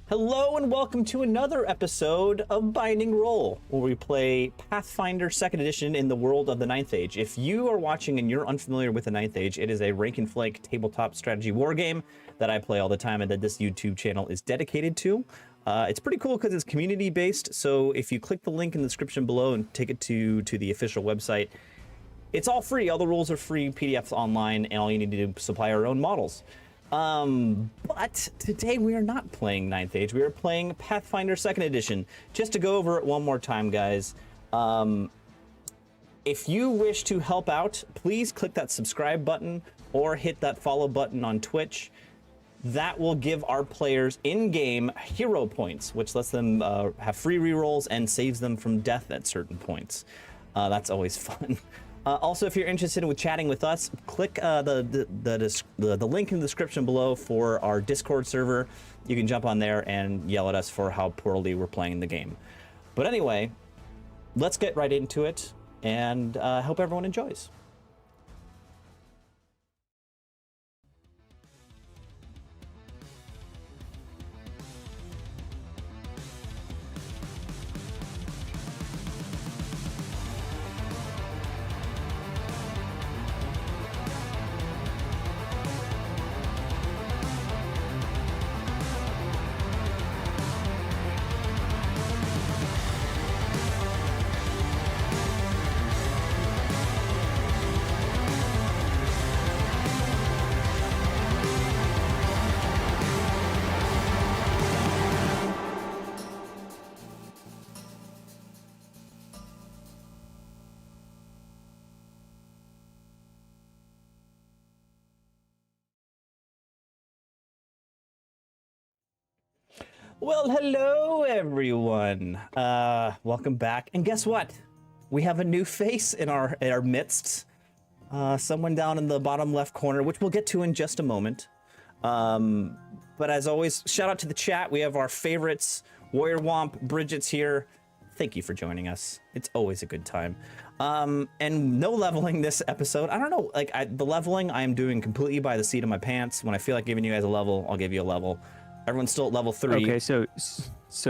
Hello and welcome to another episode of Binding Roll, where we play Pathfinder 2nd Edition in the world of the 9th Age. If you are watching and you're unfamiliar with the 9th Age, it is a rank and flank tabletop strategy war game that I play all the time and that this YouTube channel is dedicated to. It's pretty cool because it's community based, so if you click the link in the description below and take it to the official website, it's all free. All the rules are free, PDFs online, and all you need to do is supply our own models. But today we are not playing 9th Age, we are playing Pathfinder 2nd Edition. Just to go over it one more time, guys, if you wish to help out, please click that subscribe button or hit that follow button on Twitch. That will give our players in-game hero points, which lets them have free rerolls and saves them from death at certain points. That's always fun. Also, if you're interested in chatting with us, click the link in the description below for our Discord server. You can jump on there and yell at us for how poorly we're playing the game. But anyway, let's get right into it, and hope everyone enjoys. Well, hello everyone. Welcome back. And guess what? We have a new face in our midst. Someone down in the bottom left corner, which we'll get to in just a moment. But as always, shout out to the chat. We have our favorites. Warrior Womp, Bridget's here. Thank you for joining us. It's always a good time. And no leveling this episode. I don't know, like the leveling I am doing completely by the seat of my pants. When I feel like giving you guys a level, I'll give you a level. Everyone's still at level 3. Okay, so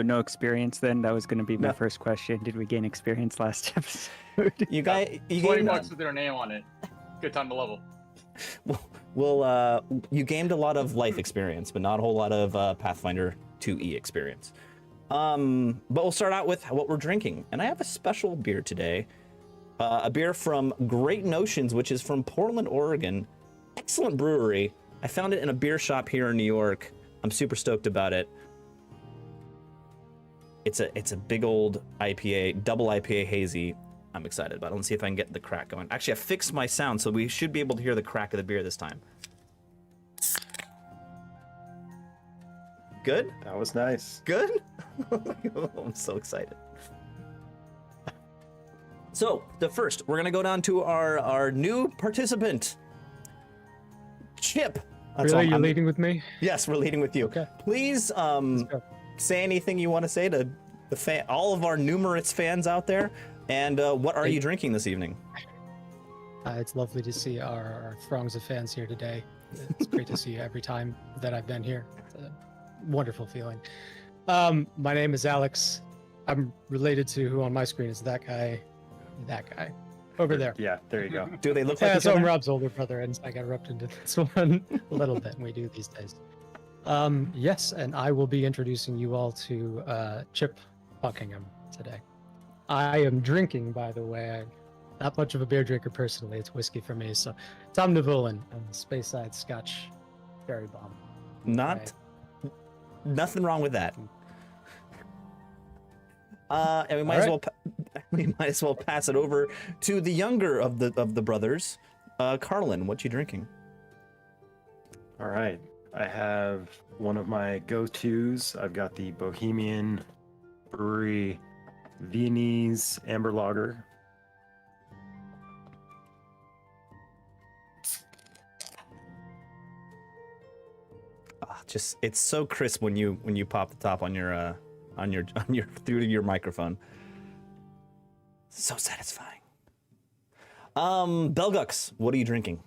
no experience then? That was going to be my first question. Did we gain experience last episode? You guys, you 20 bucks with their name on it. Good time to level. Well, you gained a lot of life experience, but not a whole lot of Pathfinder 2E experience. But we'll start out with what we're drinking, and I have a special beer today. A beer from Great Notions, which is from Portland, Oregon. Excellent brewery. I found it in a beer shop here in New York. I'm super stoked about it. It's a big old IPA, double IPA hazy. I'm excited about it. Let's see if I can get the crack going. Actually, I fixed my sound, so we should be able to hear the crack of the beer this time. Good? That was nice. Good? I'm so excited. So, first, we're gonna go down to our new participant, Chip. That's really, you're leading with me? Yes, we're leading with you. Okay. Please say anything you want to say to the all of our numerous fans out there. And what are you drinking this evening? It's lovely to see our throngs of fans here today. It's great to see you every time that I've been here. It's a wonderful feeling. My name is Alex. I'm related to who on my screen is that guy over there. Yeah, there you go. Do they look like each so other? I'm Rob's older brother, and I got roped into this one a little bit, and we do these days. Yes, and I will be introducing you all to Chip Buckingham today. I am drinking, by the way. I'm not much of a beer drinker personally. It's whiskey for me. So Tom Navulin and Speyside Scotch Berry Bomb. Nothing wrong with that. And we might as well pass it over to the younger of the brothers, Carlin. What you drinking? All right, I have one of my go-tos. I've got the Bohemian Brewery Viennese Amber Lager. It's so crisp when you pop the top on your through your microphone. So satisfying. Belgux, what are you drinking?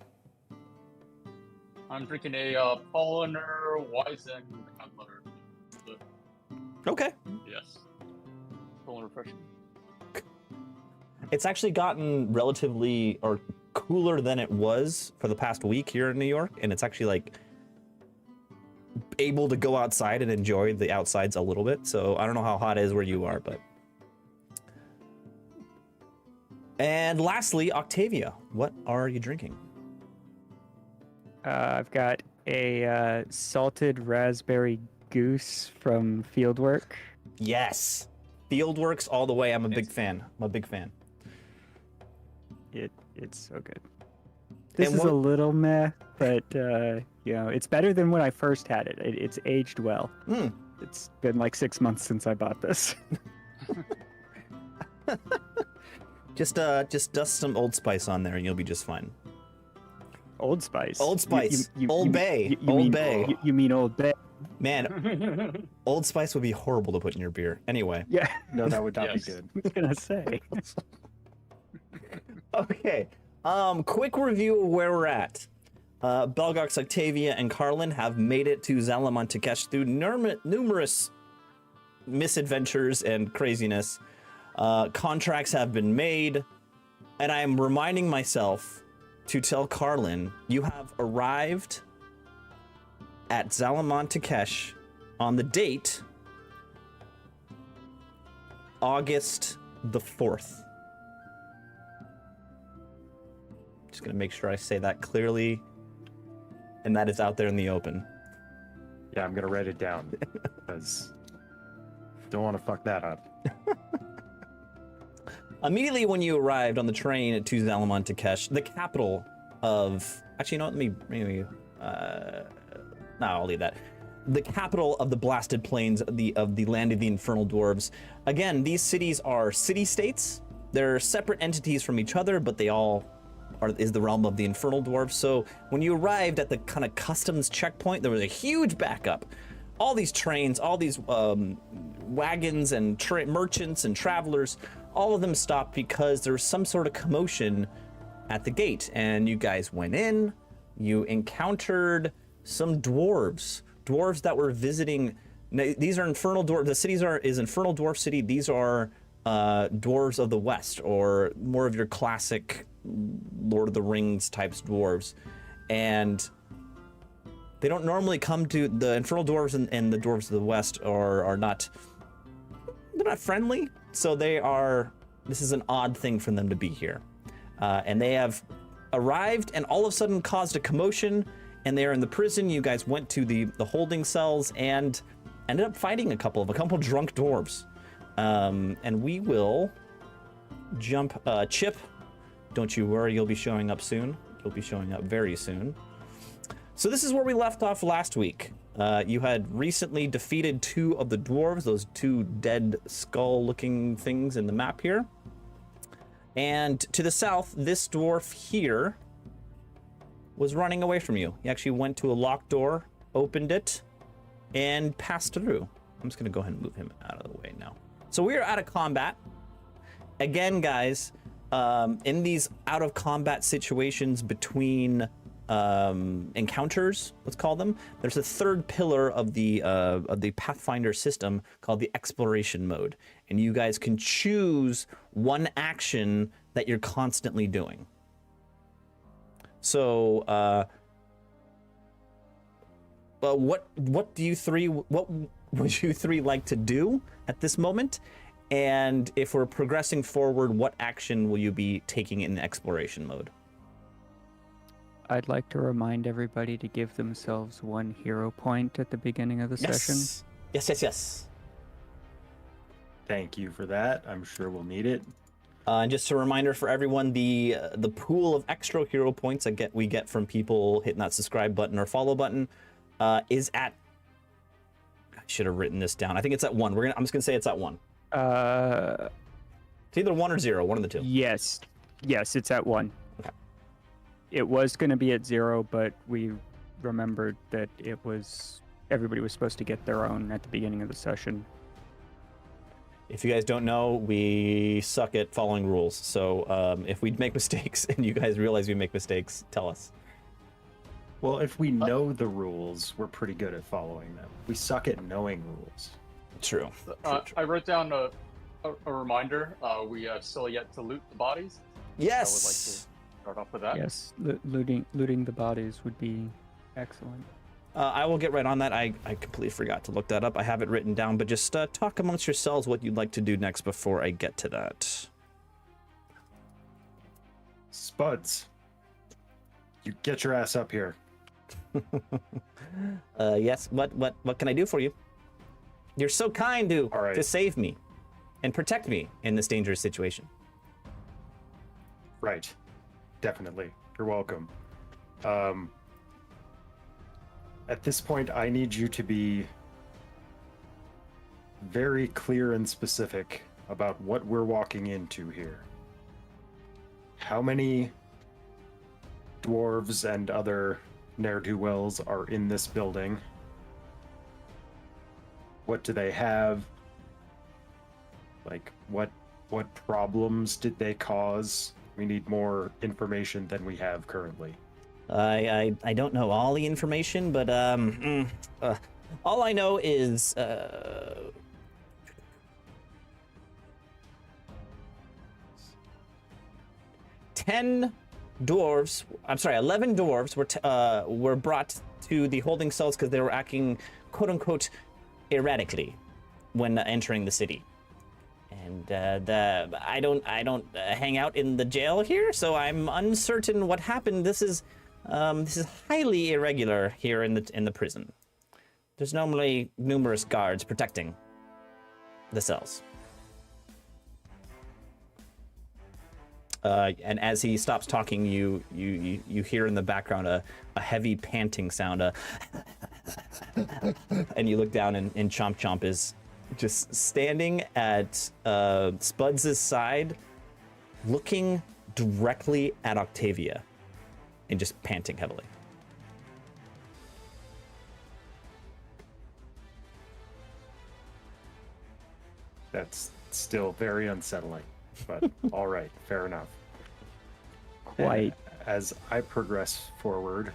I'm drinking a Paulaner Weizen Cutler. Okay. Yes. Cool and refreshing. It's actually gotten relatively or cooler than it was for the past week here in New York, and it's actually like able to go outside and enjoy the outsides a little bit. So I don't know how hot it is where you are, but. And lastly, Octavia, what are you drinking? I've got a salted raspberry goose from Fieldwork. Yes. Fieldworks all the way. I'm a big fan. I'm a big fan. It's so good. This And is a little meh, but you know, it's better than when I first had it. It's aged well. Mm. It's been like 6 months since I bought this. Just dust some Old Spice on there and you'll be just fine. Old Spice. Old Spice. Old Bay. You Old mean, Bay. You mean Old Bay? Man, Old Spice would be horrible to put in your beer. Anyway. Yeah. No, that would not Yes. be good. I was gonna say. Okay. Quick review of where we're at. Belgox, Octavia, and Carlin have made it to Zalamon Takesh through numerous misadventures and craziness. Contracts have been made, and I am reminding myself to tell Carlin, you have arrived at Zalamon Takesh on the date August the 4th. Just gonna make sure I say that clearly, and that is out there in the open. Yeah, I'm gonna write it down because don't want to fuck that up. Immediately when you arrived on the train to Zalamon Takesh, the capital of... Actually, you know what? No, I'll leave that. The capital of the Blasted Plains, of the land of the Infernal Dwarves. Again, these cities are city-states. They're separate entities from each other, but they all is the realm of the Infernal Dwarves. So when you arrived at the kind of customs checkpoint, there was a huge backup. All these trains, all these wagons and merchants and travelers, all of them stopped because there was some sort of commotion at the gate. And you guys went in, you encountered some dwarves that were visiting. These are Infernal Dwarves. The cities is Infernal Dwarf City. These are dwarves of the West, or more of your classic Lord of the Rings types dwarves. And they don't normally come to the Infernal Dwarves, and the dwarves of the West are not, they're not friendly. So this is an odd thing for them to be here. And they have arrived and all of a sudden caused a commotion, and they're in the prison. You guys went to the holding cells and ended up fighting a couple drunk dwarves. And we will jump, Chip, don't you worry, you'll be showing up soon. You'll be showing up very soon. So this is where we left off last week. You had recently defeated two of the dwarves, those two dead skull-looking things in the map here. And to the south, this dwarf here was running away from you. He actually went to a locked door, opened it, and passed through. I'm just gonna go ahead and move him out of the way now. So we are out of combat. Again, guys, in these out of combat situations between encounters, let's call them, there's a third pillar of the Pathfinder system called the exploration mode, and you guys can choose one action that you're constantly doing. So what would you three like to do at this moment? And if we're progressing forward, what action will you be taking in the exploration mode? I'd like to remind everybody to give themselves 1 hero point at the beginning of the session. Yes. Thank you for that. I'm sure we'll need it. And just a reminder for everyone, the pool of extra hero points we get from people hitting that subscribe button or follow button is at... I should have written this down. I think it's at 1. I'm just gonna say it's at 1. It's either 1 or 0, one of the two. Yes, it's at 1. Okay. It was going to be at 0, but we remembered that everybody was supposed to get their own at the beginning of the session. If you guys don't know, we suck at following rules. So if we make mistakes and you guys realize we make mistakes, tell us. Well, if we know the rules, we're pretty good at following them. We suck at knowing rules. True. I wrote down a reminder. We have still yet to loot the bodies. Yes. I would like to start off with that. Yes, looting the bodies would be excellent. I will get right on that. I completely forgot to look that up. I have it written down, but just talk amongst yourselves what you'd like to do next before I get to that. Spuds, you get your ass up here. Yes. What can I do for you? You're so kind to save me and protect me in this dangerous situation. Right. Definitely. You're welcome. At this point, I need you to be very clear and specific about what we're walking into here. How many dwarves and other ne'er-do-wells are in this building? What do they have? Like, what problems did they cause? We need more information than we have currently. I don't know all the information, but all I know is 11 dwarves were brought to the holding cells because they were acting quote unquote erratically when entering the city. And I don't hang out in the jail here, so I'm uncertain what happened. This is highly irregular here in the prison. There's normally numerous guards protecting the cells. And as he stops talking, you hear in the background a heavy panting sound, and you look down and Chomp Chomp is just standing at Spuds' side, looking directly at Octavia, and just panting heavily. That's still very unsettling, but all right, fair enough. Quite. As I progress forward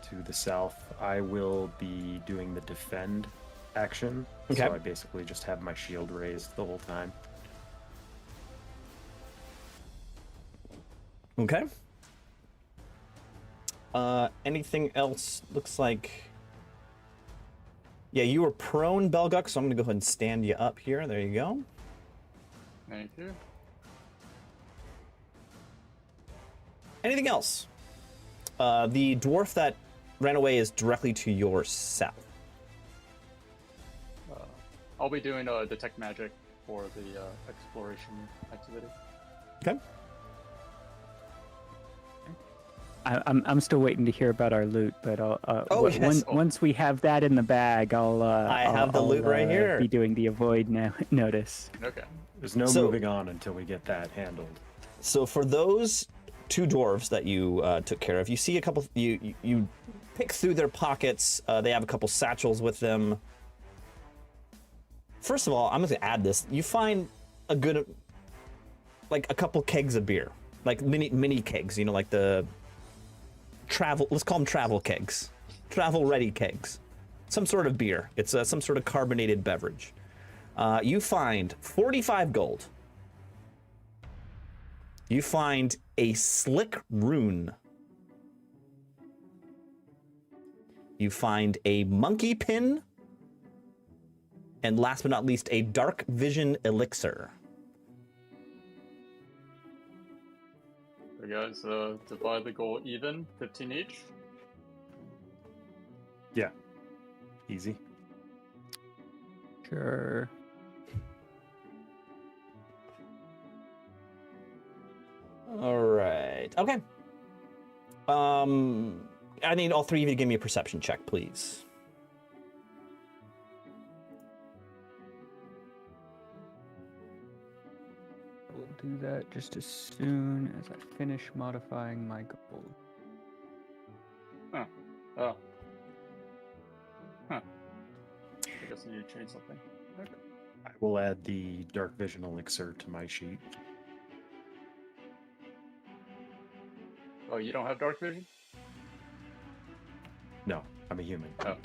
to the south, I will be doing the defend action. Okay. So I basically just have my shield raised the whole time. Okay. Anything else? Looks like... Yeah, you were prone, Belguk, so I'm gonna go ahead and stand you up here. There you go. Thank you. Anything else? The dwarf that ran away is directly to your south. I'll be doing detect magic for the exploration activity. Okay. I'm still waiting to hear about our loot, but yes. once we have that in the bag, I have the loot right here. Be doing the avoid notice. Okay. There's no moving on until we get that handled. So for those two dwarves that you took care of, you see a couple. You pick through their pockets. They have a couple satchels with them. First of all, I'm going to add this. You find a good, like a couple kegs of beer, like mini kegs. You know, like the travel. Let's call them travel kegs, travel ready kegs. Some sort of beer. It's some sort of carbonated beverage. You find 45 gold. You find a slick rune. You find a monkey pin. And last but not least, a dark vision elixir. So guys, divide the gold even, 15 each. Yeah. Easy. Sure. All right. Okay. I need all three of you to give me a perception check, please. We'll do that just as soon as I finish modifying my gold. Huh. Oh. Huh. I guess I need to change something. Okay. I will add the dark vision elixir to my sheet. Oh, you don't have dark vision? No, I'm a human. Oh.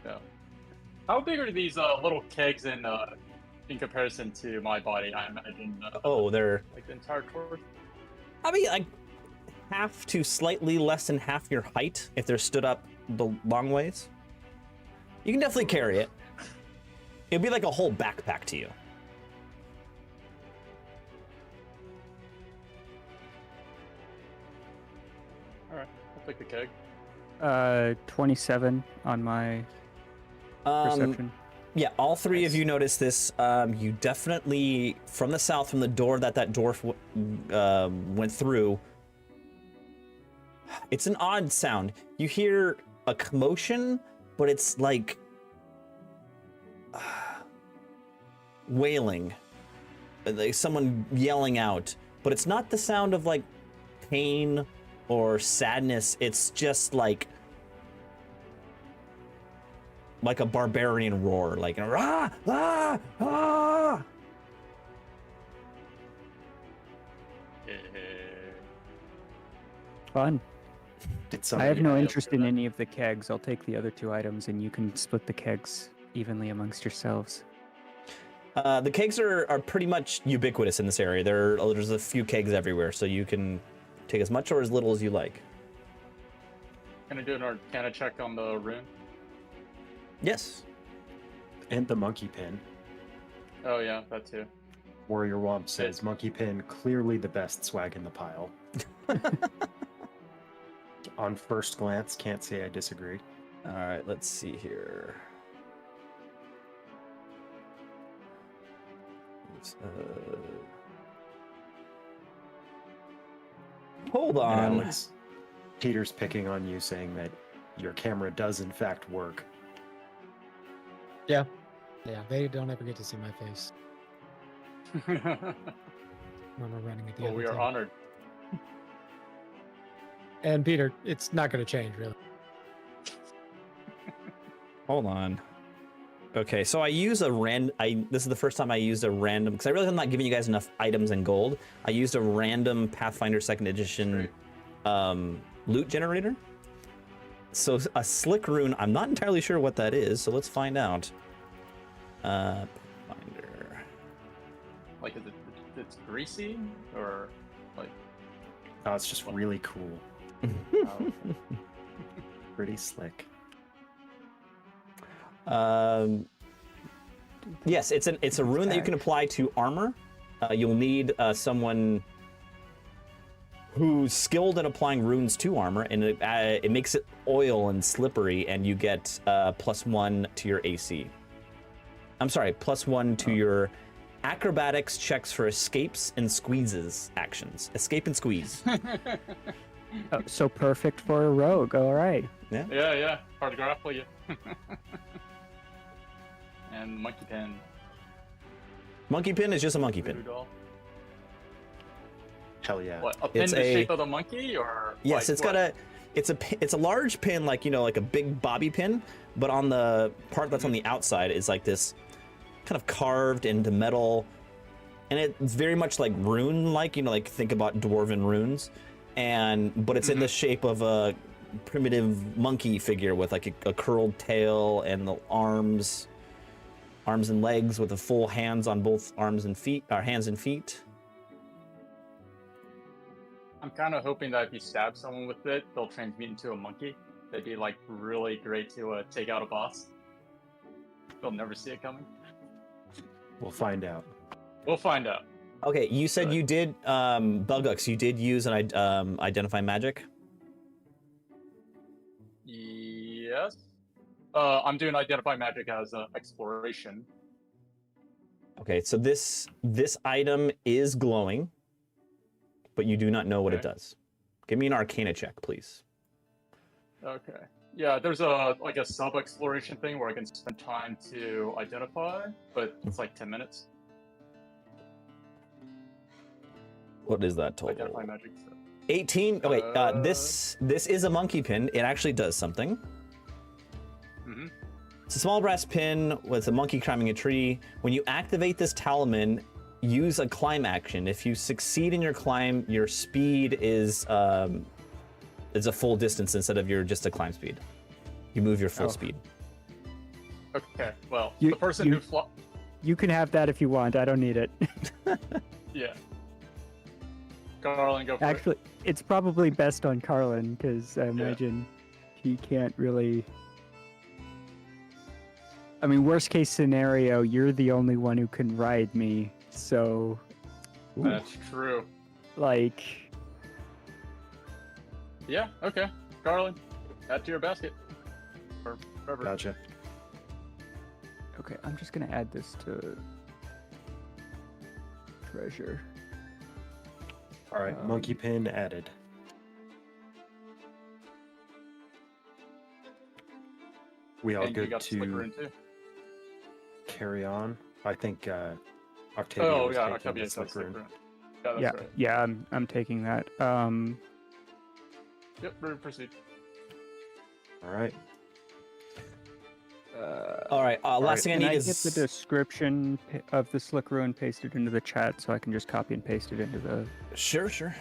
No. How big are these little kegs in comparison to my body? I imagine. Oh, they're, Like the entire torso. I mean, like half to slightly less than half your height if they're stood up the long ways. You can definitely carry it. It'd be like a whole backpack to you. All right, I'll take the keg. 27 on my perception. Yeah, all three of Nice. you notice this. You definitely, from the south, from the door that dwarf went through, it's an odd sound. You hear a commotion, but it's like wailing, like someone yelling out. But it's not the sound of like pain or sadness. It's just like a barbarian roar, like rah, ah, ah. Fun. Did I somebody have no Yeah, interest for in that. any of the kegs. I'll take the other 2 items, and you can split the kegs evenly amongst yourselves. The kegs are pretty much ubiquitous in this area. There's a few kegs everywhere, so you can take as much or as little as you like. Can I do an Arcana check on the rune? Yes. And the monkey pin. Oh yeah, that too. Warrior Womp says monkey pin clearly the best swag in the pile. On first glance, can't say I disagree. All right, let's see here. Hold And on. Alex, Peter's picking on you, saying that your camera does in fact work. Yeah, they don't ever get to see my face when we're running at the Well, other we are team. honored. And Peter, it's not going to change really. Hold on. Okay, so I use a this is the first time I used a random, because I realize I'm not giving you guys enough items and gold. I used a random Pathfinder 2nd edition loot generator. So a slick rune, I'm not entirely sure what that is, so let's find out. Pathfinder. Like, is it's greasy or like? Oh, it's just really cool. Oh, Pretty slick. Yes, it's a rune that you can apply to armor. You'll need someone who's skilled in applying runes to armor, and it makes it oil and slippery, and you get +1 to your AC. I'm sorry, +1 to your acrobatics checks for escapes and squeezes actions. Escape and squeeze. Oh, so perfect for a rogue. All right. yeah, hard to grapple you. And monkey pin. Monkey pin is just a monkey Voodoo pin. doll. Hell yeah. What? A pin It's the a- shape of the monkey, or? Yes, like, it's got it's a large pin, like, you know, like a big bobby pin, but on the part that's on the outside is like this kind of carved into metal, and it's very much like rune-like, you know, like think about dwarven runes, but it's in the shape of a primitive monkey figure with like a curled tail and the arms and legs with the full hands on both hands and feet. I'm kind of hoping that if you stab someone with it, they'll transmute into a monkey. That'd be like really great to take out a boss. They'll never see it coming. We'll find out. We'll find out. Okay, you said you did, Bugux, you did use an identify magic? Yes. I'm doing identify magic as exploration. Okay, so this item is glowing, but you do not know what it Okay. does. Give me an Arcana check, please. Okay. Yeah, there's a sub exploration thing where I can spend time to identify, but it's like 10 minutes. What is that total? Identify magic. So. 18. Okay, this is a monkey pin. It actually does something. Mm-hmm. It's a small brass pin with a monkey climbing a tree. When you activate this talisman, use a climb action. If you succeed in your climb, your speed is a full distance instead of your just a climb speed. You move your full speed. Okay, well, You- the person you- who flo- You can have that if you want. I don't need it. Yeah. Garland, go for it. Actually, it's probably best on Carlin because I imagine he can't really. I mean, worst case scenario, you're the only one who can ride me. So, That's true. like, Yeah, okay. Garland, add to your basket. Or whatever. Gotcha. okay, I'm just gonna add this to treasure. All right, monkey pin added. We all And you good got the slicker to in too? carry on? I think Octavia Oh, was yeah, taking Octavia the said slicker in. slicker in. Yeah, that's Yeah, right. yeah, I'm taking that. Yep, proceed. All right. All right. Last thing I Can need I is get the description of the slick ruin pasted into the chat so I can just copy and paste it into the. Sure.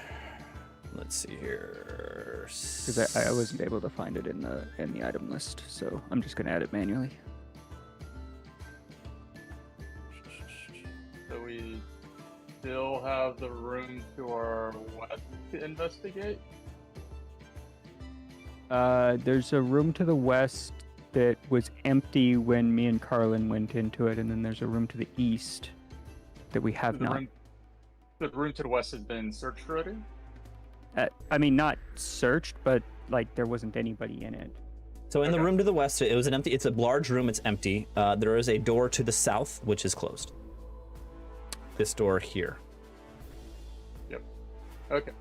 Let's see here. Because I wasn't able to find it in the item list, so I'm just gonna add it manually. So we still have the room to our west to investigate? There's a room to the west that was empty when me and Carlin went into it, and then there's a room to the east that we have not. The room to the west has been searched already? I mean, not searched, but like there wasn't anybody in it. So in the Okay. room to the west, it was an empty. It's a large room. It's empty. There is a door to the south, which is closed. This door here. Yep. Okay.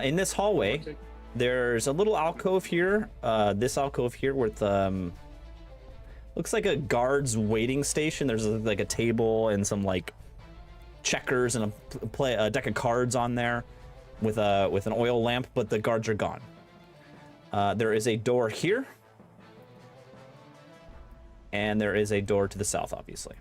In this hallway, Okay. there's a little alcove here. This alcove here with looks like a guard's waiting station. There's like a table and some like checkers and a deck of cards on there with an oil lamp, but the guards are gone. There is a door here, and there is a door to the south, obviously.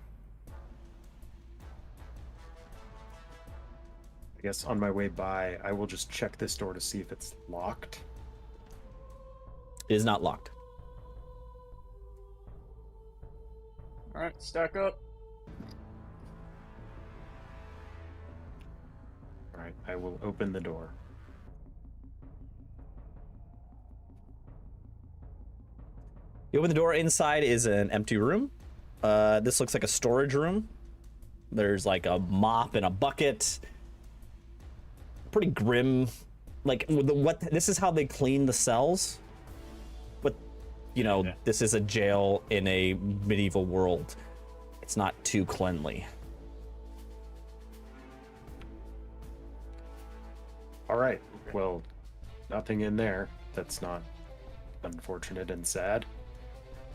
I guess on my way by, I will just check this door to see if it's locked. It is not locked. Alright, stack up. All right, I will open the door. You open the door. Inside is an empty room. This looks like a storage room. There's like a mop and a bucket. Pretty grim. Like this is how they clean the cells. But Yeah. this is a jail in a medieval world. It's not too cleanly. All right, well, nothing in there. That's not unfortunate and sad.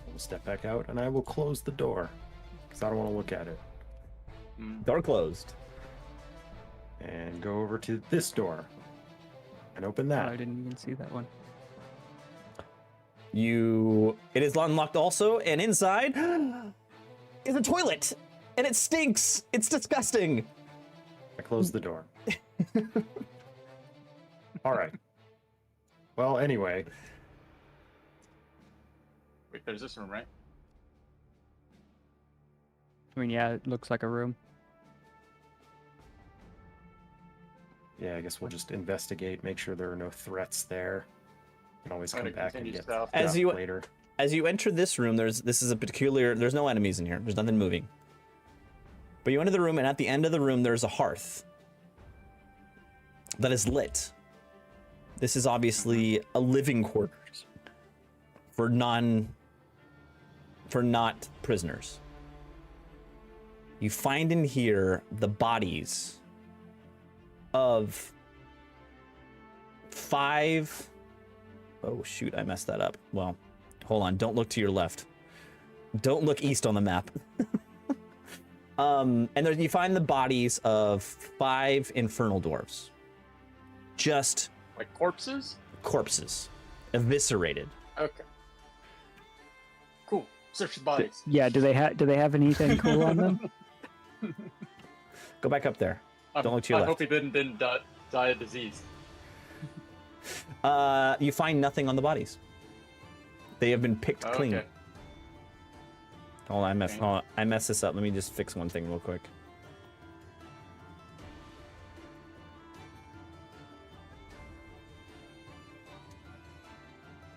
We'll step back out and I will close the door because I don't want to look at it. Door closed. And go over to this door and open I that. didn't even see that one. It is unlocked also, and inside is a toilet, and it stinks. It's disgusting. I close the door. All right. Well, anyway, Wait, there's this room, right? I mean, yeah, it looks like a room. yeah, I guess we'll just investigate, make sure there are no threats there. Can always I'm come gonna back and continue get south. As stuff you- later. As you enter this room, there's no enemies in here. There's nothing moving. But you enter the room, and at the end of the room, there's a hearth that is lit. This is obviously a living quarters for not prisoners. You find in here the bodies of 5. Oh shoot, I messed that up. Well, hold on, don't look to your left. Don't look east on the map. And there you find the bodies of 5 infernal dwarves. Just Like corpses? corpses, eviscerated. Okay. Cool. Search the bodies. Yeah, do they have anything cool on them? Go back up there. Don't look to your I left. hope he didn't die of disease. You find nothing on the bodies. They have been picked clean. Okay. Hold on, Okay. I messed this up. Let me just fix one thing real quick.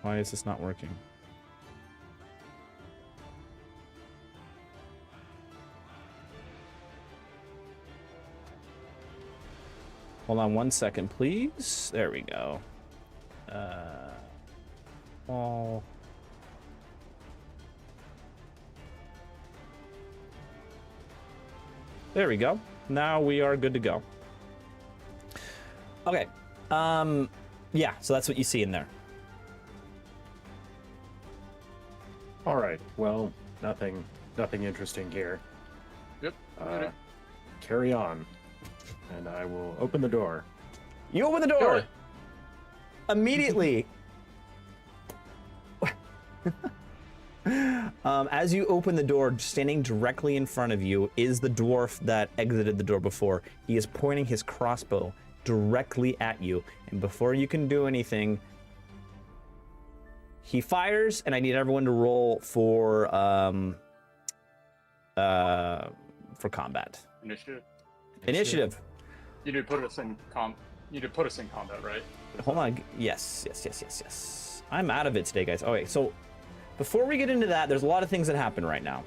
Why is this not working? Hold on one second, please. There we go. Oh. There we go. Now we are good to go. Okay. Yeah, so that's what you see in there. All right. Well, nothing interesting here. Yep. Carry on, and I will open the door. You open the Go door. ahead. Immediately. As you open the door, standing directly in front of you is the dwarf that exited the door before. He is pointing his crossbow directly at you, and before you can do anything, he fires. And I need everyone to roll for combat. Initiative. You need to put us in combat, right? Hold on. Yes. I'm out of it today, guys. Okay, so before we get into that, there's a lot of things that happen right now.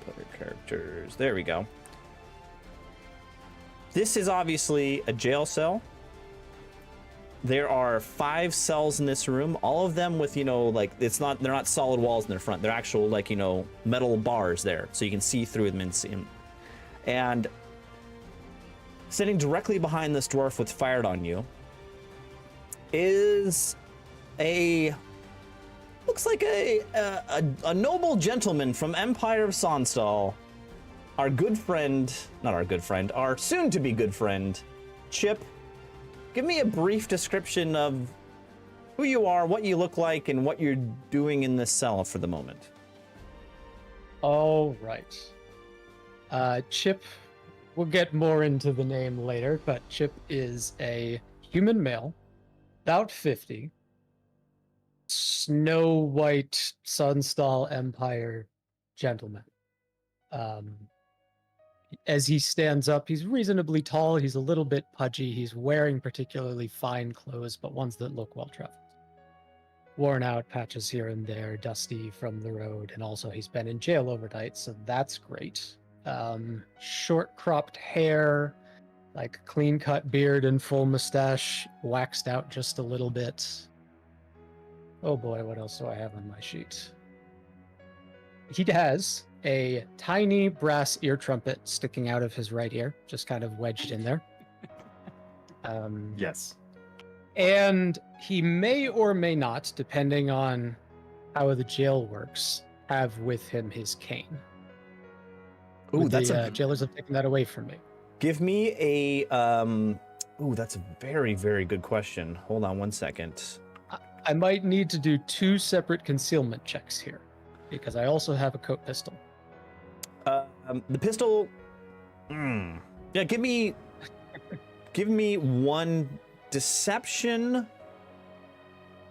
Player characters. There we go. This is obviously a jail cell. There are 5 cells in this room, all of them with, like, they're not solid walls in their front. They're actual, like, metal bars there, so you can see through them and see them. And sitting directly behind this dwarf what's fired on you is looks like a noble gentleman from Empire of Sonstal. Our good friend, not our good friend, our soon-to-be good friend, Chip. Give me a brief description of who you are, what you look like, and what you're doing in this cell for the moment. All right. Chip, we'll get more into the name later, but Chip is a human male, about 50, Snow White Sunstall Empire gentleman. As he stands up, he's reasonably tall. He's a little bit pudgy. He's wearing particularly fine clothes, but ones that look well traveled. Worn out, patches here and there, dusty from the road, and also he's been in jail overnight, so that's great. Short cropped hair, like clean cut beard and full mustache, waxed out just a little bit. Oh boy, what else do I have on my sheet? He has a tiny brass ear trumpet sticking out of his right ear, just kind of wedged in there. Yes. And he may or may not, depending on how the jail works, have with him his cane. Ooh, But that's the a jailers have taken that away from me. give me a ooh, that's a very, very good question. Hold on one second. I might need to do 2 separate concealment checks here, because I also have a coat pistol. The pistol. Yeah, give me one deception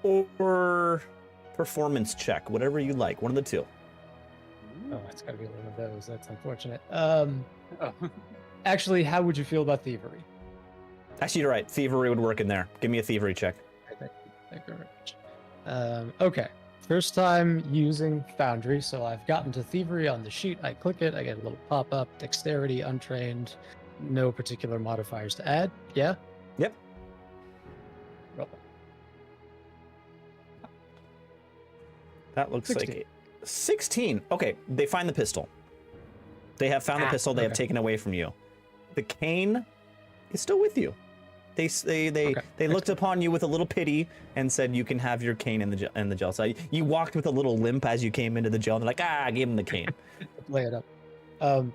or performance check, whatever you like. One of the two. Oh, it's got to be one of those. That's unfortunate. Oh. Actually, how would you feel about thievery? Actually, you're right. Thievery would work in there. Give me a thievery check. Thank you very much. Okay. First time using Foundry, so I've gotten to thievery on the sheet. I click it, I get a little pop-up, dexterity, untrained, no particular modifiers to add. Yeah? Yep. Roll. That looks 16. like 16. Okay, they find the pistol. They have found the pistol. They have taken away from you. The cane is still with you. They looked upon you with a little pity and said, "You can have your cane in the jail cell." You walked with a little limp as you came into the jail. And they're like, "Ah, give him the cane." Play it up.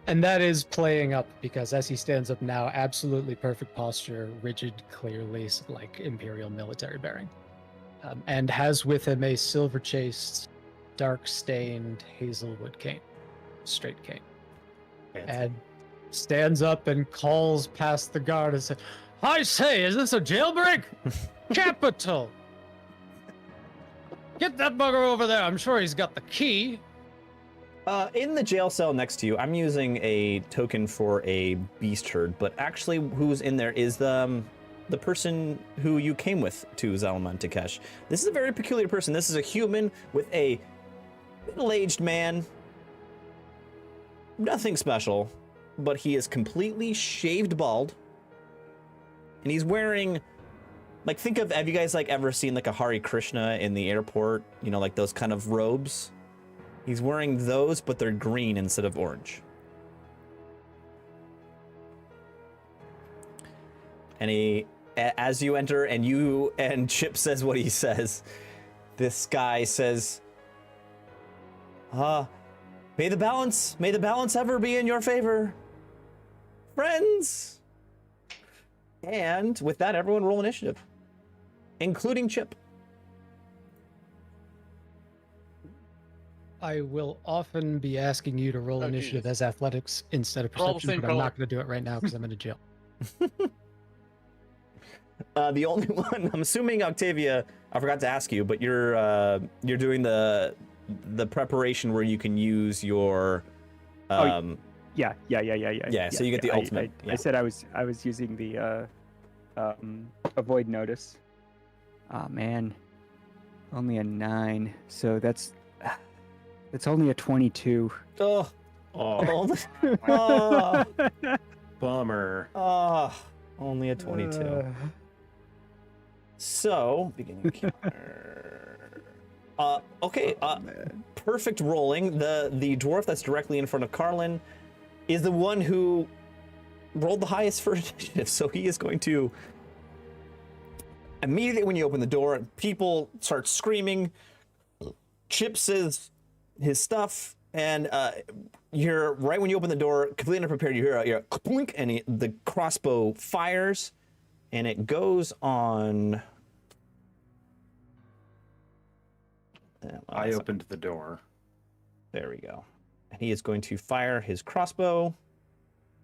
And that is playing up because as he stands up now, absolutely perfect posture, rigid, clearly like imperial military bearing, and has with him a silver-chased, dark-stained hazelwood cane, straight cane, and stands up and calls past the guard and says, "I say, is this a jailbreak? Capital!" Get that bugger over there. I'm sure he's got the key. In the jail cell next to you, I'm using a token for a beast herd, but actually who's in there is the person who you came with to Zalman Takesh. This is a very peculiar person. This is a human with a middle-aged man. Nothing special, but he is completely shaved bald. And he's wearing, like, have you guys like ever seen like a Hare Krishna in the airport? You know, like those kind of robes? He's wearing those, but they're green instead of orange. And as you enter and Chip says what he says, this guy says, may the balance ever be in your favor, friends. And with that, everyone roll initiative, including Chip. I will often be asking you to roll initiative Jesus. as athletics instead of We're all the perception, same but I'm color. not going to do it right now because I'm in a jail. The only one, I'm assuming, Octavia, I forgot to ask you, but you're doing the preparation where you can use your Yeah. Yeah, so you get the ultimate. I said I was using the avoid notice. Oh man, only a 9. So that's only a 22. Oh, Oh, oh, bummer. oh, only a 22. So, beginning counter. Okay, perfect rolling. The dwarf that's directly in front of Carlin is the one who rolled the highest for initiative, so he is going to immediately when you open the door, people start screaming. Chip says his stuff, and you're right when you open the door, completely unprepared. You hear a clink, and the crossbow fires, and it goes on. I opened the door. There we go. And he is going to fire his crossbow.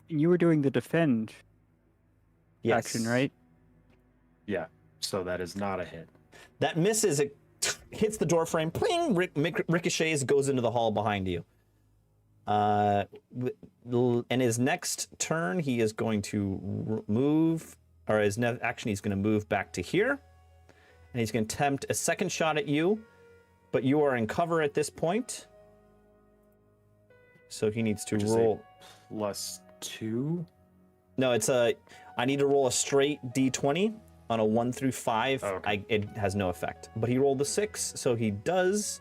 You were doing the defend Yes. action, right? Yeah, so that is not a hit. That misses. It hits the door frame. Pling! Ricochets, goes into the hall behind you. In his next turn, he is going to move, or his next action, he's going to move back to here, and he's going to attempt a second shot at you, but you are in cover at this point, so he needs to Which is roll. +2. No, it's I need to roll a straight D20 on a 1 through 5. Oh, okay. It has no effect, but he rolled a 6, so he does.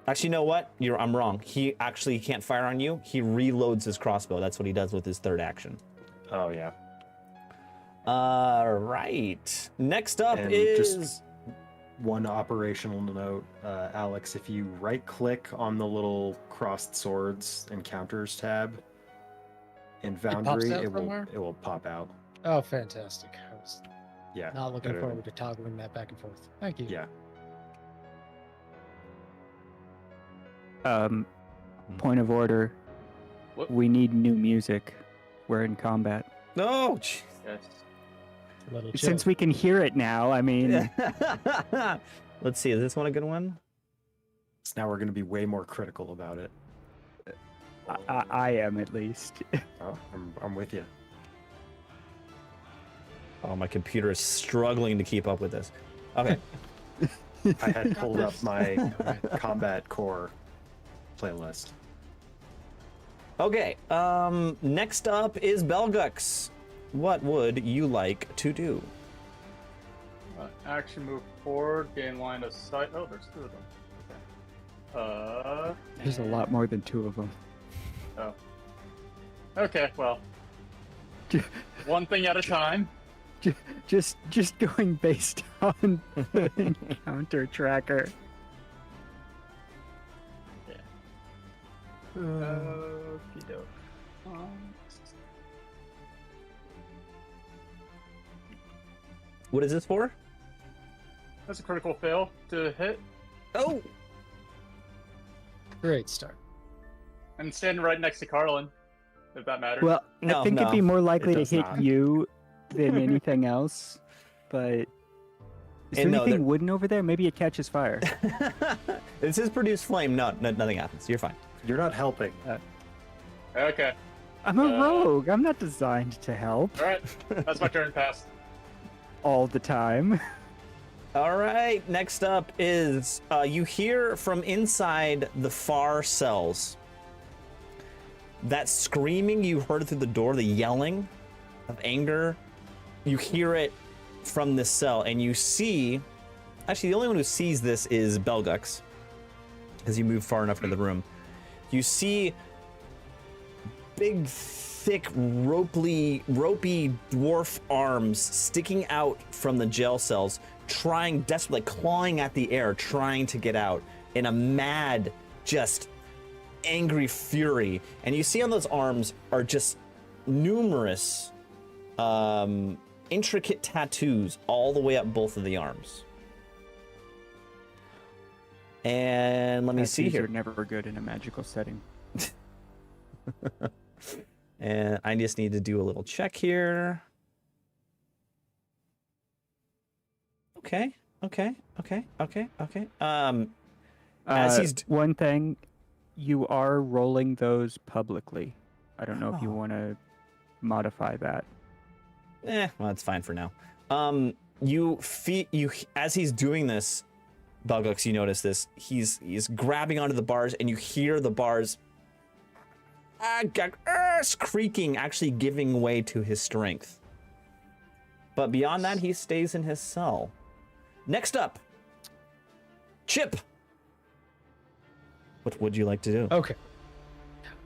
Actually, you know what? I'm wrong. He actually can't fire on you. He reloads his crossbow. That's what he does with his third action. Oh, yeah. All right. Next up And is just one operational note, Alex, if you right-click on the little crossed swords and counters tab in Foundry, out it somewhere? will pop out. Oh, fantastic. I was Yeah. not looking better forward to toggling that back and forth. Thank you. Yeah. Point of order. What? We need new music. We're in combat. no. Jeez. Yes. A little Since chill. we can hear it now, I mean, Let's see. Is this one a good one? So now we're going to be way more critical about it. I am at least. Oh, I'm with you. Oh, my computer is struggling to keep up with this. Okay. I had pulled up my Combat Core playlist. Okay. Next up is Belgux. What would you like to do? Action move forward, gain line of sight. Oh, there's 2 of them. Okay. There's a lot more than 2 of them. Oh. Okay, well. One thing at a time. Just going based on the encounter tracker. Okey-doke. What is this for? That's a critical fail to hit. Oh. Great start. I'm standing right next to Carlin, if that matters. Well, No, I think no, it'd be more likely it to does hit not. you than anything else, but Is there anything wooden over there? Maybe it catches fire. This is produce flame. No, nothing happens. You're fine. You're not helping. Okay. I'm a rogue. I'm not designed to help All right. That's my turn. Pass. all the time. All right. Next up is you hear from inside the far cells. That screaming you heard through the door, the yelling of anger, you hear it from this cell, and you see. Actually, the only one who sees this is Belgux, as you move far enough into the room. You see big, thick, ropey dwarf arms sticking out from the jail cells, trying desperately, clawing at the air, trying to get out in a mad, just angry fury. And you see on those arms are just numerous intricate tattoos all the way up both of the arms. And let me see here. Are never good in a magical setting. And I just need to do a little check here. Okay. As he's one thing, you are rolling those publicly. I don't know if you want to modify that. well, that's fine for now. As he's doing this, Belgux, you notice this. He's grabbing onto the bars, and you hear the bars creaking, actually giving way to his strength. But beyond that, he stays in his cell. Next up, Chip. What would you like to do? Okay.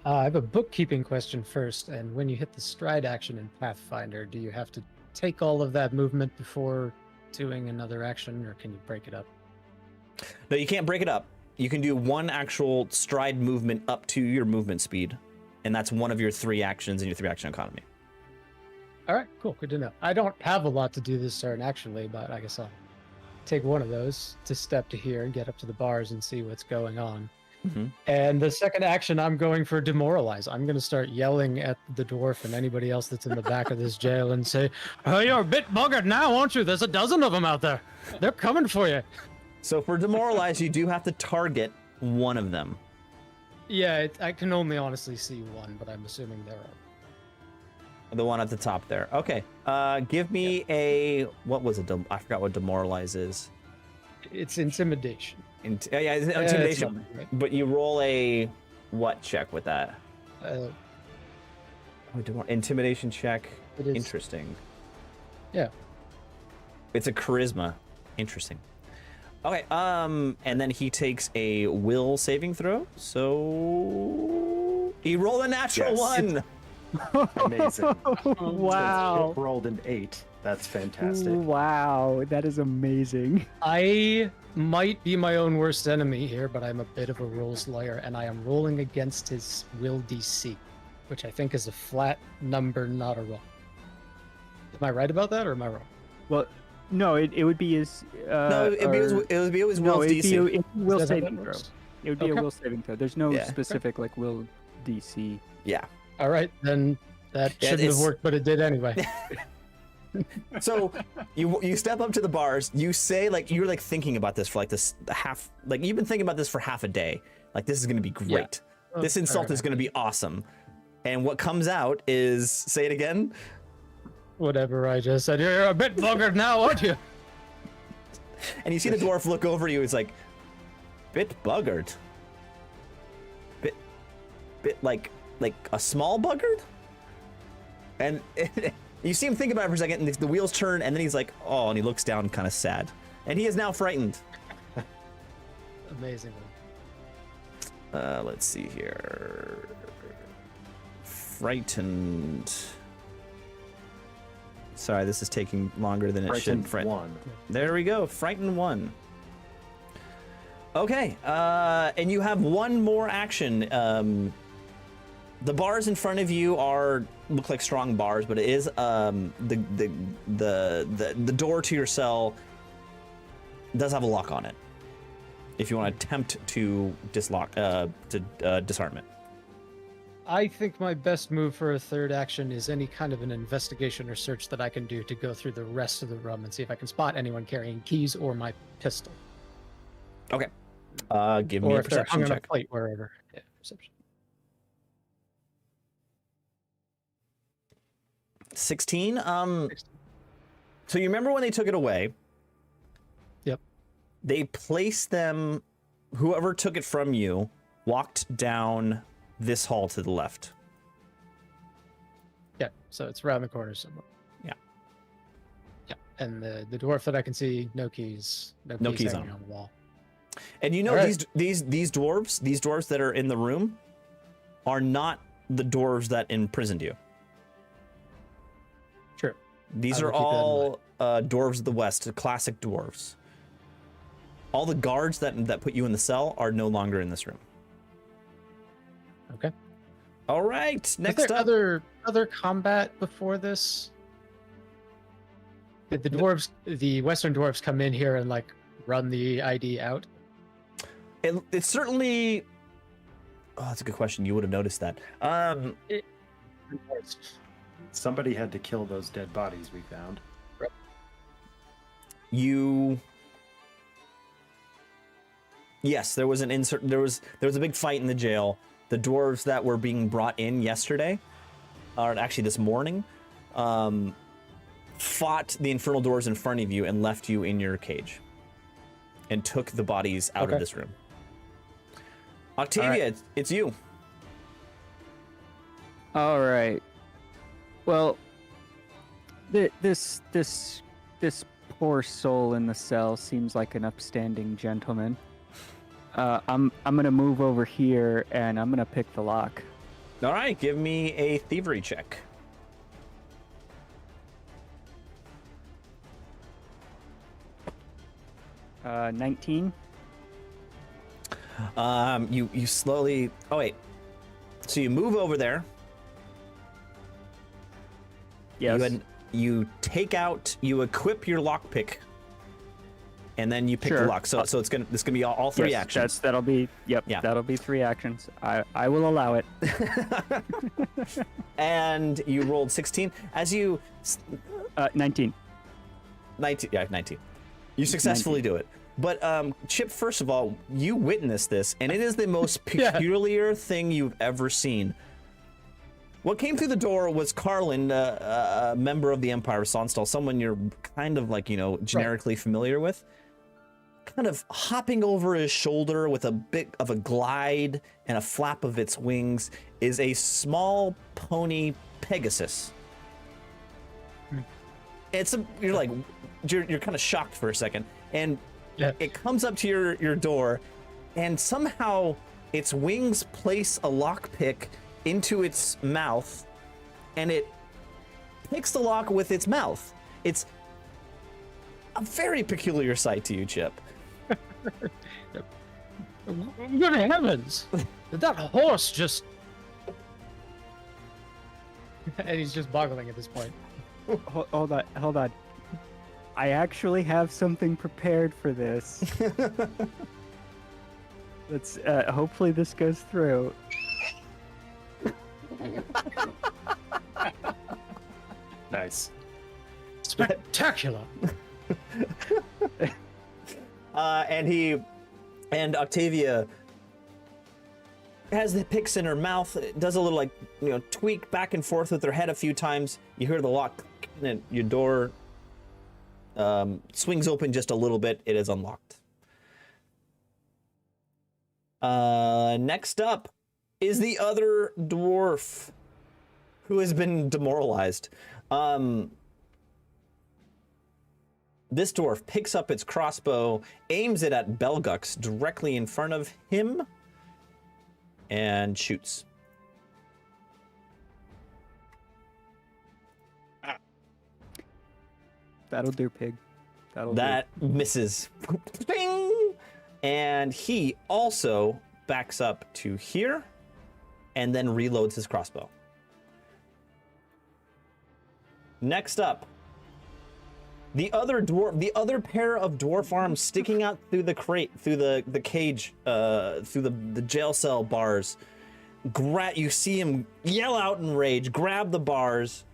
I have a bookkeeping question first. And when you hit the stride action in Pathfinder, do you have to take all of that movement before doing another action, or can you break it up? No, you can't break it up. You can do one actual stride movement up to your movement speed, and that's one of your 3 actions in your 3-action economy. All right, cool. Good to know. I don't have a lot to do this turn, actually, but I guess I'll take one of those to step to here and get up to the bars and see what's going on. Mm-hmm. And the second action, I'm going for demoralize. I'm going to start yelling at the dwarf and anybody else that's in the back of this jail and say, "Oh, you're a bit buggered now, aren't you? There's a dozen of them out there. They're coming for you." So for demoralize, you do have to target one of them. Yeah, I can only honestly see one, but I'm assuming there are. The one at the top there. Okay. Give me a... What was it? I forgot what demoralize is. It's intimidation. It's intimidation. Right? But you roll a... What check with that? Intimidation check. It is. Interesting. Yeah. It's a charisma. Interesting. Okay, and then he takes a will saving throw. So he rolled a natural 1. Amazing. Wow. Chip rolled an 8. That's fantastic. Wow, that is amazing. I might be my own worst enemy here, but I'm a bit of a rules lawyer, and I am rolling against his will DC, which I think is a flat number, not a roll. Am I right about that, or am I wrong? Well, no, it would be his. No, it would be his will DC. It'd be a will Is that how saving that throw. works? It would be Okay. a will saving throw. There's no Yeah. specific like will DC. Yeah. All right, then that Yeah, shouldn't have it's- worked, but it did anyway. So you step up to the bars. You say, like, you're like thinking about this for like this half, like you've been thinking about this for half a day. Like, this is going to be great. Yeah. This insult is going to be awesome. And what comes out is, say it again. Whatever I just said. You're a bit buggered now, aren't you? And you see the dwarf look over you. He's like, bit buggered. Bit like a small buggered? And you see him think about it for a second, and the wheels turn, and then he's like, oh, and he looks down kind of sad. And he is now frightened. Amazing. Let's see here. Frightened. Sorry, this is taking longer than it should. Frightened 1. There we go. Frightened 1. Okay. And you have one more action. The bars in front of you look like strong bars, but it is the door to your cell does have a lock on it. If you want to attempt to disarm it. I think my best move for a third action is any kind of an investigation or search that I can do to go through the rest of the room and see if I can spot anyone carrying keys or my pistol. Okay. Give me Or a if they're hung perception on a check. plate wherever. Yeah, perception. 16. So you remember when they took it away? Yep. They placed them. Whoever took it from you walked down this hall to the left. Yeah, so it's around the corner somewhere. Yeah. Yeah, and the dwarf that I can see, no keys. No keys hanging on. on the wall. And you know All right. these dwarves that are in the room are not the dwarves that imprisoned you. Sure. These I will are keep that in all dwarves of the West, classic dwarves. All the guards that put you in the cell are no longer in this room. Okay. All right, Was next there up. other combat before this? Did the dwarves, the Western dwarves, come in here and like run the ID out? It's certainly. Oh, that's a good question. You would have noticed that. Somebody had to kill those dead bodies we found. You. Yes, there was an insert. There was a big fight in the jail. The dwarves that were being brought in yesterday, or actually this morning, fought the infernal doors in front of you and left you in your cage, and took the bodies out of this room. Octavia, it's you. All right. Well, this poor soul in the cell seems like an upstanding gentleman. I'm gonna move over here and I'm gonna pick the lock. All right, give me a thievery check. Uh, 19. You slowly. Oh wait. So you move over there. Yes. You take out. You equip your lockpick. And then you pick the Sure. lock. So it's gonna be all three Yes, actions. that'll be Yeah. that'll be 3 actions. I will allow it. And you rolled 16 as you 19. 19. Yeah, 19. You successfully do it. But Chip, first of all, you witnessed this, and it is the most peculiar thing you've ever seen. What came through the door was Carlin, a member of the Empire of Sonstal, someone you're kind of like, generically familiar with. Kind of hopping over his shoulder with a bit of a glide and a flap of its wings is a small pony Pegasus. You're kind of shocked for a second, and it comes up to your door, and somehow its wings place a lockpick into its mouth, and it picks the lock with its mouth. It's a very peculiar sight to you, Chip. Good heavens! Did that horse just... And he's just boggling at this point. Hold on. I actually have something prepared for this. Let's hopefully this goes through. Nice. Spectacular! And Octavia has the picks in her mouth, does a little tweak back and forth with her head a few times. You hear the lock, and your door swings open just a little bit. It is unlocked. Next up is the other dwarf who has been demoralized. This dwarf picks up its crossbow, aims it at Belgux directly in front of him, and shoots. That'll do, pig. That misses. Bing! And he also backs up to here and then reloads his crossbow. Next up, the other pair of dwarf arms sticking out through the crate, through the cage, through the jail cell bars. You see him yell out in rage, grab the bars,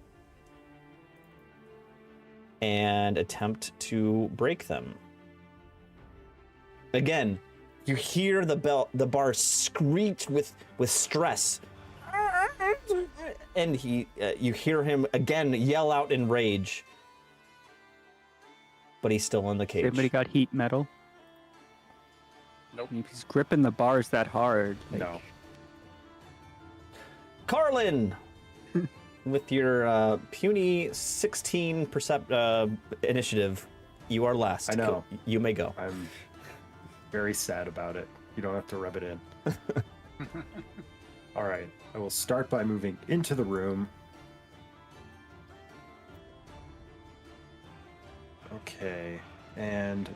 and attempt to break them. Again, you hear the bar screech with stress, and you hear him again yell out in rage, but he's still in the cage. Everybody got heat metal? Nope. If he's gripping the bars that hard. No. Carlin, with your puny 16 initiative, you are last. I know. You may go. I'm very sad about it. You don't have to rub it in. All right. I will start by moving into the room. Okay. And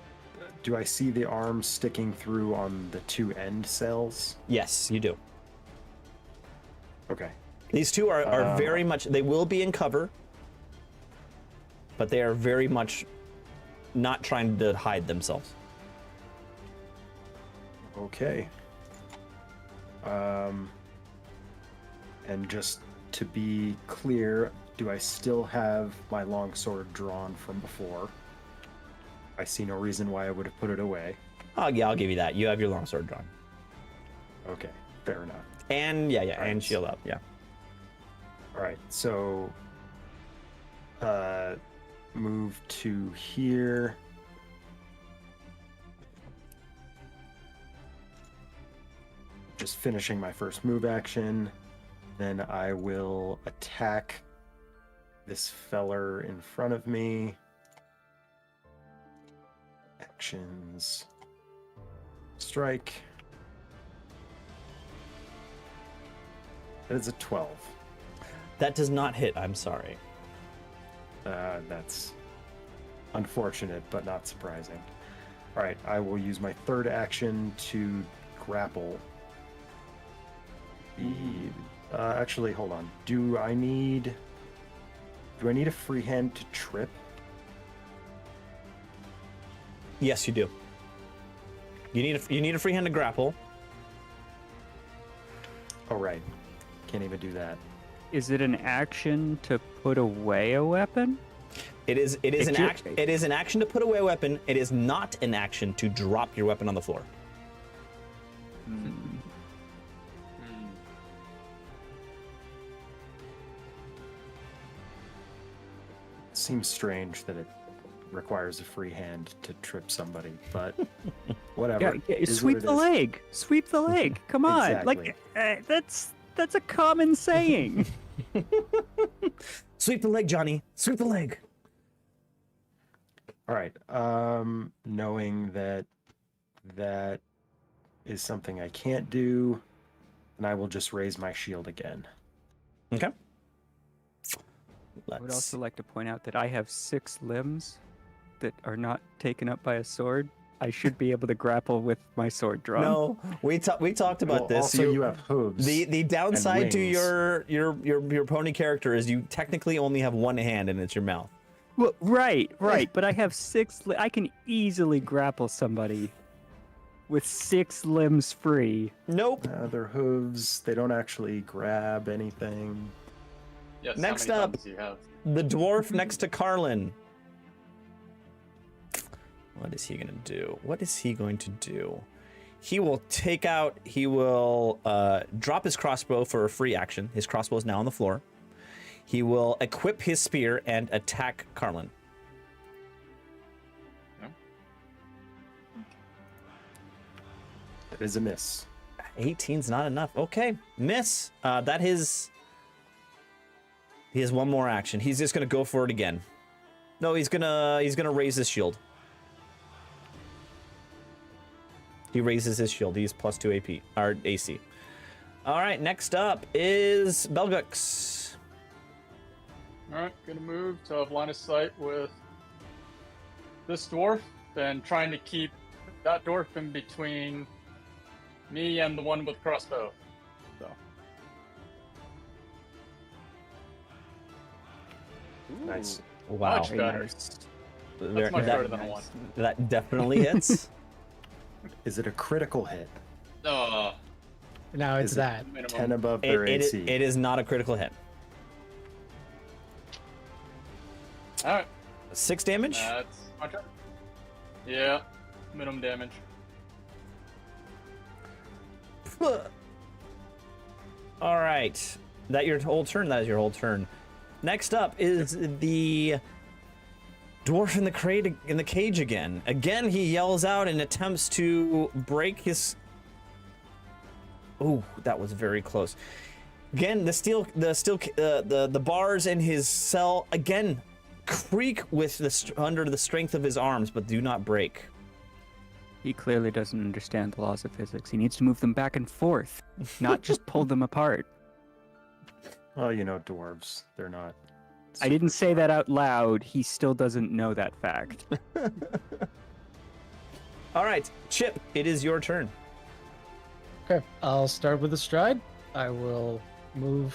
do I see the arms sticking through on the two end cells? Yes, you do. Okay. These two are very much, they will be in cover, but they are very much not trying to hide themselves. Okay. And just to be clear, do I still have my longsword drawn from before? I see no reason why I would have put it away. Oh yeah, I'll give you that. You have your longsword drawn. Okay, fair enough. And yeah, and Right. shield up, yeah. All right, so move to here. Just finishing my first move action. Then I will attack this feller in front of me. Actions. Strike. That is a 12. That does not hit, I'm sorry. That's unfortunate, but not surprising. All right, I will use my third action to grapple. Actually, hold on. Do I need a free hand to trip? Yes, you do. You need a free hand to grapple. Oh, right. Can't even do that. Is it an action to put away a weapon? It is an action to put away a weapon. It is not an action to drop your weapon on the floor. Seems strange that it requires a free hand to trip somebody, but whatever. Yeah, Is sweep what it the is. leg. Sweep the leg. Come on. Exactly. Like that's a common saying. Sweep the leg, Johnny. Sweep the leg. All right. Knowing that is something I can't do, and I will just raise my shield again. Okay. I would also like to point out that I have 6 limbs that are not taken up by a sword. I should be able to grapple with my sword drawn. No, we talked about Well, this. also, you have hooves. The downside to wings. your pony character is you technically only have one hand and it's your mouth. Well, right. But I have 6. I can easily grapple somebody with 6 limbs free. Nope. Their hooves, they don't actually grab anything. Yes, Next how many up. thumbs do you have? The dwarf next to Carlin. What is he gonna do? He will drop his crossbow for a free action. His crossbow is now on the floor. He will equip his spear and attack Carlin. It is a miss. 18's not enough. Okay, miss. He has one more action. He's just gonna go for it again. No, he's gonna raise his shield. He raises his shield. He's +2 AP or AC. All right, next up is Belgux. All right, gonna move to have line of sight with this dwarf, and trying to keep that dwarf in between me and the one with crossbow. So. Nice. Wow, Much better. Nice. That's much better than a one. that definitely hits. Is it a critical hit? Now it's Is it that. Minimum. 10 above their AC. It is not a critical hit. All right. 6 damage. That's my turn. Yeah. Minimum damage. All right. That your whole turn? That is your whole turn. Next up is the dwarf in the cage again. Again, he yells out and attempts to break his. Oh, that was very close. Again, the bars in his cell again creak with under the strength of his arms, but do not break. He clearly doesn't understand the laws of physics. He needs to move them back and forth, not just pull them apart. Well, you know, dwarves, they're not. I didn't say that out loud. He still doesn't know that fact. All right, Chip, it is your turn. Okay, I'll start with the stride. I will move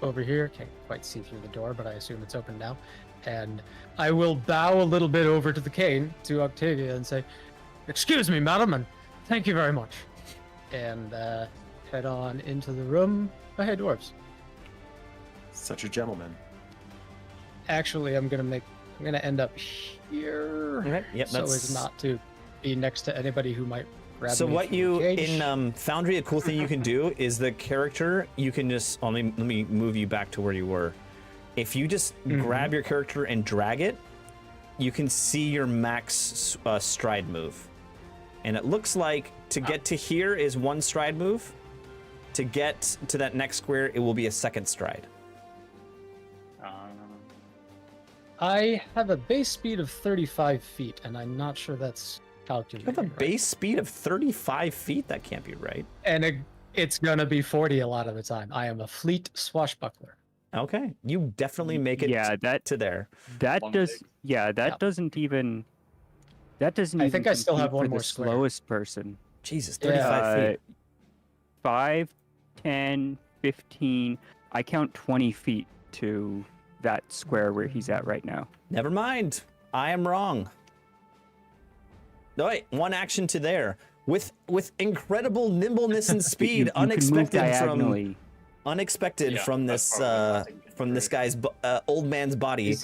over here. Can't quite see through the door, but I assume it's open now. And I will bow a little bit over to the cane, to Octavia, and say, "Excuse me, madam, and thank you very much." And head on into the room. Oh, hey, dwarves. Such a gentleman. Actually, I'm gonna end up here, Okay, yep, so as not to be next to anybody who might grab So me what from the you cage. in Foundry, a cool thing you can do is the character you can just let me move you back to where you were. If you just grab your character and drag it, you can see your max stride move, and it looks like to get to here is 1 stride move. To get to that next square, it will be a 2nd stride. I have a base speed of 35 feet, and I'm not sure that's You calculated. have a right. base speed of 35 feet. That can't be right. And it's gonna be 40 a lot of the time. I am a fleet swashbuckler. Okay, you definitely make it Yeah, that to there. that Long does. legs. Yeah, that Yep. doesn't even. That doesn't. I even think I still have compete one for more the square. slowest person. Jesus, Yeah. 35 feet. 5, 10, 15. I count 20 feet to that square where he's at right now. Never mind. I am wrong. No, wait, 1 action to there. With incredible nimbleness and speed, You can move diagonally. unexpected Yeah, from that's this probably nothing from this great. guy's old man's body.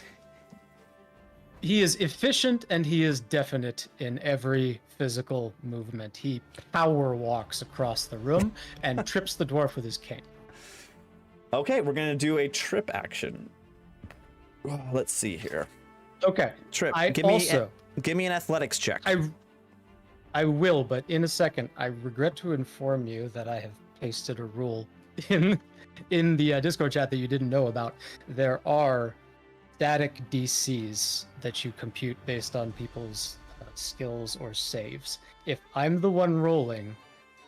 He is efficient and he is definite in every physical movement. He power walks across the room and trips the dwarf with his cane. Okay, we're gonna do a trip action. Let's see here. Okay. Trip. I give me also give me an athletics check. I will, but in a second, I regret to inform you that I have pasted a rule in the Discord chat that you didn't know about. There are static DCs that you compute based on people's skills or saves. If I'm the one rolling,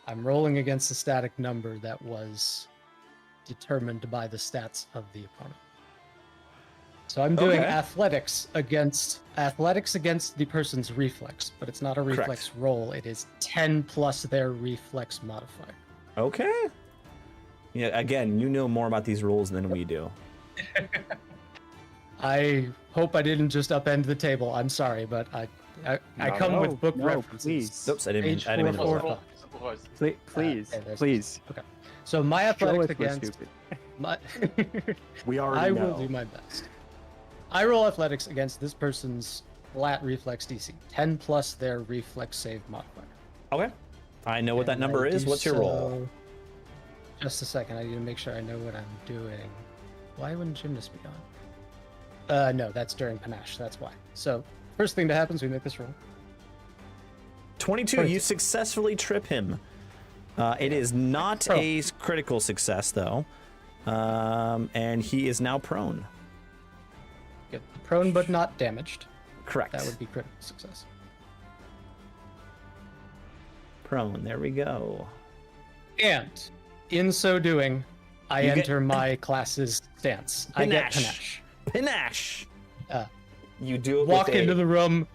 I'm rolling against a static number that was determined by the stats of the opponent. So I'm doing Okay. athletics against the person's reflex, but it's not a Correct. reflex roll. It is 10 plus their reflex modifier. Okay. Yeah, again, you know more about these rules than we do. I hope I didn't just upend the table. I'm sorry, but I come No, with book no, references. please. Oops, I didn't mean Page I didn't mean to four, do that. Simplifies. Please, okay, there's- please. So my Show athletics us we're against stupid. my We already I know. will do my best. I roll athletics against this person's flat reflex DC, 10 plus their reflex save modifier. Okay. I know what that And number I is. do What's your roll? so- Just a second. I need to make sure I know what I'm doing. Why wouldn't gymnast be on? No, that's during panache. That's why. So first thing that happens, we make this roll. 22. 22. You successfully trip him. It is not a critical success though, and he is now prone. Good. Prone but not damaged. Correct. That would be critical success. Prone. There we go. And in so doing, I You get- enter my class's stance. I get Panache. panache. Panache. You do it Walk with a, into the room,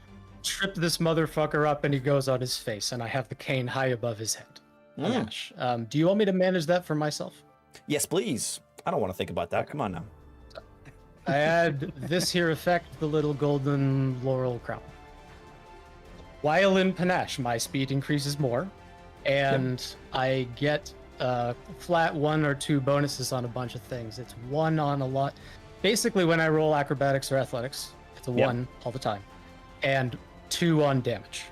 trip this motherfucker up, and he goes on his face, and I have the cane high above his head. Panache. Do you want me to manage that for myself? Yes, please. I don't want to think about that. Come on now. I add this here effect, the little golden laurel crown. While in panache, my speed increases more, and I get flat 1 or 2 bonuses on a bunch of things. It's 1 on a lot. Basically, when I roll acrobatics or athletics, it's a 1 all the time, and 2 on damage.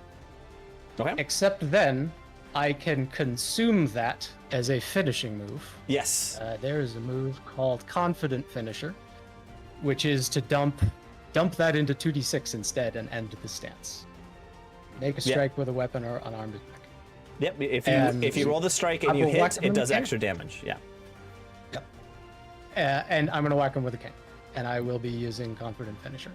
Okay. Except then, I can consume that as a finishing move. Yes. There is a move called Confident Finisher, which is to dump that into 2d6 instead and end the stance. Make a strike with a weapon or unarmed attack. Yep. If you roll the strike and you hit, it does extra damage. Yeah. Yep. And I'm gonna whack him with a cane, and I will be using Confident Finisher.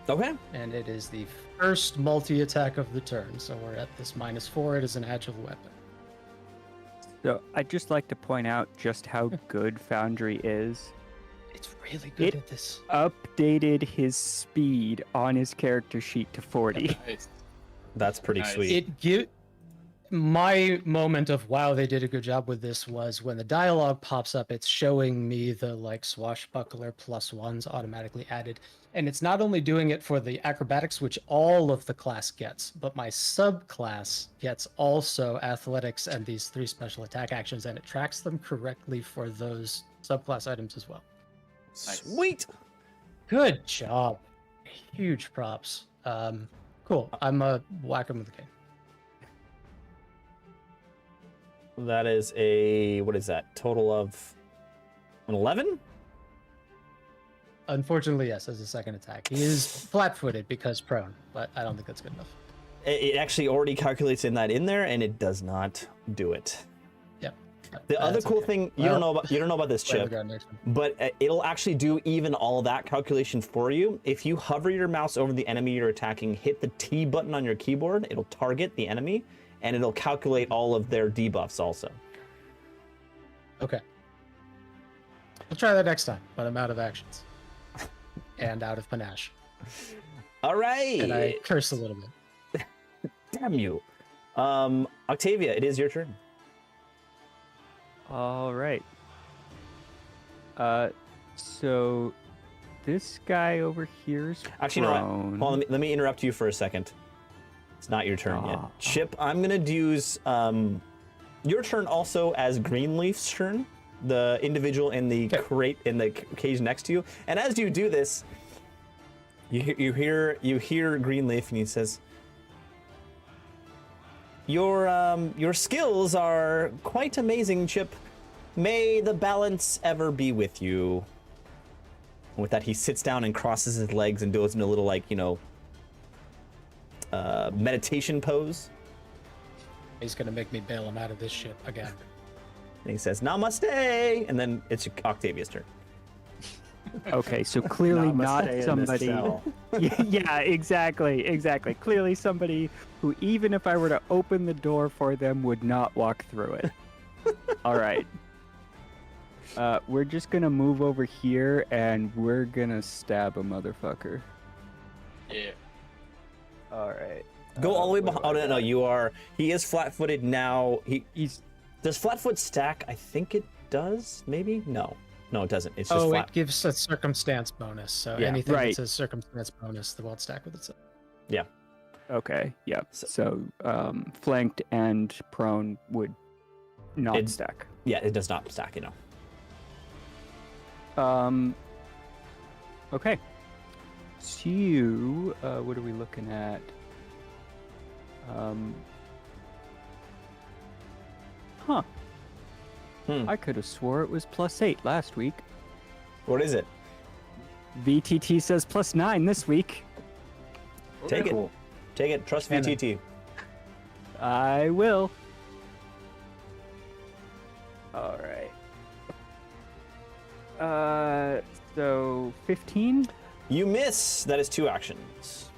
Okay. And it is the first multi-attack of the turn, so we're at this -4. It is an agile weapon. So I'd just like to point out just how good Foundry is. It's really good at this. Updated his speed on his character sheet to 40. Nice. That's pretty Nice. sweet. My moment of wow, they did a good job with this was when the dialogue pops up, it's showing me the like swashbuckler +1s automatically added. And it's not only doing it for the acrobatics, which all of the class gets, but my subclass gets also athletics and these 3 special attack actions, and it tracks them correctly for those subclass items as well. Nice. Sweet. Good job. Huge props. Cool. I'm a whack 'em with a cane. That is a, what is that? Total of an 11? Unfortunately, yes, as a second attack. He is flat-footed because prone, but I don't think that's good enough. It actually already calculates in there, and it does not do it. Yep. The other cool thing you don't know about this, Chip, but it'll actually do even all that calculation for you. If you hover your mouse over the enemy you're attacking, hit the T button on your keyboard, it'll target the enemy, and it'll calculate all of their debuffs also. Okay. We'll try that next time, but I'm out of actions. And out of panache. All right. And I curse a little bit. Damn you. Octavia, it is your turn. All right. So this guy over here's Actually, you know prone. what? Hold on, let me interrupt you for a second. It's not your turn yet. Chip, I'm going to use your turn also as Greenleaf's turn, the individual in the crate, in the cage next to you. And as you do this, you hear Greenleaf, and he says, Your skills are quite amazing, Chip. May the balance ever be with you. And with that, he sits down and crosses his legs and goes into a little, meditation pose. He's gonna make me bail him out of this shit again. And he says, Namaste! And then it's Octavia's turn. Okay, so clearly not Namaste in this somebody. cell. Yeah, exactly. Clearly somebody who, even if I were to open the door for them, would not walk through it. All right. We're just gonna move over here, and we're gonna stab a motherfucker. Yeah. All right. Go all the way behind. Oh, no, he is flat-footed now. Does flat-foot stack? I think it does, maybe? No, it doesn't. It's just flat. It gives a circumstance bonus. So Yeah, anything right. that's a circumstance bonus, the won't stack with itself. Yeah. Okay. Yeah. So flanked and prone would not stack. Yeah, it does not stack, Okay. So, what are we looking at? I could have swore it was +8 last week. What is it? VTT says +9 this week. Take it. Take it. Trust VTT. I will. All right. So 15? You miss. That is 2 actions.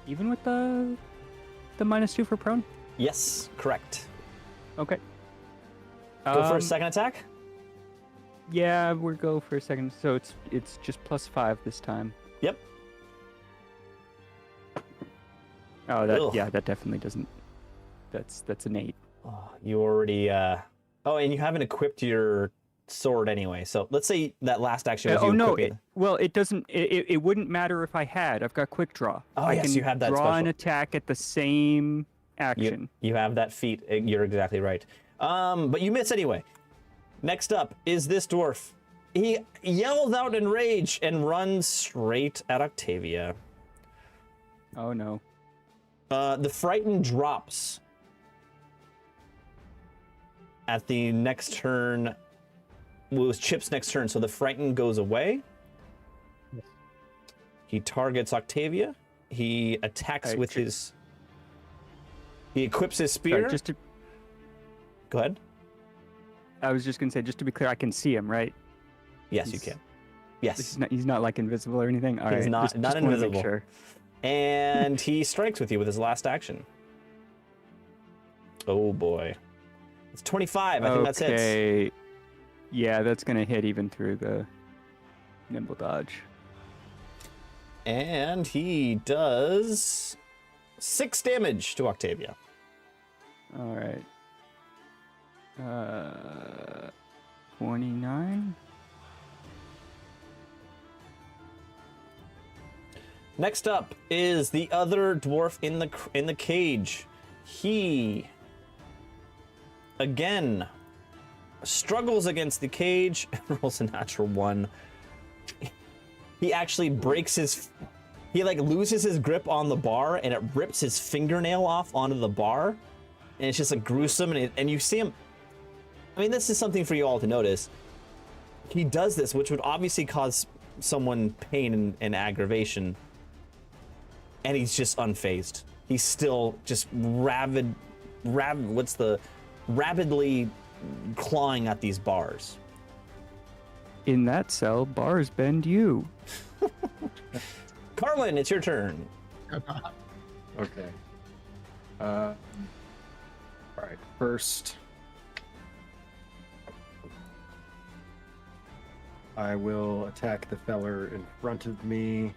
Even with the -2 for prone? Yes, correct. Okay. Go for a second attack? Yeah, we'll go for a second. So it's just +5 this time. Yep. Oh, Ugh. that definitely doesn't. That's an 8. Oh, you already. Oh, and you haven't equipped your sword anyway. So let's say that last action was Oh you no! equipping. Well, it doesn't. It wouldn't matter if I had. I've got quick draw. Oh, I yes, can you have that draw an special. attack at the same action. You have that feat. You're exactly right. But you miss anyway. Next up is this dwarf. He yells out in rage and runs straight at Octavia. Oh no! The frightened drops at the next turn. Well, it was Chip's next turn, so the frightened goes away. Yes. He targets Octavia. He attacks with his. He equips his spear. Sorry, just to, Go ahead. I was just gonna say, just to be clear, I can see him, right? Yes, you can. Yes. He's not like invisible or anything. All He's right, not just wanna make invisible. Sure. And he strikes with you with his last action. Oh boy. It's 25. I think that's hits. Okay. Yeah, that's gonna hit even through the nimble dodge. And he does 6 damage to Octavia. All right. 29. Next up is the other dwarf in the cage. He again struggles against the cage and rolls a natural 1. He actually breaks his. He like loses his grip on the bar and it rips his fingernail off onto the bar, and it's just like gruesome. And you see him. I mean, this is something for you all to notice. He does this, which would obviously cause someone pain and aggravation. And he's just unfazed. He's still just rabidly clawing at these bars. In that cell, bars bend you. Carlin, it's your turn. Okay. All right. First, I will attack the feller in front of me.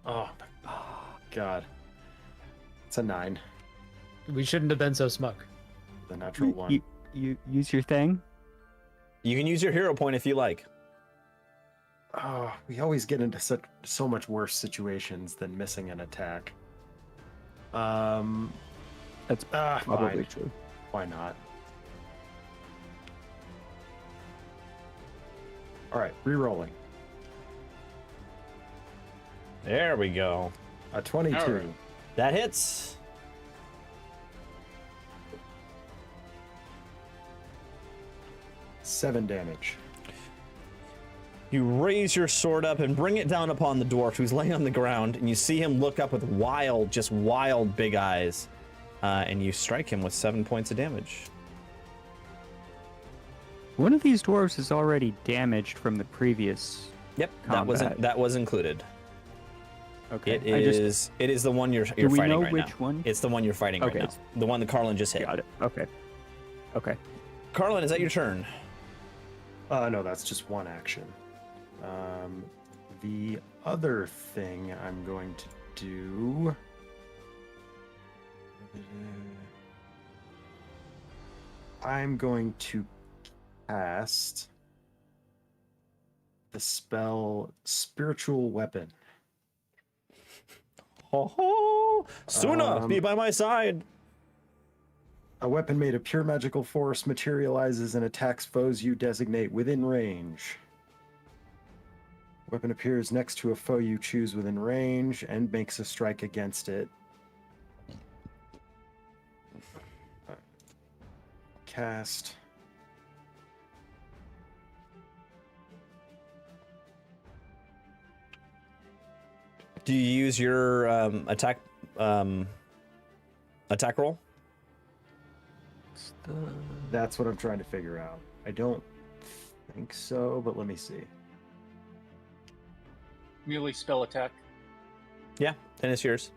Oh, God. It's a 9. We shouldn't have been so smug. The natural 1. You use your thing. You can use your hero point if you like. Oh, we always get into so much worse situations than missing an attack. That's probably fine. true. Why not? All right, re-rolling. There we go. A 22. All right. That hits. Seven damage. You raise your sword up and bring it down upon the dwarf who's laying on the ground, and you see him look up with wild big eyes, and you strike him with 7 points of damage. One of these dwarves is already damaged from the previous. Yep, Combat. that was included. Okay. It is the one you're Do we fighting know right which now. one? It's the one you're fighting Okay, right now. The one that Carlin just hit. Got it. Okay. Okay. Carlin, is that your turn? No, that's just one action. The other thing I'm going to do. I'm going to cast the spell Spiritual Weapon. Ho ho! Suna, be by my side. A weapon made of pure magical force materializes and attacks foes you designate within range. Weapon appears next to a foe you choose within range and makes a strike against it. Cast. Do you use your attack roll? That's what I'm trying to figure out. I don't think so, but let me see. Melee spell attack. Yeah, then it's yours.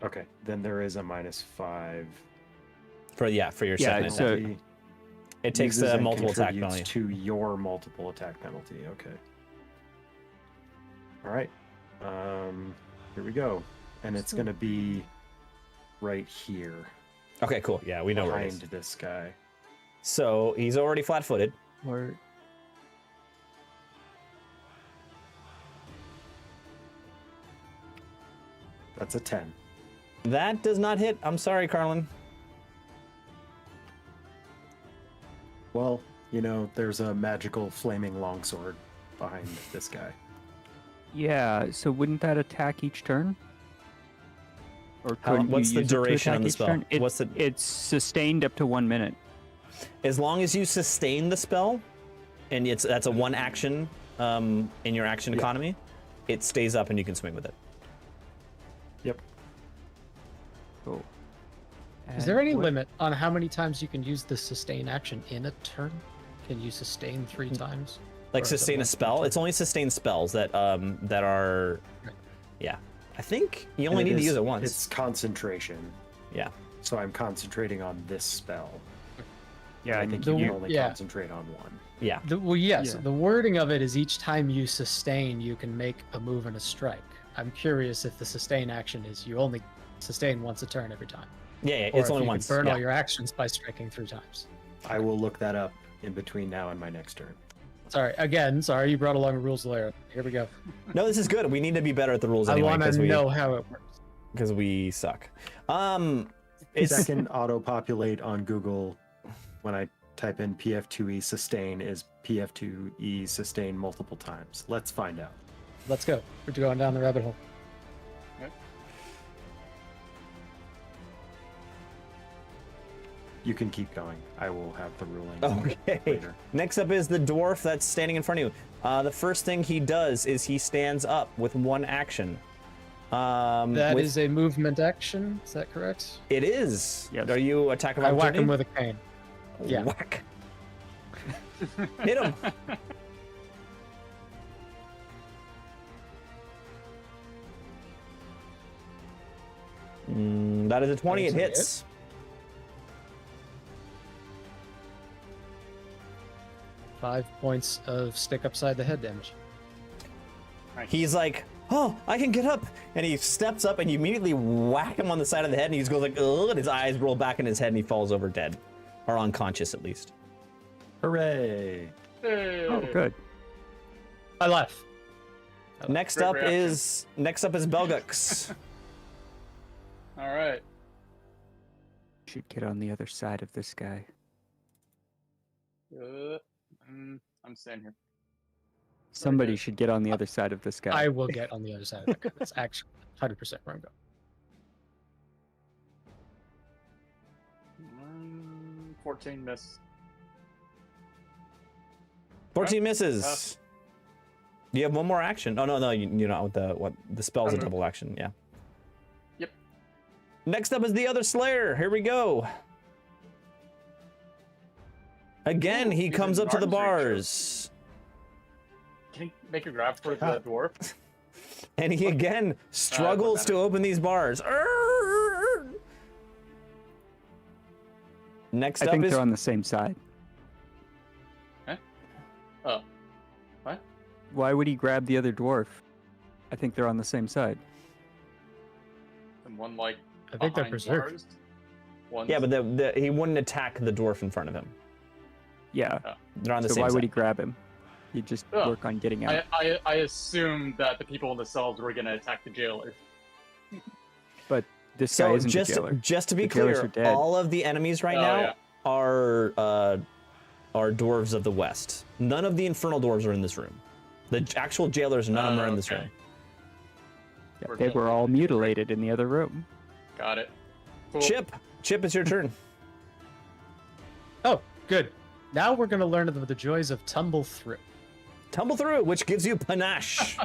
Okay, then there is a -5. For your second so- attack. penalty. It takes Uses the and multiple attack contributes penalty. to your multiple attack penalty. Okay. All right. Here we go. And it's going to be right here. Okay, cool. Yeah, we know where it is. Behind this guy. So he's already flat-footed. Or That's a 10. That does not hit. I'm sorry, Carlin. Well, you know, there's a magical flaming longsword behind this guy. yeah, so wouldn't that attack each turn? Or couldn't what's you the use it to duration on attack the each spell? turn? What's the- It's sustained up to 1 minute. As long as you sustain the spell, and that's a one action in your action economy, it stays up and you can swing with it. Yep. Cool. Is there any And what- limit on how many times you can use the sustain action in a turn? Can you sustain 3 times? Like Or is it sustain a once per spell. turn? It's only sustain spells that are, Right. yeah. I think you And only need to is- use it once. It's concentration. Yeah. So I'm concentrating on this spell. Yeah, I and think the- you can only yeah. concentrate on one. Yeah. Well, yes. Yeah. The wording of it is each time you sustain, you can make a move and a strike. I'm curious if the sustain action is you only sustain once a turn every time. Yeah, Or it's if only you once. can burn Yeah. all your actions by striking 3 times. I will look that up in between now and my next turn. Sorry, you brought along a rules lawyer. Here we go. No, this is good. We need to be better at the rules I anyway want to know how it works. because we suck. It's Second auto-populate on Google when I type in PF2E sustain is PF2E sustain multiple times. Let's find out. Let's go. We're going down the rabbit hole. You can keep going. I will have the ruling Okay. later. Next up is the dwarf that's standing in front of you. The first thing he does is he stands up with one action. That is a movement action. Is that correct? It is. Yes. Are you attacking? I whack him with a cane. Yeah. Whack. Hit him. That is a 20. It That's a hits. Five points of stick upside the head damage. He's like, oh, I can get up. And he steps up and you immediately whack him on the side of the head and he just goes like, ugh, and his eyes roll back in his head and he falls over dead. Or unconscious at least. Hooray! Hey. Oh, good. I laugh. Next Great up reaction. is Belgux. All right. Should get on the other side of this guy. I'm staying here. Somebody good. should get on the other side of this guy. I will get on the other side of that guy. That's actually 100% where I'm going. 14 miss. 14 misses. You have one more action. Oh no, you're not with the spell's a I'm- double action. Yeah. Yep. Next up is the other Slayer. Here we go. Again, he he's comes in up to the arm's reach. bars, Can you make a grab for the dwarf? and he again struggles to open these bars. Next I up think is they're on the same side. Oh. What? Why would he grab the other dwarf? I think they're on the same side. And one like I think they're behind berserk. bars. One's- yeah, but he wouldn't attack the dwarf in front of him. Yeah. They're on the So same why side. would he grab him? He'd just Oh, work on getting out. I assumed that the people in the cells were gonna attack the jailer. But this guy So isn't just a jailer. just to be The jailers clear, are dead. all of the enemies right Oh, now yeah. are dwarves of the west. None of the infernal dwarves are in this room. The actual jailers, none of them are in this Okay. room. Yeah, We're they dead. were all mutilated in the other room. Got it. Cool. Chip, it's your turn. Oh, good. Now we're going to learn the joys of tumble through, Tumble through, which gives you panache.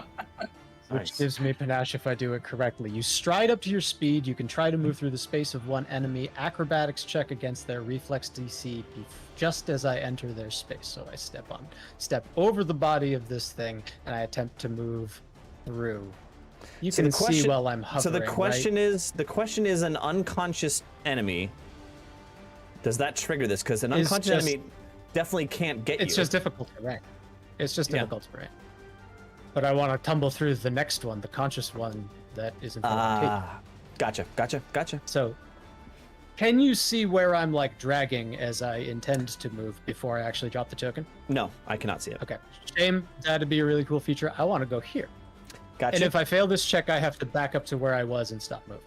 which Nice. gives me panache if I do it correctly. You stride up to your speed. You can try to move through the space of one enemy. Acrobatics check against their reflex DC just as I enter their space. So I step over the body of this thing, and I attempt to move through. You So can the question- see while I'm hovering. So the question right? is, an unconscious enemy. Does that trigger this? Because an It's unconscious just- enemy definitely can't get It's you. just difficult terrain. It's just Yeah. difficult terrain. but I want to tumble through the next one, the conscious one that is in front of Kate. Gotcha. So, can you see where I'm like dragging as I intend to move before I actually drop the token? No, I cannot see it. Okay. Shame. That'd be a really cool feature. I want to go here. Gotcha. And if I fail this check, I have to back up to where I was and stop moving.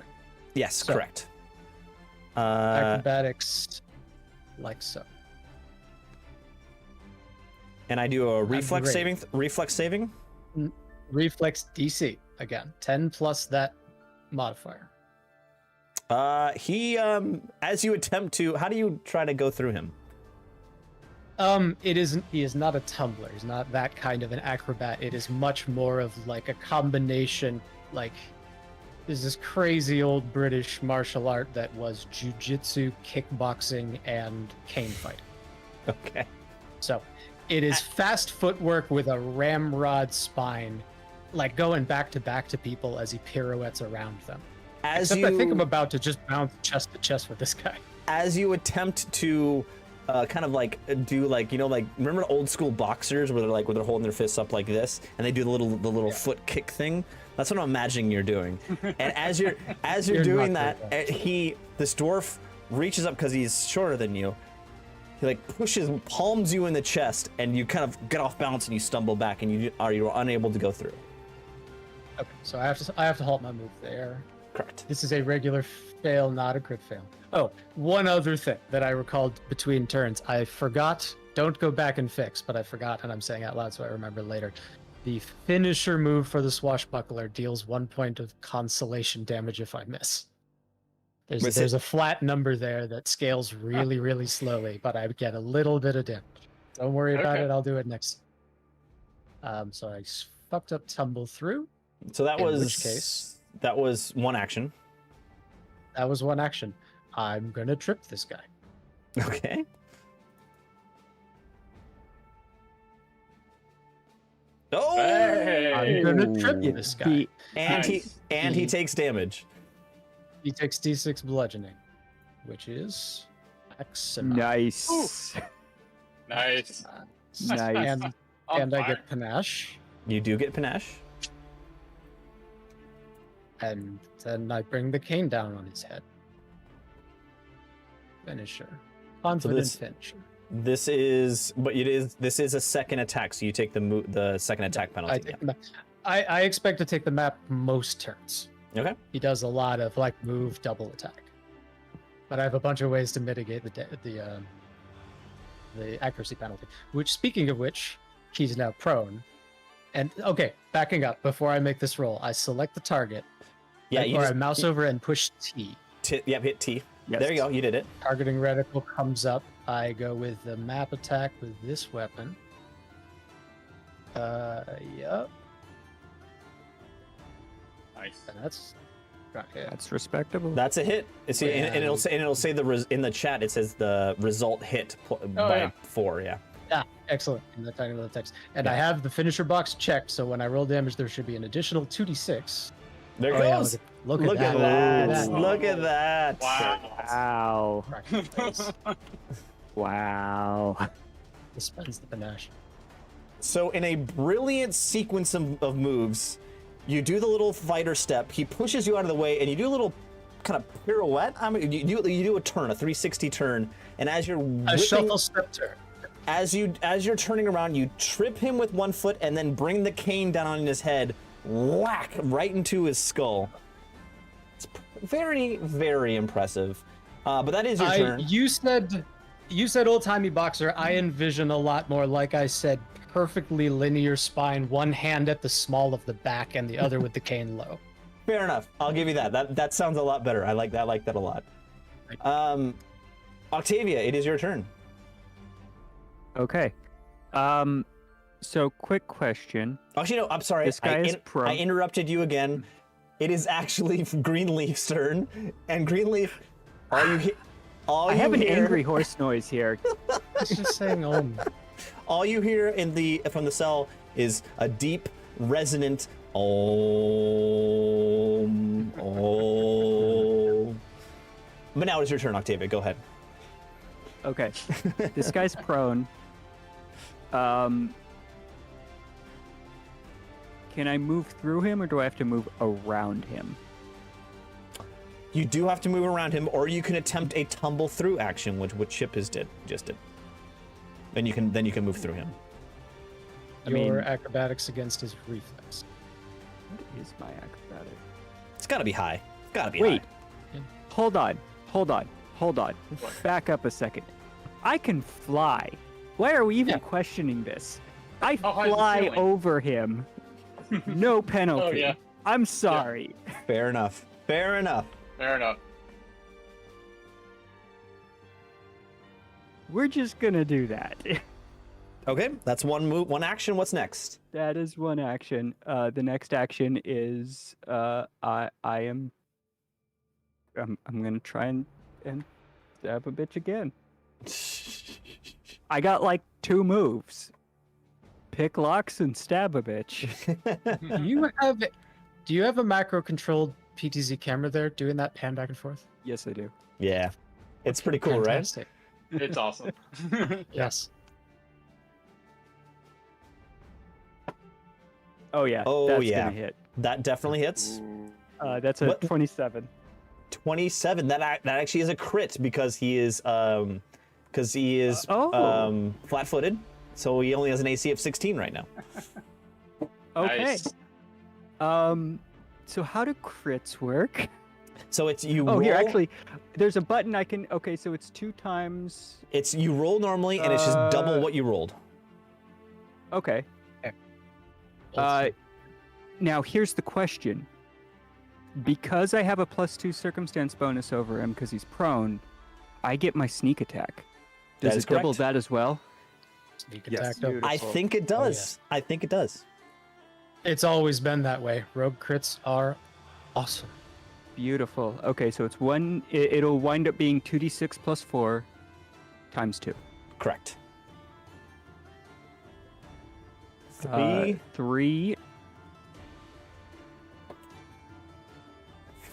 Yes, So- correct. Acrobatics, like so. And I do a reflex great. saving. Reflex saving. Reflex DC again. 10 plus that modifier. He as you attempt to, how do you try to go through him? He is not a tumbler. He's not that kind of an acrobat. It is much more of like a combination, like there's this crazy old British martial art that was jujitsu, kickboxing, and cane fighting. Okay. So it is fast footwork with a ramrod spine, like going back to people as he pirouettes around them. As Except you, I think I'm about to just bounce chest to chest with this guy. as you attempt to kind of like do like, you know, like remember old school boxers where they're holding their fists up like this and they do the little foot kick thing. That's what I'm imagining you're doing. And as you're You're doing not that, this dwarf reaches up because he's shorter than you. He like palms you in the chest, and you kind of get off balance and you stumble back, and you're unable to go through. Okay, so I have to halt my move there. Correct. This is a regular fail, not a crit fail. Oh, one other thing that I recalled between turns. I forgot, don't go back and fix, but I forgot, and I'm saying out loud so I remember later. The finisher move for the swashbuckler deals 1 point of consolation damage if I miss. There's a flat number there that scales really, really slowly, but I get a little bit of damage. Don't worry about Okay. it, I'll do it next. So I fucked up tumble through. So that In was which case- that was one action. That was one action. I'm gonna trip this guy. Okay. Oh! Hey! I'm gonna trip Ooh. this guy. The- And Nice. he takes damage. He takes D6 bludgeoning, which is excellent. Nice. Nice. Nice. And, On and I fire. get panache, You do get panache. and then I bring the cane down on his head. Finisher. Confident this- finisher. This is a second attack, so you take the second attack penalty. I, take the I expect to take the map most turns. Yeah. Okay. He does a lot of like move, double attack. But I have a bunch of ways to mitigate the accuracy penalty. Which, speaking of which, he's now prone. And okay, backing up before I make this roll, I select the target. Yeah. You or just I mouse over and push T. hit T. Yes. There you go. You did it. Targeting reticle comes up. I go with the map attack with this weapon. Yep. Nice. And that's right. Yeah. That's respectable. That's a hit. See, and Yeah. it'll say in the chat. It says the result hit by yeah. 4. Yeah. Yeah, excellent. In the technical text. And I have the finisher box checked, so when I roll damage, there should be an additional 2d6. There it Oh, yeah, goes. look Look at at that. that. Look at that. Wow. Wow. Crack face. Wow. Dispense the panache. So in a brilliant sequence of moves, you do the little fighter step. He pushes you out of the way, and you do a little kind of pirouette. I mean, you do a turn, a 360 turn, and as you're A whipping, shuffle step turn. as you're turning around, you trip him with one foot, and then bring the cane down on his head, whack right into his skull. It's very, very impressive. But that is your turn. You said old-timey boxer. I envision a lot more, like I said, perfectly linear spine, one hand at the small of the back and the other with the cane low. Fair enough. I'll give you that. That sounds a lot better. I like that a lot. Octavia, it is your turn. Okay. So quick question. Actually, no, I'm sorry. This guy is pro. I interrupted you again. It is actually Greenleaf's turn. And Greenleaf, all you I have an hear, angry horse noise here. It's just saying, oh, all you hear from the cell is a deep, resonant om, om. But now it's your turn, Octavia. Go ahead. Okay. This guy's prone. Can I move through him, or do I have to move around him? You do have to move around him, or you can attempt a tumble through action, which what Chip just did. Then you can move through him. Your acrobatics against his reflex. What is my acrobatic? It's gotta be high. Gotta be Wait. high. Hold on. Back up a second. I can fly. Why are we even questioning this? I How high is the fly ceiling? over him. No penalty. Oh, yeah. I'm sorry. Fair enough. Fair enough. Fair enough. We're just gonna do that. Okay, that's one move, one action. What's next? That is one action. The next action is I'm gonna try and stab a bitch again. I got like 2 moves. Pick locks and stab a bitch. Do you have a macro controlled PTZ camera there doing that pan back and forth? Yes, I do. Yeah, it's pretty cool, Fantastic. It's awesome. Yes. Oh yeah. Oh, that's yeah. gonna hit. right? That definitely hits. That's a What? 27. 27. That actually is a crit because he is flat-footed, so he only has an AC of 16 right now. Okay. Nice. So how do crits work? So it's you. Oh, roll, here actually, there's a button I can. Okay, so it's 2 times. It's you roll normally, and it's just double what you rolled. Okay. Now here's the question. Because I have a +2 circumstance bonus over him because he's prone, I get my sneak attack. Does That is it double correct. that as well? Sneak Yes. attack. double. I think it does. I think it does. It's always been that way. Rogue crits are awesome. Beautiful. Okay, so it's one. It'll wind up being 2d6 + 4 times 2. Correct. 3, 3,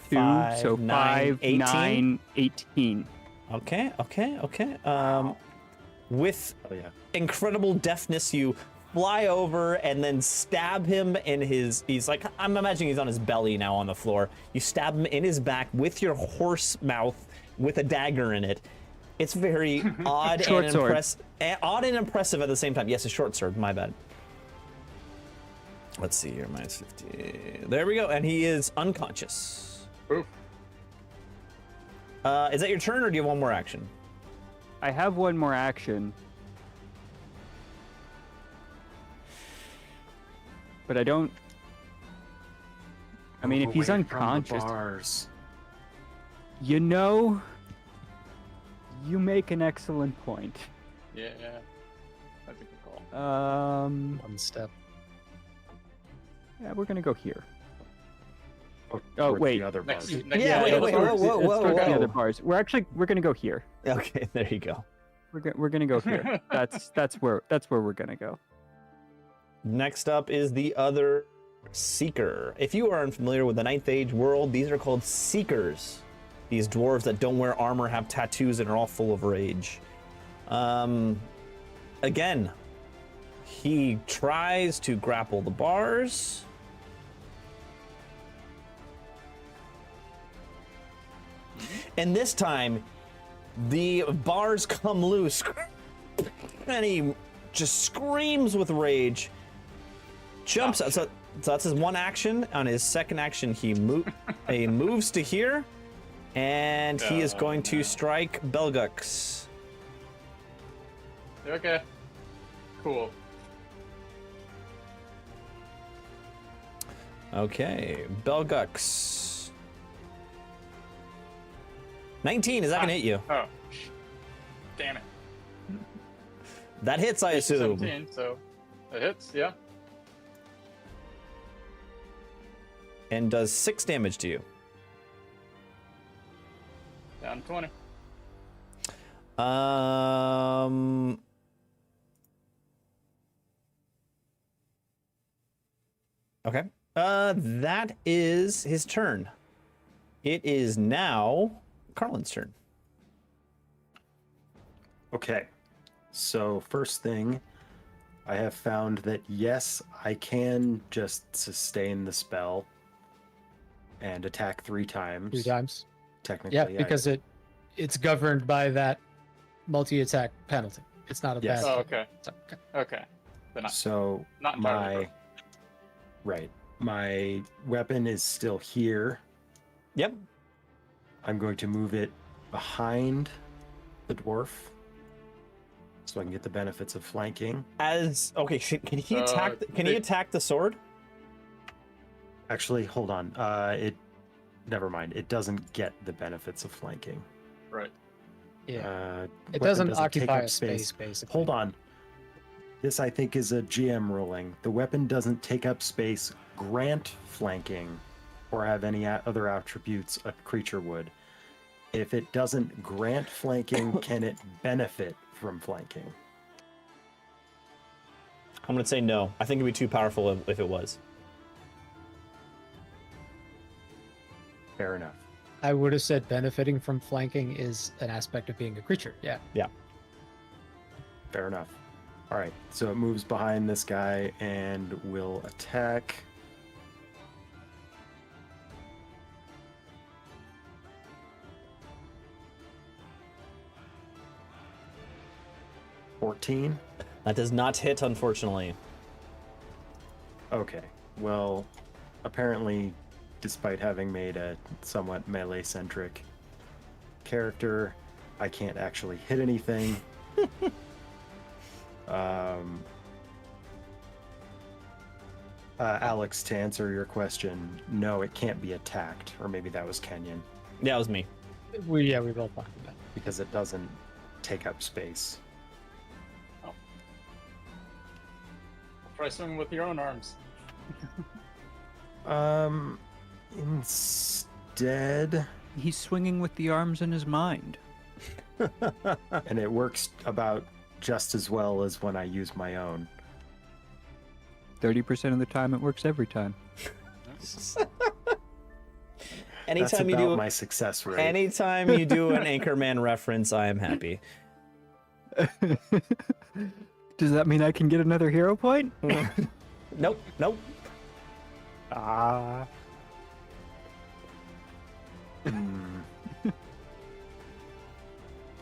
2, 5, so 9, 5, 18. 9, 18. Okay. With Oh yeah. incredible deftness, you fly over and then stab him in his. He's like, I'm imagining he's on his belly now on the floor. You stab him in his back with your horse mouth with a dagger in it. It's very odd Short and sword. odd and impressive at the same time. Yes, a short sword. My bad. Let's see here, -50. There we go, and he is unconscious. Oof. Is that your turn, or do you have one more action? I have one more action. But I don't. I mean, if he's Away from the unconscious, bars. you know, you make an excellent point. Yeah. That's a good call. One step. Yeah, we're gonna go here. Oh, Oh, wait. The other Next, bars. next Yeah, wait, to the wait, doors. whoa, Let's go to the other whoa. bars. We're gonna go here. Okay, there you go. We're gonna go here. That's where we're gonna go. Next up is the other Seeker. If you are unfamiliar with the 9th Age world, these are called Seekers. These dwarves that don't wear armor, have tattoos, and are all full of rage. Again, he tries to grapple the bars. And this time, the bars come loose. And he just screams with rage. Jumps out. So that's his one action. On his second action, he moves to here. And he is going to strike Belgux. Okay. Cool. Okay, Belgux. 19, is that gonna hit you? Oh. Damn it. That hits, I assume. 17, so it hits, yeah. And does 6 damage to you. Down to 20. Okay. That is his turn. It is now Carlin's turn. Okay. So first thing, I have found that yes, I can just sustain the spell and attack 3 times. 3 times. Technically, Yeah, because it's governed by that multi-attack penalty. It's not a Yes. bad. Oh, okay. So, okay. Okay. Then So not entirely my weapon is still here. Yep. I'm going to move it behind the dwarf so I can get the benefits of flanking. Can he attack? Can he attack the sword? Actually, hold on. Never mind. It doesn't get the benefits of flanking. right. Yeah. It Weapon doesn't take occupy up a space, basically. Hold on. This, I think, is a GM ruling. The weapon doesn't take up space, grant flanking, or have any other attributes a creature would. If it doesn't grant flanking, can it benefit from flanking? I'm gonna say no. I think it'd be too powerful if it was. Fair enough. I would have said benefiting from flanking is an aspect of being a creature. Yeah. Fair enough. All right, so it moves behind this guy and will attack. $14. That does not hit, unfortunately. Okay, well, apparently, despite having made a somewhat melee-centric character, I can't actually hit anything. Alex, to answer your question, no, it can't be attacked. Or maybe that was Kenyon, Yeah, it was me. We both talked about it. because it doesn't take up space. Try swinging with your own arms. Instead, He's swinging with the arms in his mind. and it works about just as well as when I use my own. 30% of the time, it works every time. That's Anytime you about do my success rate. anytime you do an Anchorman reference, I am happy. Does that mean I can get another hero point? Nope. Ah.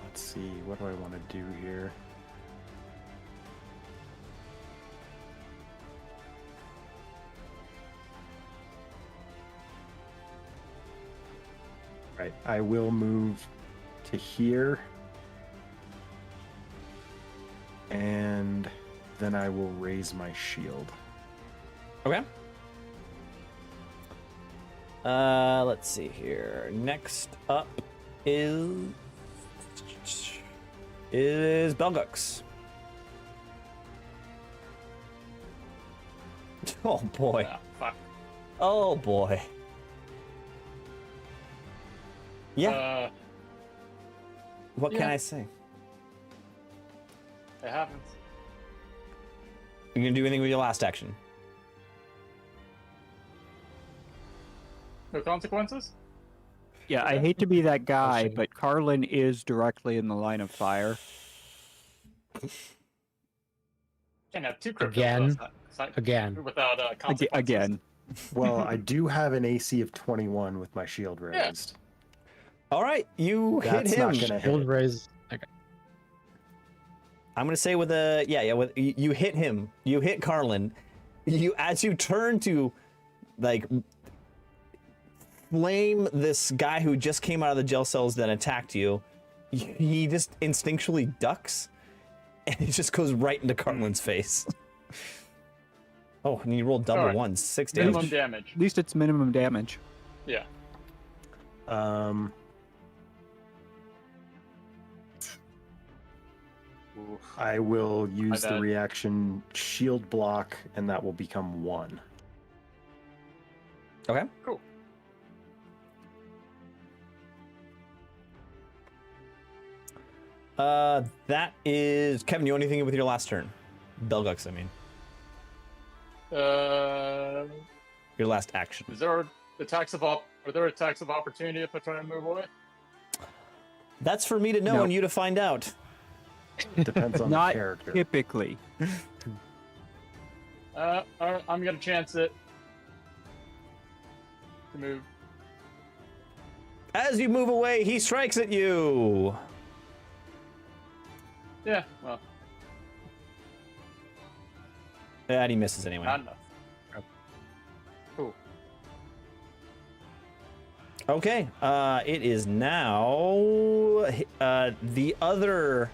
Let's see, what do I want to do here? Right, I will move to here. And then I will raise my shield. Okay. Let's see here. Next up is Belgux. Oh boy. Yeah, fuck. Oh boy. Yeah. What can yeah. I say? It happens. You gonna do anything with your last action? No consequences? Yeah, I hate to be that guy, but Carlin is directly in the line of fire. Can't have two cryptos Again. without consequences. Again. Well, I do have an AC of 21 with my shield raised. All right, you That's hit him. not gonna Shield hit. raise. Okay. I'm gonna say with a you hit him. You hit Carlin. As you turn to like flame this guy who just came out of the jail cells that attacked you. He just instinctually ducks, and it just goes right into Carlin's face. Oh, and you rolled double Alright. ones, 6 damage. Minimum damage. At least it's minimum damage. Yeah. I will use the bad. reaction shield block, and that will become 1. Okay. Cool. That is Kevin. You want anything with your last turn? Belgux, I mean. Your last action. Is there attacks of are there attacks of opportunity if I try and move away? That's for me to know No. and you to find out. Depends on the Not character. typically. I'm gonna chance it to move. As you move away, he strikes at you. Yeah, well, And he misses anyway. not enough. Cool. Okay, it is now the other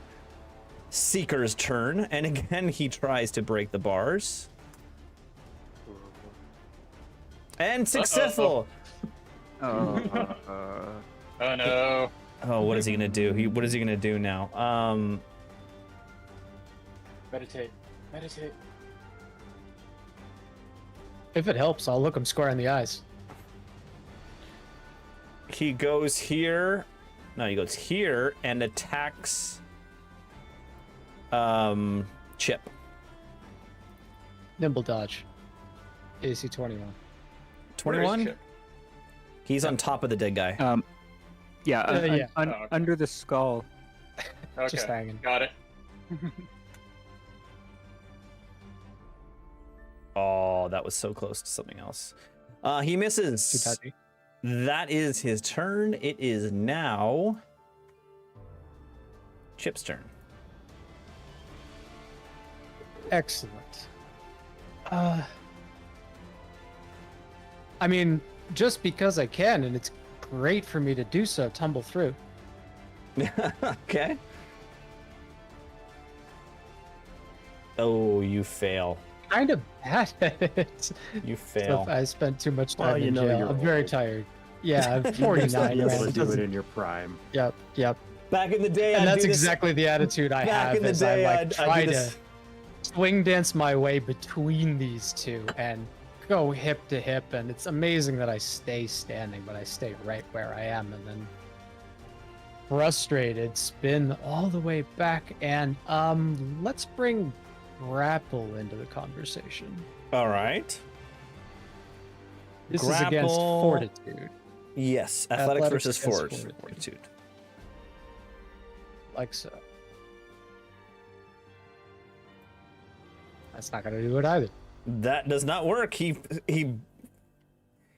Seeker's turn, and again he tries to break the bars. And successful! Oh, Oh no. Oh, what is he gonna do? What is he gonna do now? Meditate. Meditate. If it helps, I'll look him square in the eyes. He goes here. No, he goes here and attacks Chip. Nimble dodge. AC 21. 21? Chip? He's on top of the dead guy. yeah, yeah. Oh, okay. Under the skull. Okay. Just hanging. Got it. Oh, that was so close to something else. He Too misses. touchy. That is his turn. It is now Chip's turn. Excellent. I mean, just because I can, and it's great for me to do so, tumble through. Okay. Oh, you fail. Kind of bad at it. You So fail. I spent too much time Well, you in know jail. you're I'm very old. tired. Yeah, I'm You're 49. not able man. to It do it doesn't- in your prime. Yep, yep. Back in the day, And I'd that's do this- exactly the attitude I Back have. in the As day, I I'd do try to this- swing dance my way between these two and go hip to hip, and it's amazing that I stay standing, but I stay right where I am, and then frustrated spin all the way back. And let's bring grapple into the conversation. All right. This is against Grapple. fortitude, Yes, athletics versus against fortitude. like so. That's not gonna do it either. That does not work. You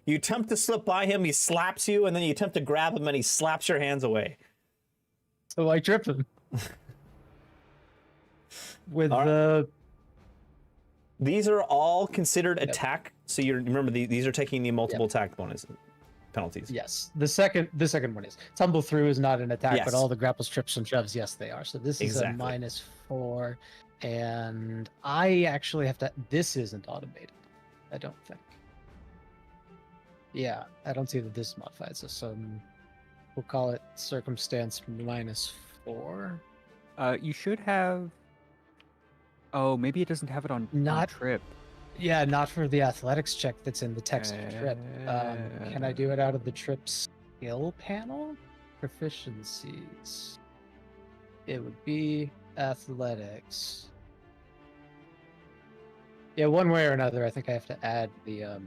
attempt to slip by him, he slaps you, and then you attempt to grab him, and he slaps your hands away. So I trip him with All right. the These are all considered attack, so you remember these are taking the multiple attack bonus penalties. yes. The second one is tumble through is not an attack, Yes. but all the grapples, trips, and shoves, yes, they are. So this is Exactly. a -4, and I actually have to. This isn't automated, I don't think. Yeah, I don't see that this is modified. So we'll call it circumstance -4. You should have. Oh, maybe it doesn't have it on Not- trip. Yeah, not for the athletics check that's in the text of trip. Can I do it out of the trip skill panel? Proficiencies. It would be athletics. Yeah, one way or another, I think I have to add the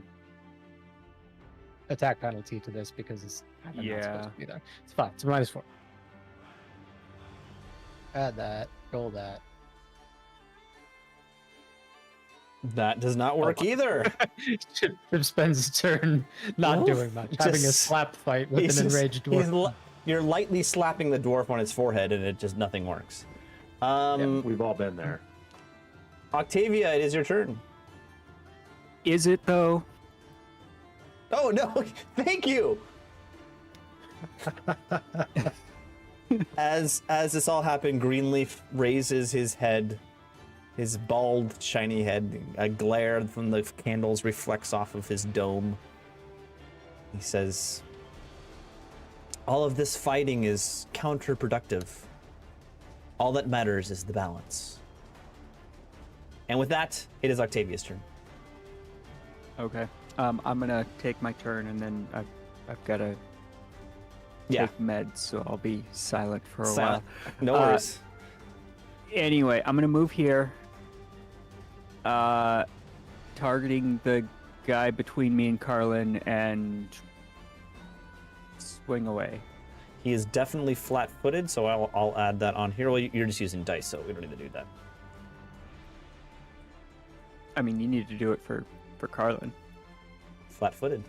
attack penalty to this because it's kind of not supposed Yeah. to be there. It's fine. It's -4. Add that. Roll that. That does not work either. Chip spends his turn not Well, doing much, having a just- slap fight with He's an just- enraged he's dwarf. you're lightly slapping the dwarf on his forehead, and it just nothing works. We've all been there. Octavia, it is your turn. Is it though? Oh no! Thank you. As this all happened, Greenleaf raises his head, his bald, shiny head. A glare from the candles reflects off of his dome. He says, "All of this fighting is counterproductive. All that matters is the balance." And with that, it is Octavia's turn. Okay. I'm gonna take my turn, and then I've got to Yeah. take meds, so I'll be silent for a Silent. No Uh, worries. while. Anyway, I'm gonna move here, targeting the guy between me and Carlin, and swing away. He is definitely flat-footed, so I'll add that on here. Well, you're just using dice, so we don't need to do that. I mean, you need to do it for Carlin. Flat-footed.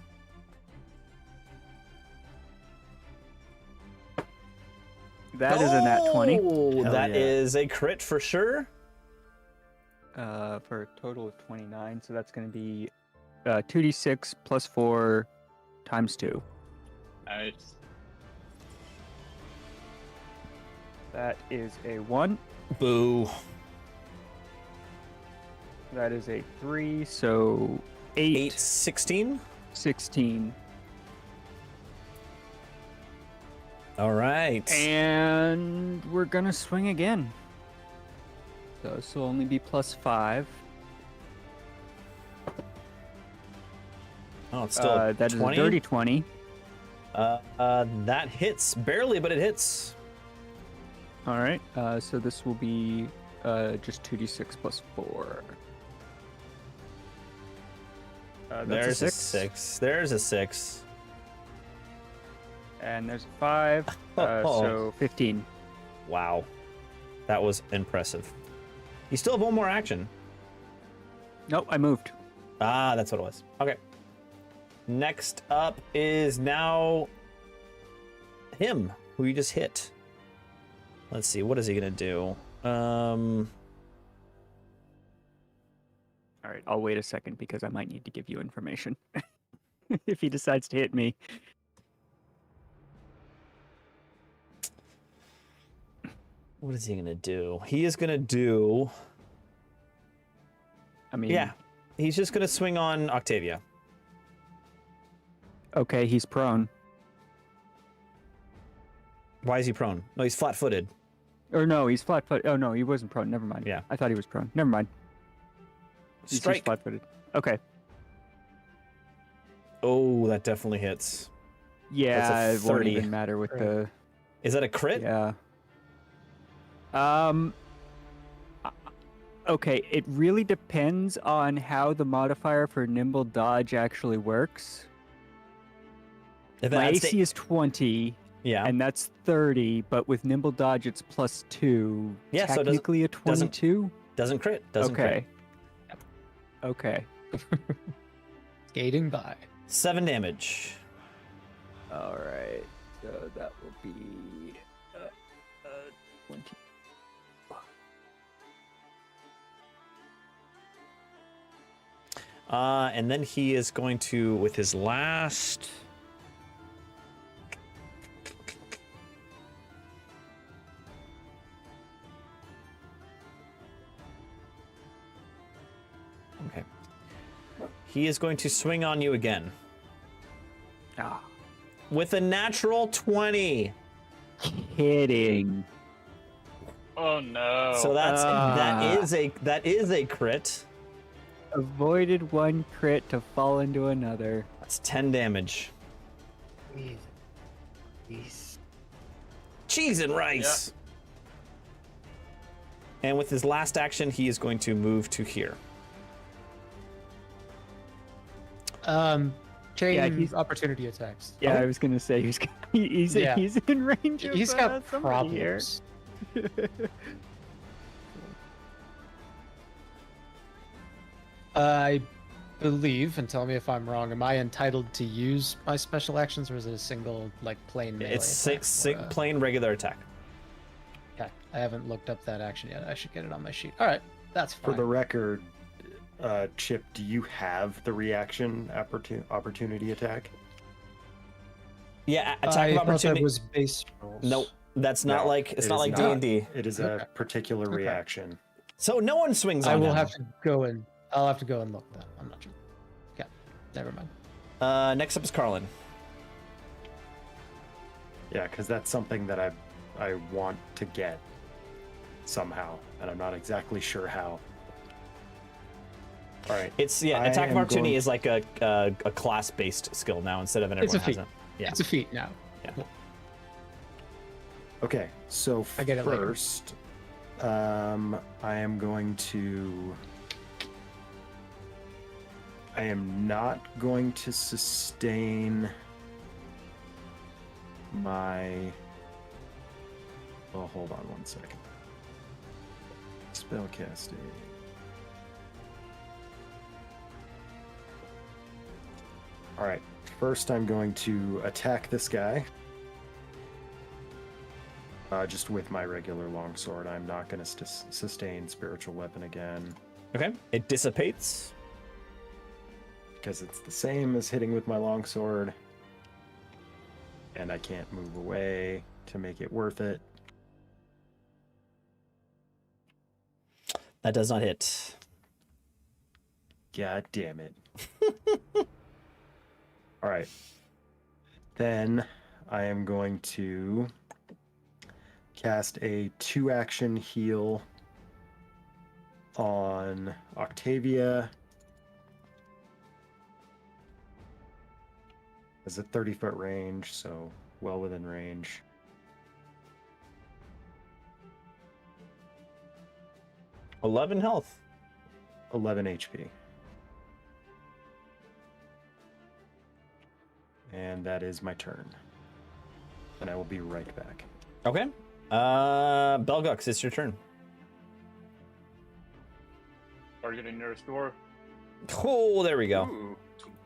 That is a nat 20. Oh, Hell that yeah. is a crit for sure. For a total of 29. So that's going to be 2d6 plus 4 times 2. Nice. That is a 1. Boo. That is a 3. So 8, 16. 16. All right. And we're going to swing again. So this will only be plus 5. Oh, it's still a That is 20? a dirty 20. That hits barely, but it hits. All right. So this will be just 2d6 plus 4. That's There's a 6. 6. There's a 6. And there's a 5. Oh. So 15. Wow, that was impressive. You still have one more action. Nope, I moved. Ah, that's what it was. Okay. Next up is now him, who you just hit. Let's see, what is he gonna do? All right, I'll wait a second because I might need to give you information if he decides to hit me. What is he gonna do? He is gonna do. I mean, Yeah, he's just gonna swing on Octavia. Okay, he's prone. Why is he prone? No, he's flat-footed. Or no, he's flat-footed. Oh no, he wasn't prone. Never mind. Yeah. I thought he was prone. Never mind. He's just Strike. flat-footed. Okay. Oh, that definitely hits. Yeah, it won't 30. even matter with the. Is that a crit? Yeah. Okay, it really depends on how the modifier for nimble dodge actually works. If My that's AC is 20, yeah. and that's 30, but with nimble dodge it's plus 2. Yeah, so it doesn't- technically a 22. Doesn't crit. Doesn't Okay. crit. Okay. Skating by. 7 damage. All right. So that will be 20. And then he is going to, with his last. Okay. He is going to swing on you again Ah, with a natural 20. kidding. Oh no. So that's Ah. that is a crit. Avoided one crit to fall into another. That's 10 damage. Cheese and rice. And with his last action, he is going to move to here. Chain Yeah, he's- opportunity attacks. Yeah, Oh. I was gonna say he's Yeah. he's in range. Of, He's got somebody here. problems. I believe, and tell me if I'm wrong, am I entitled to use my special actions, or is it a single, like, plain melee It's attack, six or, plain regular attack. Okay, I haven't looked up that action yet. I should get it on my sheet. All right, that's For fine. the record, Chip, do you have the reaction opportunity attack? Yeah, I attack of thought that opportunity. was base rolls. Nope, that's not No, like it's it not is like D not. and D. It is Okay. a particular Okay. reaction. So no one swings on I will him. have to go and I'll have to go and look that. I'm not sure. Okay, never mind. Next up is Carlin. Yeah, because that's something that I want to get somehow, and I'm not exactly sure how. All right. It's I attack of am opportunity going is like a class based skill now instead of an It's a everyone has feat. it. Yeah. It's a feat now. Okay, so I get it later. first, I am going to. I am not going to sustain my. Oh, hold on one second. Spellcasting. All right. First, I'm going to attack this guy. Just with my regular longsword. I'm not going to sustain spiritual weapon again. Okay. It dissipates. Because it's the same as hitting with my longsword. And I can't move away to make it worth it. That does not hit. God damn it. All right. Then I am going to cast a 2-action heal on Octavia. Has a 30-foot range, so well within range. $11 health. 11 HP. And that is my turn. And I will be right back. Okay. Belgux, it's your turn. Targeting nearest door. Oh, there we go. Ooh,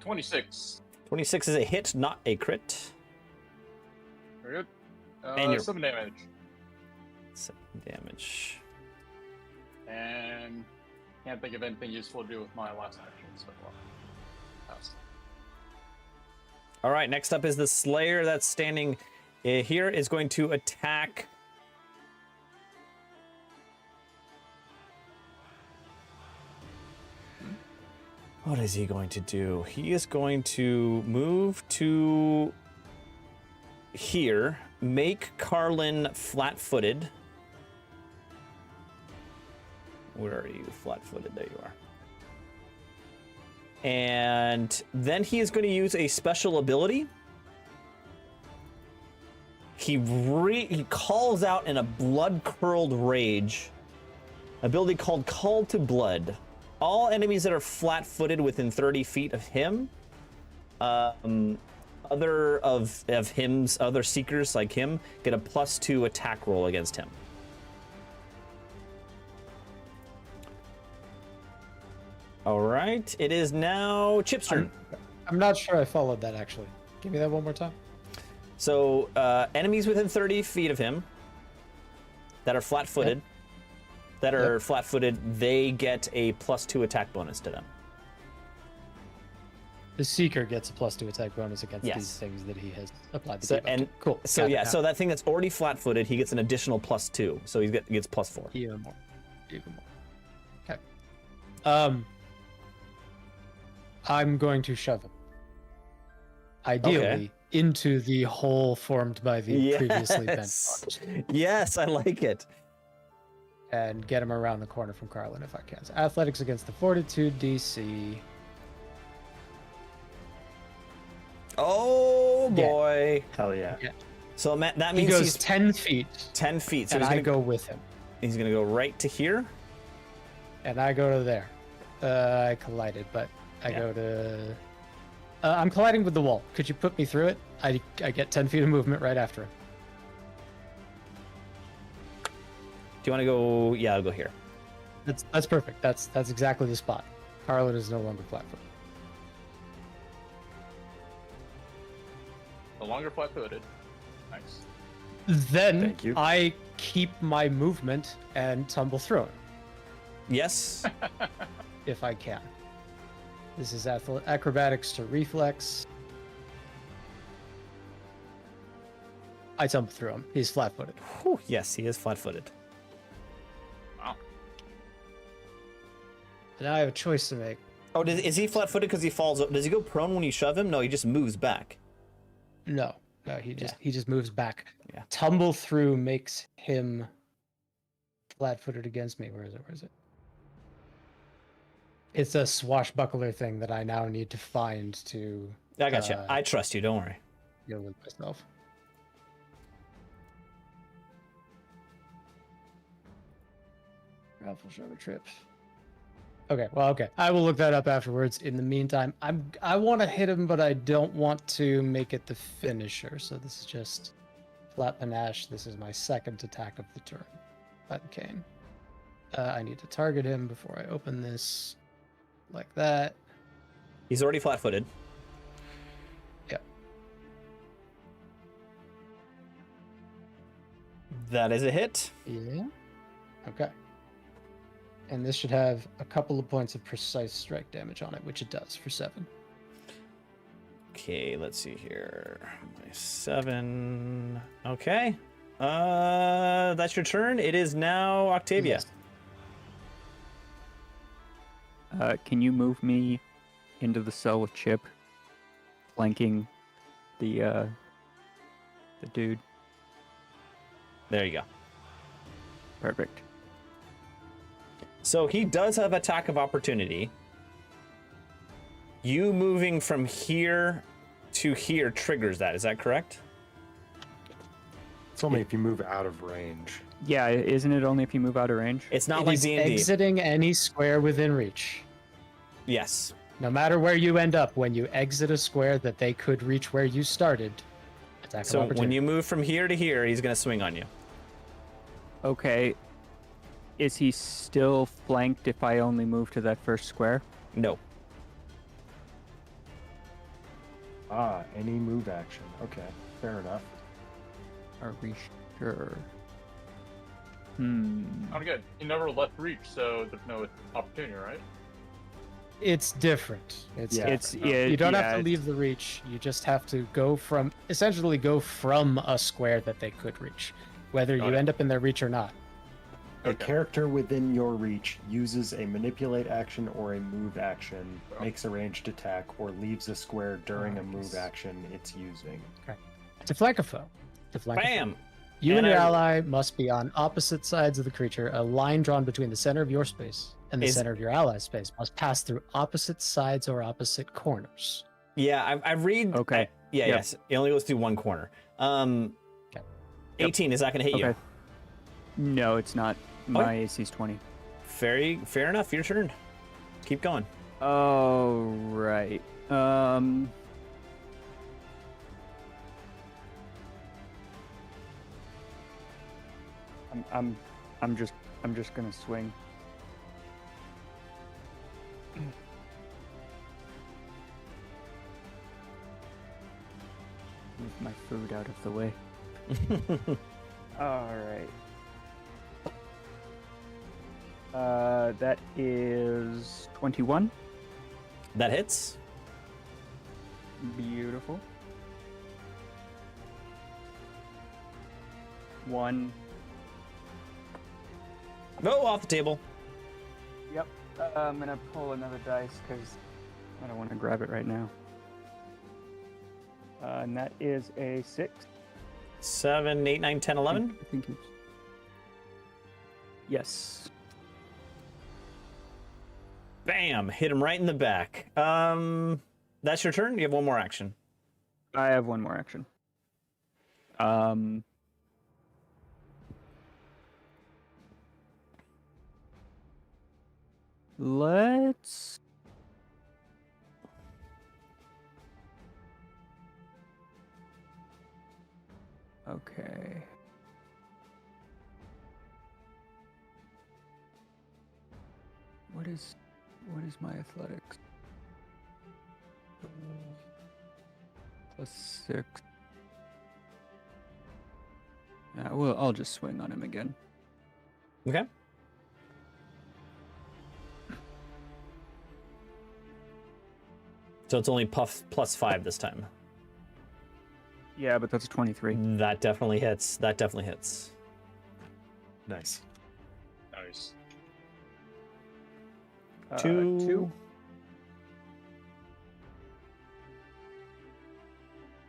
26. 26 is a hit, not a crit. Very good. And you're- 7 damage. 7 damage. And can't think of anything useful to do with my last action, so pass. All right, next up is the Slayer that's standing here, is going to attack. What is he going to do? He is going to move to here, make Carlin flat-footed. Where are you? Flat-footed, there you are. And then he is going to use a special ability. He calls out in a blood-curdled rage. Ability called Call to Blood. All enemies that are flat-footed within 30 feet of him, other seekers like him, get a +2 attack roll against him. All right, it is now Chip's turn. I'm not sure I followed that, actually. Give me that one more time. So, enemies within 30 feet of him that are flat-footed, they get a +2 attack bonus to them. The Seeker gets a +2 attack bonus against Yes. these things that he has applied the So, debuff to. and Cool. So Got it yeah, now. so that thing that's already flat-footed, he gets an additional +2, so he gets +4. Even more. Okay. I'm going to shove him. Ideally, into the hole formed by the previously bent bars, Yes, I like it. and get him around the corner from Carlin if I can. So athletics against the Fortitude DC. Oh Yeah. boy. Hell yeah. Yeah. So that He means goes he's 10 feet, 10 feet. So and he's I gonna go with him. He's gonna go right to here. And I go to there. I collided, but I Yeah. go to... I'm colliding with the wall. Could you put me through it? I get 10 feet of movement right after him. Do you want to go? Yeah, I'll go here. That's perfect. That's exactly the spot. Carlin is no longer flat-footed. No longer flat-footed. Nice. Then Thank you. I keep my movement and tumble through him Yes. if I can. This is acrobatics to reflex. I tumble through him. He's flat-footed. Whew, yes, he is flat-footed. Wow. Now I have a choice to make. Oh, is he flat-footed because he falls? Does he go prone when you shove him? No, he just moves back. No, he just moves back. Yeah. Tumble through makes him flat-footed against me. Where is it? It's a swashbuckler thing that I now need to find to I got you. I trust you. Don't worry. deal with myself. Raffle Shove Trip. Okay, I will look that up afterwards. In the meantime, I want to hit him, but I don't want to make it the finisher. So this is just flat panache. This is my second attack of the turn. Flat cane. I need to target him before I open this, like that. He's already flat-footed. That is a hit. Yeah. Okay. And this should have a couple of points of precise strike damage on it, which it does for 7. Okay, let's see here. 7. Okay. That's your turn. It is now Octavia. Yes. Can you move me into the cell with Chip, flanking the dude? There you go. Perfect. So he does have attack of opportunity. You moving from here to here triggers that. Is that correct? It's only if you move out of range. Yeah, isn't it only if you move out of range? It's not It like is D&D. exiting any square within reach. Yes. No matter where you end up, when you exit a square that they could reach where you started, attack So of opportunity. when you move from here to here, he's going to swing on you. Okay. Is he still flanked if I only move to that first square? No. Any move action. Okay, fair enough. Are we sure? Sound good. You never left reach, so there's no opportunity, right? It's different. It's Yeah. It's you don't have to it's- leave the reach. You just have to go from a square that they could reach, whether Got you it. end up in their reach or not. A Okay. character within your reach uses a manipulate action or a move action, makes a ranged attack, or leaves a square during a move action it's using. To flank a foe. To flank a foe. Bam! You And and your I- ally must be on opposite sides of the creature. A line drawn between the center of your space and the Is- center of your ally's space must pass through opposite sides or opposite corners. Yeah, I read. Okay. Yeah, Yep. yes. It only goes through one corner. Okay. 18 is not going to hit you. Okay. No, it's not. My AC's 20. Fair enough. Your turn. Keep going. Oh, right. I'm just gonna swing. Move my food out of the way. All right. That is 21. That hits. Beautiful. 1. Oh, off the table. Yep. I'm gonna pull another dice because I don't want to grab it right now. And that is a 6. 7, 8, 9, 10, 11. I think it's... Yes. Bam! Hit him right in the back. That's your turn. You have one more action. I have one more action. Let's... Okay. What is my athletics? +6. Yeah, well, I'll just swing on him again. Okay. So it's only +5 this time. Yeah, but that's a 23. That definitely hits. That definitely hits. Nice. Nice. Two.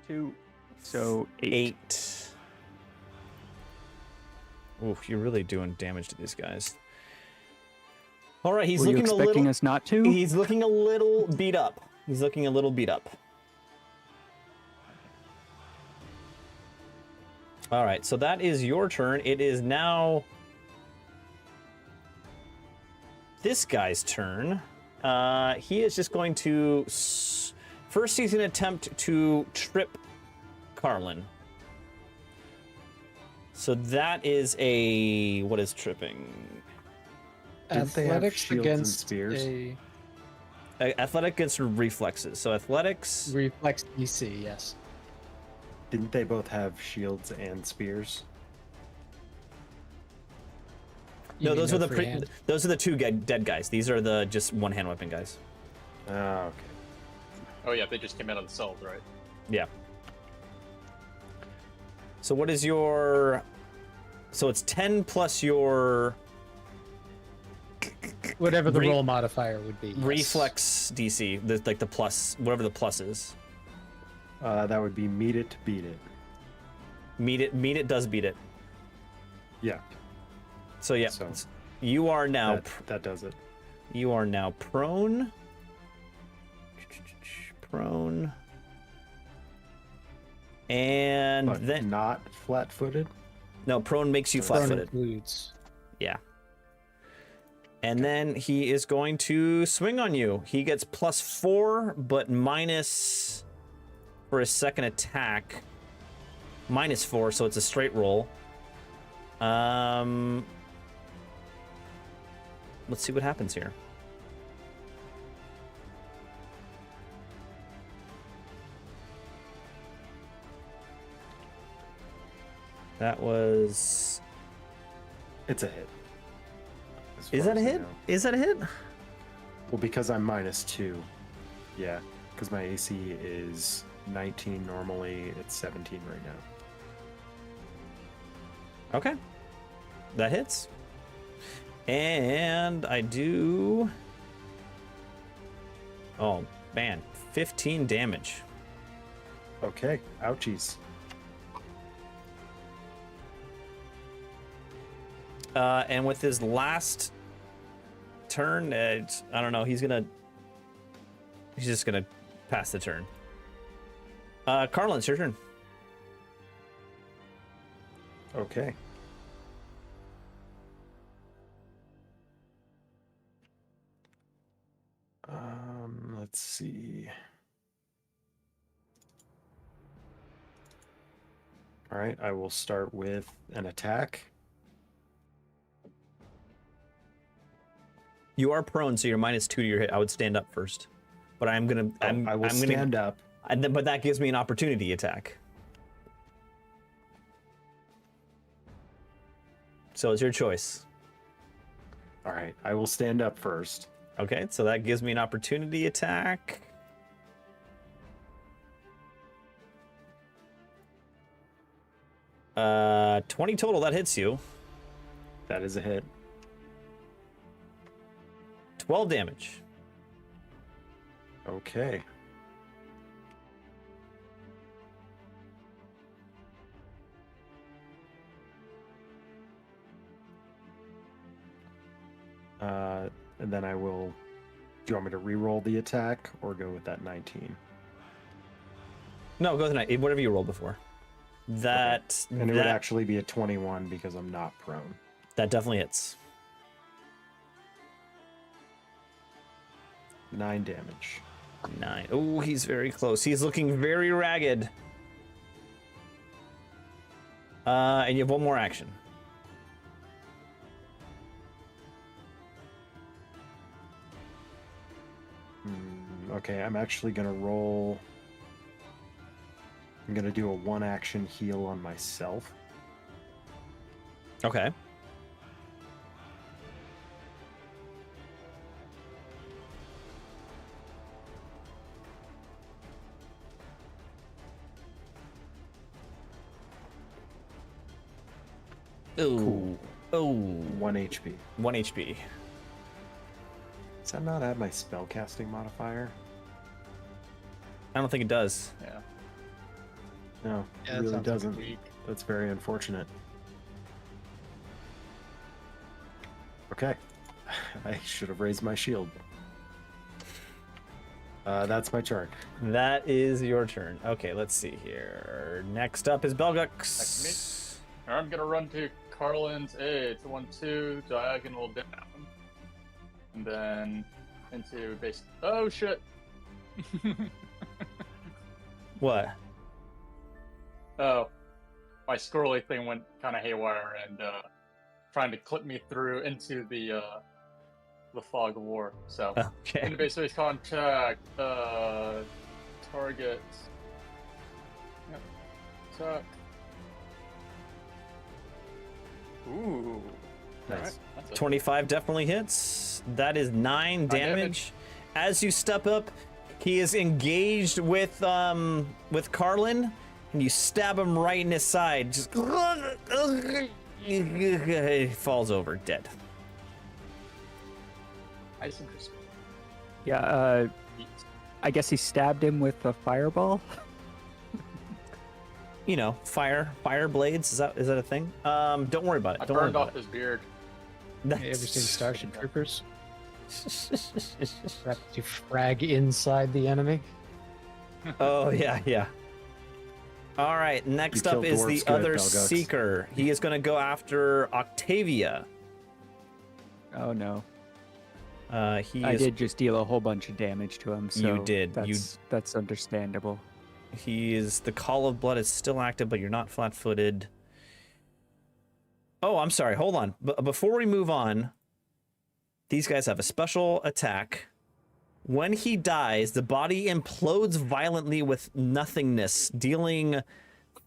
2. So 8. 8. Oof, you're really doing damage to these guys. All right, he's Were you looking a expecting little. us not to? He's looking a little beat up. He's looking a little beat up. All right, so that is your turn. It is now this guy's turn. He is just going to first. He's going to attempt to trip Carlin. So that is a what is tripping? Didn't they have Athletics shields and against spears? a Athletic against reflexes. So athletics. reflex DC, yes. Didn't they both have shields and spears? You No, mean those are the free hand? those are the two dead guys. These are the just one hand weapon guys. Oh, okay. Oh yeah, they just came out of the cells, right? Yeah. So what is your? So it's 10 plus your Whatever the roll modifier would be. Yes. reflex DC, like the plus, whatever the plus is. That would be meet it to beat it. Meet it does beat it. Yeah, So yeah, So, you are now that does it. you are now prone. Prone. And But then not flat-footed. no, prone makes you Prone flat-footed. includes. Yeah. And then he is going to swing on you. He gets +4, but minus for his second attack. -4, so it's a straight roll. Let's see what happens here. That was... It's a hit. as Is far that a as I hit? know. Is that a hit? Well, because I'm -2. Yeah, because my AC is 19 normally. It's 17 right now. Okay. That hits. And I do... Oh, man. 15 damage. Okay, ouchies. And with his last turn, I don't know, he's just gonna pass the turn. Carlin, it's your turn. Okay. Let's see. All right, I will start with an attack. You are prone, so you're -2 to your hit. I would stand up first, but I will stand up. But that gives me an opportunity attack. So it's your choice. All right, I will stand up first. Okay, so that gives me an opportunity attack. Uh, 20 total. That hits you. That is a hit. 12 damage. Okay. And then I will. Do you want me to re-roll the attack or go with that 19? No, go with the night. Whatever you rolled before. That And it would actually be a 21 because I'm not prone. that definitely hits. 9 damage. 9. Oh, he's very close. He's looking very ragged. And you have one more action. Okay, I'm actually gonna roll. I'm gonna do a 1-action heal on myself. Okay. Ooh. Cool. Oh. 1 HP. 1 HP. Does that not add my spellcasting modifier? I don't think it does. Yeah. No, Yeah, it that really sounds like doesn't. Weak. That's very unfortunate. Okay. I should have raised my shield. That's my turn. That is your turn. Okay, let's see here. Next up is Belgux. Next I'm gonna run to Carlin's aid. So 1-2 diagonal down, and then into base. Oh shit! What? Oh, my scrolly thing went kind of haywire and trying to clip me through into the fog of war. So Okay. into base space contact. Target. Yep. Attack. Ooh. All right, Nice. that's it. 25 definitely hits. That is 9 damage. damage. As you step up, he is engaged with Carlin, and you stab him right in his side. Just he falls over dead. Nice and crispy. Yeah, I guess he stabbed him with a fireball. You know, fire blades. Is that a thing? Don't worry about it. I Don't worry burned about off his beard. it. You ever seen Starship Troopers? Have to frag inside the enemy. Oh yeah. All right. Next You up kill is the dwarves, good, other Belgox. seeker. He is going to go after Octavia. Oh no. He I is. did just deal a whole bunch of damage to him. So You did. That's understandable. He is. The Call of Blood is still active, but you're not flat-footed. Oh, I'm sorry. Hold on. Before we move on, these guys have a special attack. When he dies, the body implodes violently with nothingness, dealing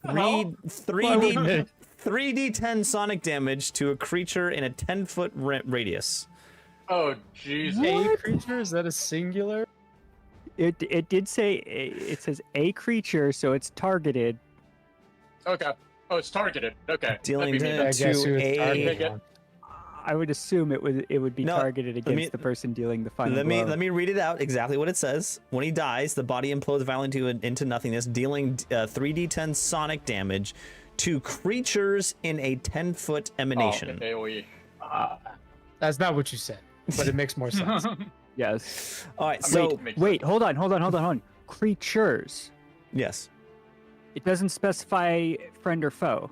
3d10 sonic damage to a creature in a 10-foot radius. Oh, Jesus. A creature? Is that a singular? It did say it says a creature, so it's targeted. Okay. Oh, it's targeted. Okay. Dealing That'd be to- mean. I guess to who it's a- targeted Take on. I would assume it would be No, targeted let against me- the person dealing the final Let blow. me read it out exactly what it says. When he dies, the body implodes violently into nothingness, dealing 3d10 sonic damage to creatures in a 10-foot emanation. Oh, AoE. That's not what you said, but it makes more sense. Yes. All right, I so mean, makes Wait, hold on. Creatures. yes, It doesn't specify friend or foe.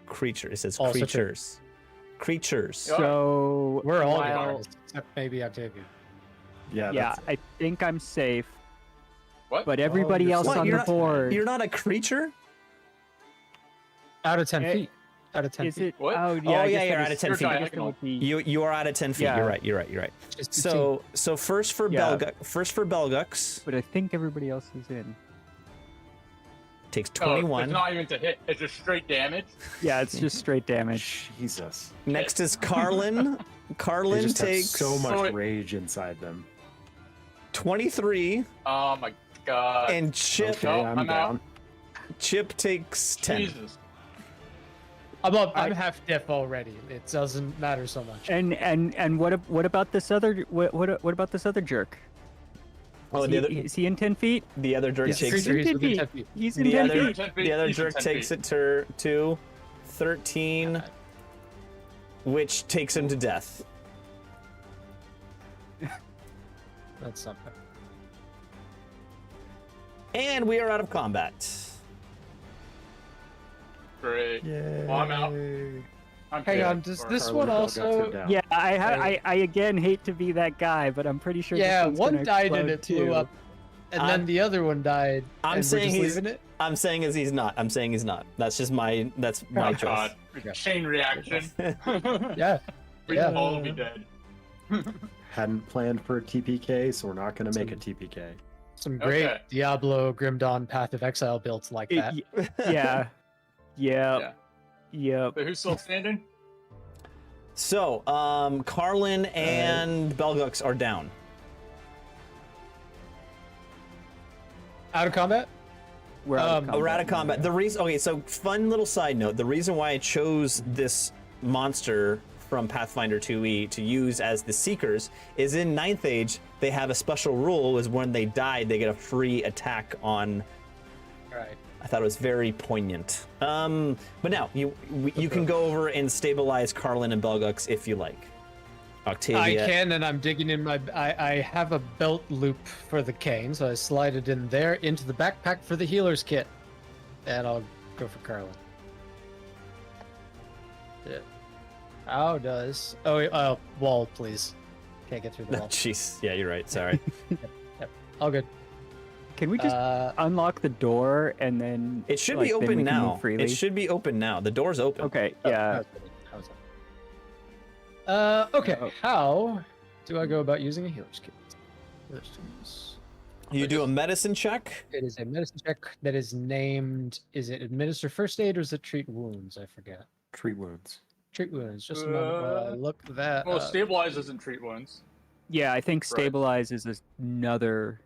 creature. It says Also true. creatures. Creatures. Yeah. So We're all while- guys, except maybe Octavia. Yeah. yeah, That's, I think I'm safe. What? But everybody you're else What, on you're the not- board. You're not a creature? Out of 10 Eh, feet. Out of 10 Is feet. it? What? Oh, Oh, yeah. yeah, I guess you're that out is- of 10 You're feet. I guess diagonal. that would be- You are out of 10 feet. Yeah. You're right. Just 2 So first for Yeah. Belgux But I think everybody else is in. takes Oh, 21. it's not even to hit. It's just straight damage. Yeah, it's just straight damage. Jesus. Next is Carlin. They Carlin just have takes so much So it- rage inside them. 23, Oh my god. and Chip Okay, No, I'm I'm out. down. Chip takes 10. Jesus. I'm I- half deaf already. It doesn't matter so much. And what about this other what about this other jerk? Oh, Is he in 10 feet? the other jerk Yes, takes creature, he's 10 within feet. 10 feet. He's in The 10 other- feet. 10 feet. the other He's in jerk 10 takes feet. it to 13, which takes him to death. That's something. And we are out of combat. Great. Yeah. Well, I'm out. I'm Hang dead. on, does Or- this Carlin one Belgox also? are down. Yeah, I again hate to be that guy, but I'm pretty sure. Yeah, this one's one gonna died and explode it blew too. up, and I'm- then the other one died. I'm and we're saying just he's- leaving it. I'm saying as he's not. I'm saying he's not. That's just my Oh choice. god. Okay. Chain reaction. Yeah. We'd Yeah. all be dead. Hadn't planned for a TPK, so we're not going to make a TPK. Some great Okay. Diablo Grim Dawn Path of Exile builds like that. Yeah. Yeah. Yep. But who's still standing? So, Carlin and Belgux are down. Out of combat? We're out of We're out of combat. combat. The reason, okay, so fun little side note. The reason why I chose this monster from Pathfinder 2e to use as the Seekers is in 9th Age, they have a special rule is when they die, they get a free attack on. Right. I thought it was very poignant. But now, you can go over and stabilize Carlin and Belgux if you like. Octavia. I can, and I'm digging in my. I have a belt loop for the cane, so I slide it in there into the backpack for the healer's kit, and I'll go for Carlin. Yeah. How does? Oh, wall, please. Can't get through the wall. Jeez, yeah, you're right. Sorry. All good. Can we just unlock the door and then? It should like, be then we open can now. move freely? It should be open now. The door's open. Okay. That Yeah. was good. Okay. Oh. How do I go about using a healer's kit? You do a medicine check. It is a medicine check that is named. Is it administer first aid or is it treat wounds? I forget. Treat wounds. Treat wounds. Just a moment while I look that Well, up. stabilize doesn't treat wounds. Yeah, I think stabilize is another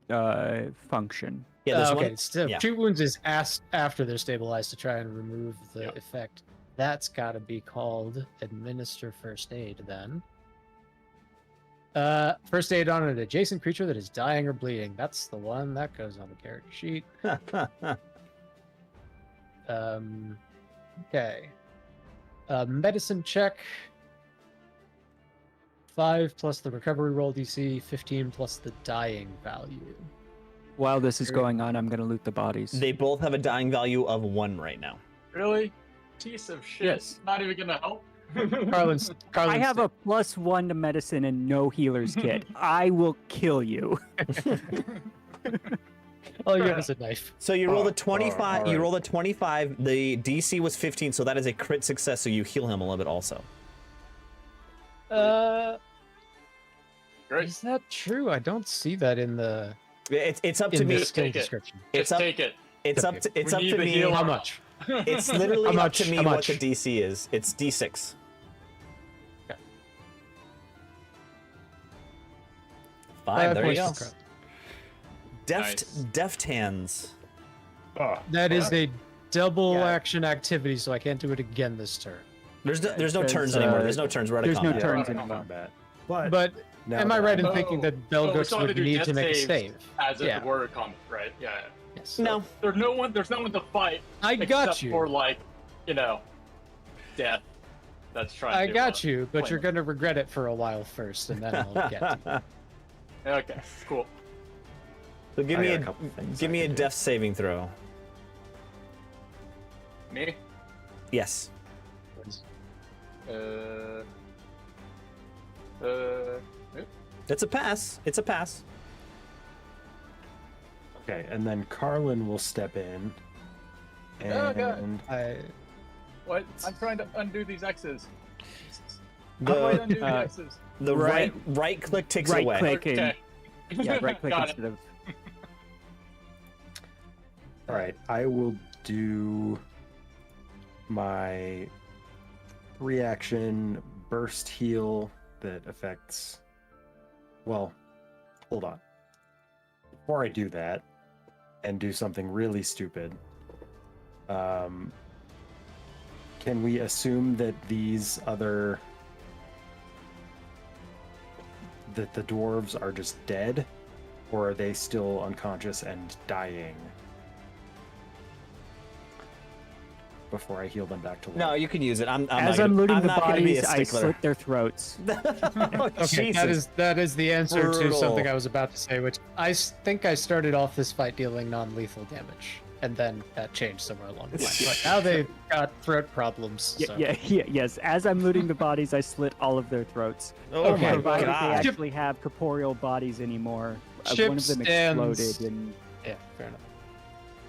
function. Yeah, there's okay, one. so yeah. treat wounds is asked after they're stabilized to try and remove the Yep. effect. That's got to be called administer first aid then. First aid on an adjacent creature that is dying or bleeding. That's the one that goes on the character sheet. Okay. Medicine check. 5 plus the recovery roll DC, 15 plus the dying value. While this is going on, I'm gonna loot the bodies. They both have a dying value of 1 right now. Really? Piece of shit. Yes. Not even gonna help. Carlin's I have a +1 to medicine and no healer's kit. I will kill you. All you have is a knife. So you rolled a 25. all You right. rolled a 25. The DC was 15, so that is a crit success. So you heal him a little bit also. Great. Is that true? I don't see that in the It's up to me. the skill Take it. description. It's Just up. take it. It's up. Okay. It's We up need to the me. healer. How much? It's literally How up much? to me How what much? the DC is. It's D6. Okay. 5. There you points go. of crit. Deft hands. That is a double Yeah. action activity, so I can't do it again this turn. There's no Because, turns anymore. There's no turns. We're out of there's no combat. turns Yeah. anymore. combat. But, But now am I that right in Oh. thinking that Oh, we Belgux still have would to do need death to make a saves save? As if Yeah. it were a combat, right? Yeah. Yes. No. There's no one. There's no one to fight. I got except you. For like, death. That's trying. I to, got you, but claim you're it. gonna regret it for a while first, and then I'll get to you. Okay. Cool. So give I me got a a couple things give I me a can do. death saving throw. Me. Yes. Uh. It's a pass. It's a pass. Okay, and then Carlin will step in. And Oh, God. What? I'm trying to undo these X's. How do I undo the X's? The Right- right click takes it right away. click. Okay. Yeah, right click Got it. instead of. all right, I will do my reaction burst heal that affects. Well, hold on. Before I do that, and do something really stupid, can we assume that that the dwarves are just dead, or are they still unconscious and dying before I heal them back to life? No, you can use it. I'm As not I'm gonna, looting I'm the not gonna be a bodies, I stickler. slit their throats. Oh, Okay, Jesus. that is the answer to Brutal. something I was about to say, which think I started off this fight dealing non-lethal damage, and then that changed somewhere along the line. But now they've got throat problems. So. Yes. As I'm looting the bodies, I slit all of their throats. Oh Okay, my Provided they god. actually have corporeal bodies anymore. Chip One of them stands- exploded, and Yeah, fair enough.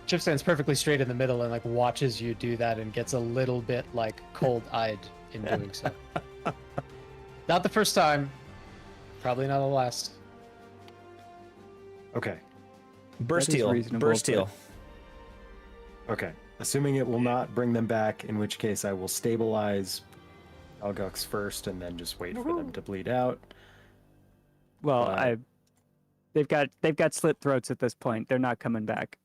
Chip stands perfectly straight in the middle and like watches you do that and gets a little bit like cold-eyed in doing so. Not the first time, probably not the last. Okay. Burst That is heal. reasonable, Burst but- heal. Okay. Assuming it will not bring them back, in which case I will stabilize Algux first and then just wait for them to bleed out. well, Uh, they've got slit throats at this point. They're not coming back.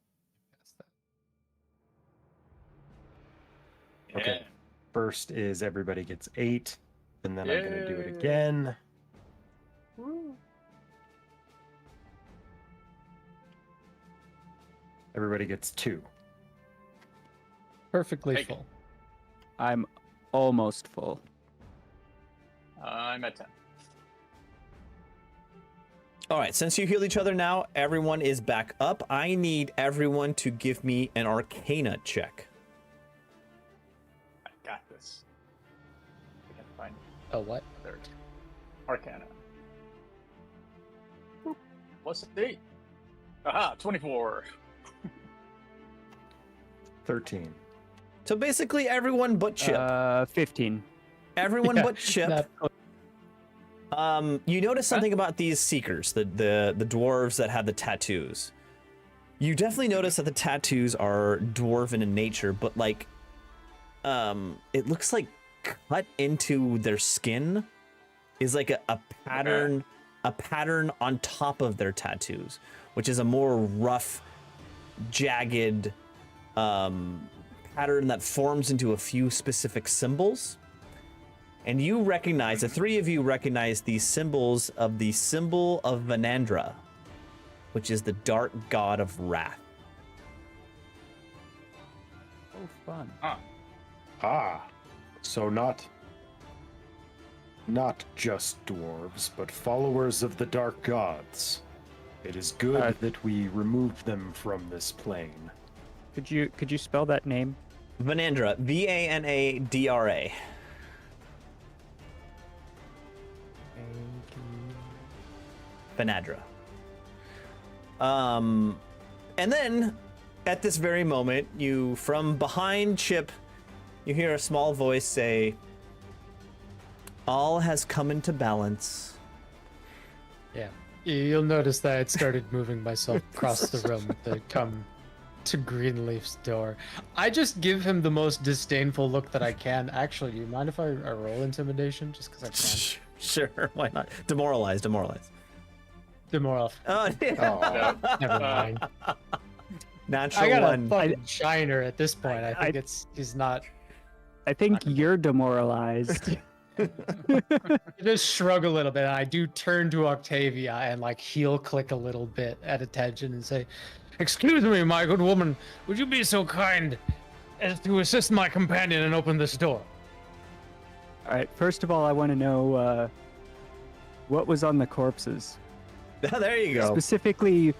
Okay. First is everybody gets 8, and then I'm going to do it Yay. again. Everybody gets 2. Perfectly Take it. full. I'm almost full. I'm at 10. All right, since you heal each other now, everyone is back up. I need everyone to give me an Arcana check. I got this. I can find Oh, what? there it is. Arcana. What's the date? Aha, 24. 13. So basically, everyone but Chip. 15. Everyone Yeah, but Chip. that- You notice something about these seekers, the dwarves that have the tattoos. You definitely notice that the tattoos are dwarven in nature, but like it looks like cut into their skin is like a pattern, a pattern on top of their tattoos, which is a more rough, jagged pattern that forms into a few specific symbols. And you recognize, the three of you recognize these symbols of the symbol of Vanandra, which is the dark god of wrath. Oh, fun. So not just dwarves, but followers of the dark gods. It is good that we removed them from this plane. Could you spell that name? Vanandra, Vanadra. Vanadra. And then at this very moment, you, from behind Chip, you hear a small voice say, "All has come into balance." Yeah. You'll notice that I had started moving myself across the room to come to Greenleaf's door. I just give him the most disdainful look that I can. Actually, do you mind if I roll intimidation just because I can? Sure, why not? Demoralize. Demoralize. Oh, yeah. Never mind. Natural I got one. a fucking shiner at this point. I think he's not. I think you're demoralized. I just shrug a little bit. And I do turn to Octavia and like heel click a little bit at attention and say, "Excuse me, my good woman, would you be so kind as to assist my companion and open this door?" All right. First of all, I want to know what was on the corpses. There you go. Specifically,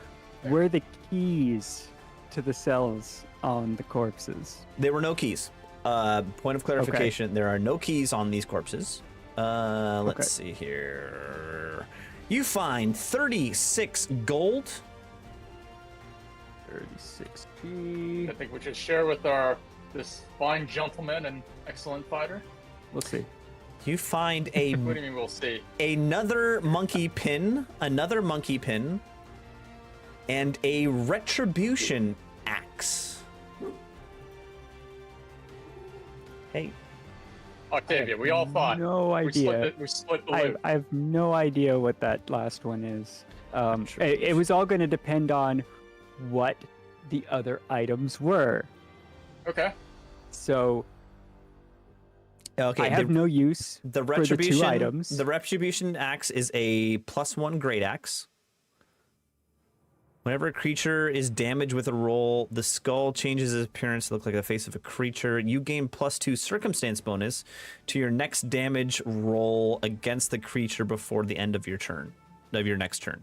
were the keys to the cells on the corpses? There were no keys. Point of clarification, there are no keys on these corpses. Let's see here. You find 36 gold. 36 P. I think we should share with this fine gentleman and excellent fighter. We'll see. You find What do you mean we'll see? another monkey pin, and a retribution axe. Hey, Octavia, we all fought. No idea. We split the I loot. have no idea what that last one is. It was all going to depend on what the other items were. Okay. So okay. I have no use the for the retribution. two items. The retribution axe is a +1 great axe. Whenever a creature is damaged with a roll, the skull changes its appearance to look like the face of a creature. You gain +2 circumstance bonus to your next damage roll against the creature before the end of your turn, of your next turn.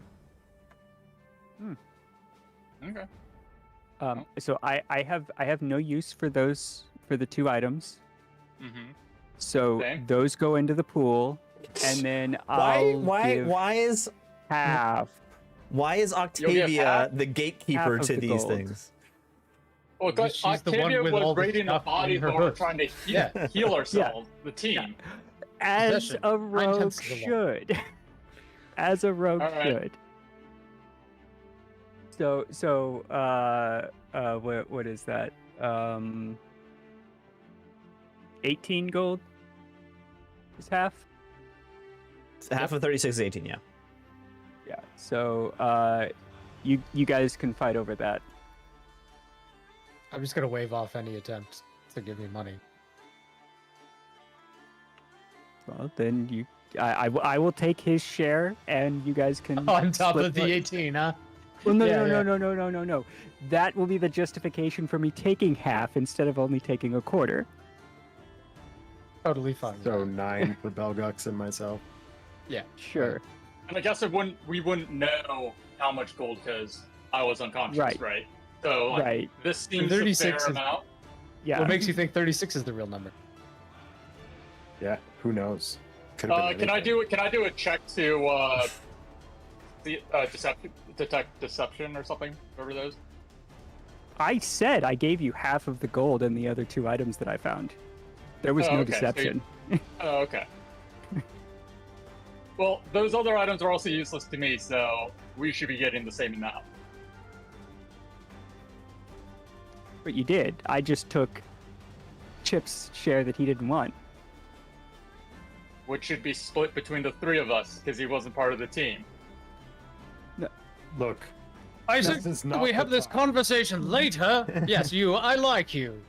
Okay. So I have no use for the two items. Mm-hmm. So Same. those go into the pool, and then I'll give half. Why is Octavia half- the gatekeeper half of to the these gold. things? Well, She's the one Octavia with all was the raiding the stuff body in her while we're hood. trying to Yeah. heal ourselves, the team. As Possession. a 9/10 rogue of the law. should. As a rogue All right. should. So what is that? 18 gold is half. Half of 36 is 18, yeah. Yeah. So you guys can fight over that. I'm just gonna wave off any attempt to give me money. Well, then I will take his share, and you guys can On top split of the what- 18, huh? Well, no, Yeah, no, yeah. no. That will be the justification for me taking half instead of only taking a quarter. Totally fine. So 9 for Belgux and myself. Yeah. Sure. And I guess we wouldn't know how much gold because I was unconscious, right? So like, Right. this seems a 36 fair is- amount. Yeah. What makes you think 36 is the real number? Yeah, who knows? Could have been Can I anything. do a check to detect deception or something over those? I said I gave you half of the gold and the other two items that I found. There was Oh, no okay, so deception. Oh, okay. Well, those other items are also useless to me, so we should be getting the same amount. But you did. I just took Chip's share that he didn't want. Which should be split between the three of us, because he wasn't part of the team. Look, Isaac, this is not we the have this time. conversation later. Yes, you. I like you.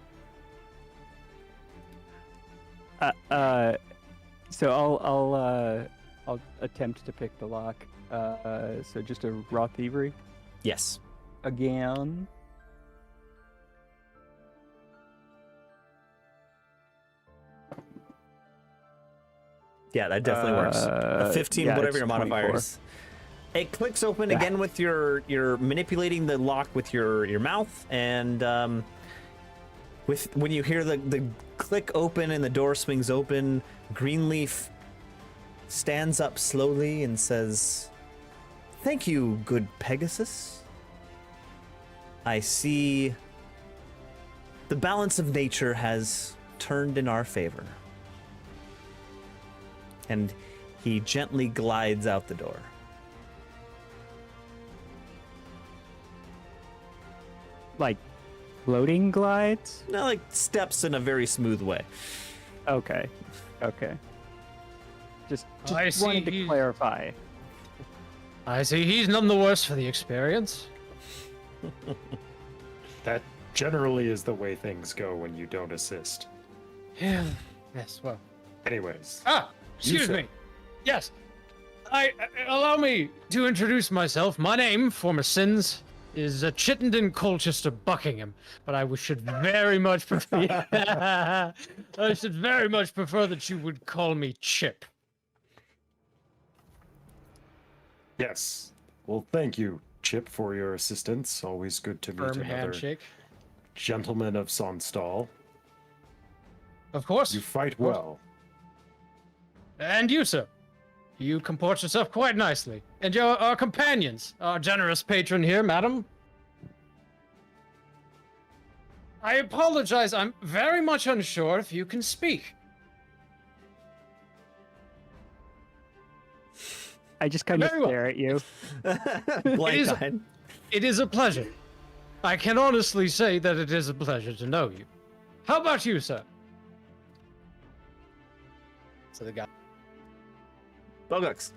So I'll attempt to pick the lock. So just a raw thievery Yes. again. Yeah, that definitely works. A 15, yeah, whatever it's your modifier 24. is. It clicks open again with you're manipulating the lock with your mouth, and when you hear the click open and the door swings open, Greenleaf stands up slowly and says, "Thank you, good Pegasus. I see the balance of nature has turned in our favor." And he gently glides out the door. Like floating glides? No, like steps in a very smooth way. Okay. Okay. Just I see wanted to he's- clarify. I see he's none the worse for the experience. That generally is the way things go when you don't assist. Yeah. Yes. Well. Anyways, Excuse sir. me. Yes. Allow me to introduce myself. My name, former sins, is Chittenden Colchester Buckingham, but I should very much prefer. I should very much prefer that you would call me Chip. yes. Well, thank you, Chip, for your assistance. Always good to meet Firm another handshake. gentleman of Sonstal. Of course. You fight course. well. And you, sir. You comport yourself quite nicely. And our companions, our generous patron here, madam. I apologize, I'm very much unsure if you can speak. I just kind of Very well. stare at you. Blank-eyed. It is a pleasure. I can honestly say that it is a pleasure to know you. How about you, sir? So the guy. Bogux.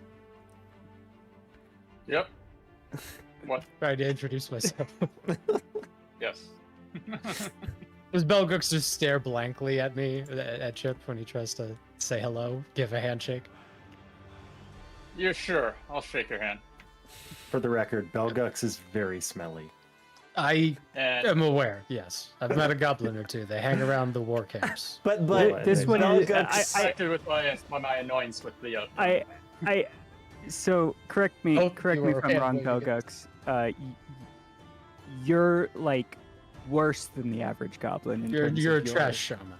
Yep. What? Tried to introduce myself. Yes. Does Belgux just stare blankly at me, at Chip, when he tries to say hello, give a handshake? You're sure? I'll shake your hand. For the record, Belgux is very smelly. I And am aware, yes. I've met a goblin or two. They hang around the war camps. But This one is. Belgux- acted with my annoyance with the. So correct me Oh, if you I'm were wrong, handling it. Belgux. You're like worse than the average goblin. In terms You're a of your- trash shaman.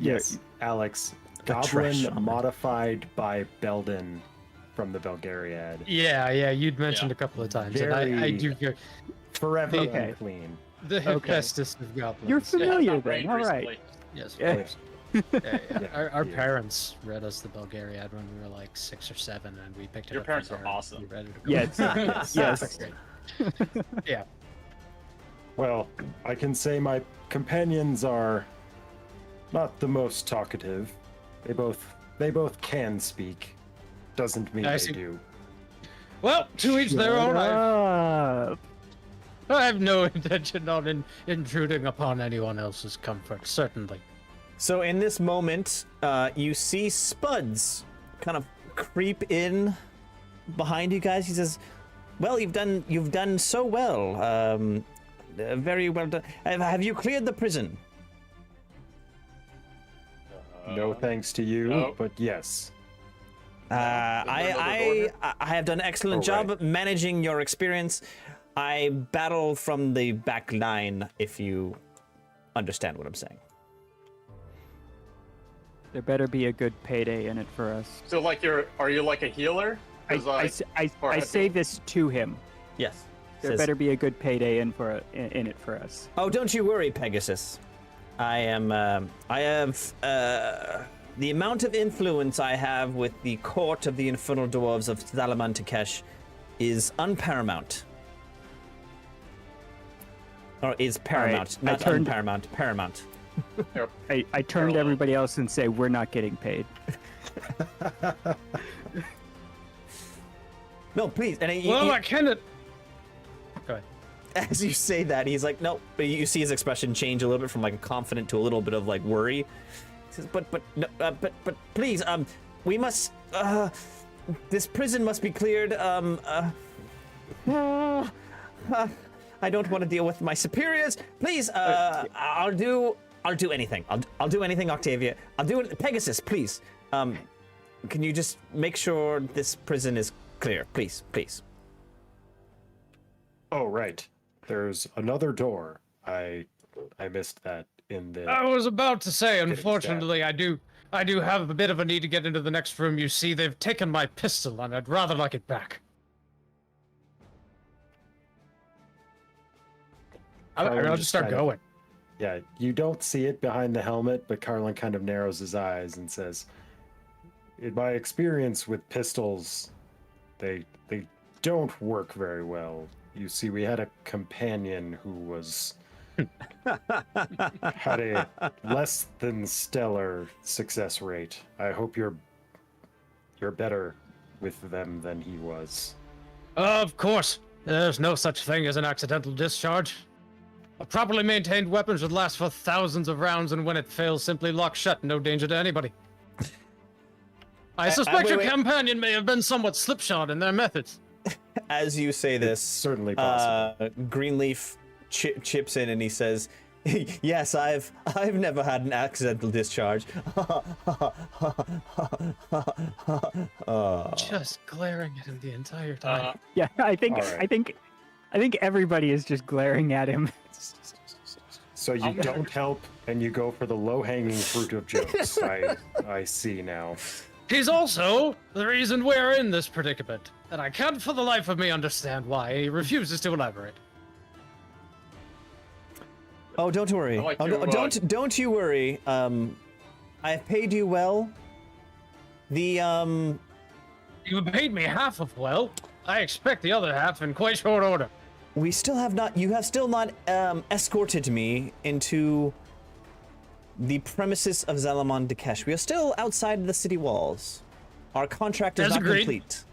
Yes, Alex. trash Goblin shaman. modified by Belden from the Belgariad. Yeah, you'd mentioned Yeah. a couple of times. And I Very- do hear Forever Okay. unclean. the Okay. hephaestus of goblins. You're Yeah, familiar it's not rained then. All right. recently. Yes, of Yeah. course. Yeah. Yeah, Our yeah. parents read us the Bulgariad when we were like 6 or 7, and we picked it Your up. parents from are there, and awesome. we read it. Yes. Yes. Great. Yeah. Well, I can say my companions are not the most talkative. They both can speak. Doesn't mean I they see. do. Well, to each their Shut own. up. I have no intention on intruding upon anyone else's comfort, certainly. So in this moment, you see Spuds kind of creep in behind you guys. He says, "Well, you've done so well. Very well done. Have you cleared the prison?" No thanks to you, no. but yes. I have done an excellent Oh, job right. managing your experience. I battle from the back line, if you understand what I'm saying. There better be a good payday in it for us. So, like, are you like a healer? 'Cause, or I have say you- this to him. Yes. There Says, better be a good payday in it for us. "Oh, don't you worry, Pegasus. I have the amount of influence I have with the court of the infernal dwarves of Thalaman Takesh is unparamount. Or is paramount, I not turned- unparamount, paramount." I turn to everybody else and say, we're not getting paid. No, please. And I cannot. Go ahead. as you say that, he's like, no. But you see his expression change a little bit from like confident to a little bit of like worry. He says, but please, we must. This prison must be cleared. I don't want to deal with my superiors. Please, I'll do anything. I'll do anything, Octavia. I'll do it. Pegasus, please. Can you just make sure this prison is clear, please, please? Oh, right. There's another door. I missed that in the. I was about to say, Getting unfortunately, I do have a bit of a need to get into the next room. You see, they've taken my pistol, and I'd rather like it back. I'll just start going. Yeah, you don't see it behind the helmet, but Carlin kind of narrows his eyes and says, in my experience with pistols, they don't work very well. You see, we had a companion who was had a less than stellar success rate. I hope you're better with them than he was. Of course. There's no such thing as an accidental discharge. A properly maintained weapon should last for thousands of rounds, and when it fails, simply lock shut. No danger to anybody. I suspect your companion may have been somewhat slipshod in their methods. As you say this, Certainly possible. Greenleaf chips in and he says, yes, I've never had an accidental discharge. Just glaring at him the entire time. Yeah, I think All right. I think everybody is just glaring at him. So you don't help, and you go for the low-hanging fruit of jokes. I see now. He's also the reason we're in this predicament, and I can't for the life of me understand why he refuses to elaborate. Oh, don't worry. Don't you worry. I have paid you well. You paid me half of well. I expect the other half in quite short order. We still have not. You have still not escorted me into the premises of Zalamon Dakesh. We are still outside the city walls. Our contract is As not agreed. complete.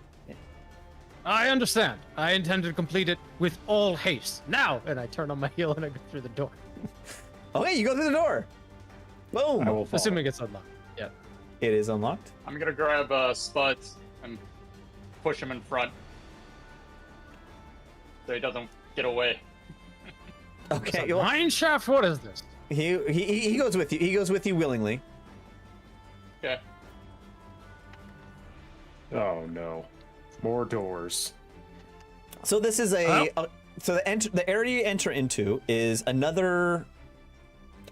I understand. I intend to complete it with all haste. Now! And I turn on my heel and I go through the door. Okay, you go through the door. Boom. I will follow. Assuming it's unlocked. Yeah. It is unlocked. I'm gonna grab Spuds and push him in front so he doesn't get away. Okay. Mine shaft, what is this? He goes with you. He goes with you willingly. Okay. Oh no, more doors. So this is so the area you enter into is another,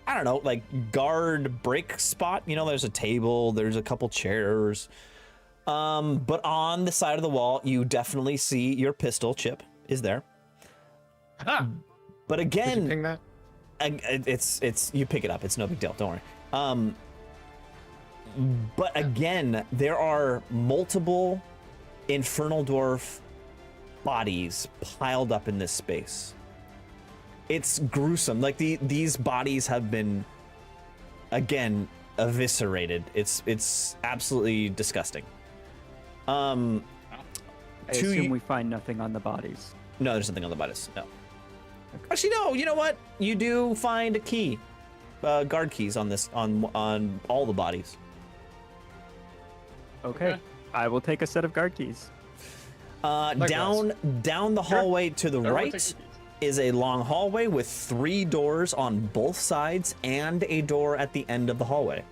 I don't know, like guard break spot. You know, there's a table, there's a couple chairs. But on the side of the wall, you definitely see your pistol. Chip is there. Ah! But Did you again, ping that? it's you pick it up. It's no big deal. Don't worry. But again, there are multiple Infernal Dwarf bodies piled up in this space. It's gruesome. Like these bodies have been, again, eviscerated. It's absolutely disgusting. I assume we find nothing on the bodies. No, there's nothing on the bodies. No. Actually, no. You know what? You do find a key, guard keys on this on all the bodies. Okay. I will take a set of guard keys. Down the hallway to the Everyone right take these. is a long hallway with 3 doors on both sides and a door at the end of the hallway.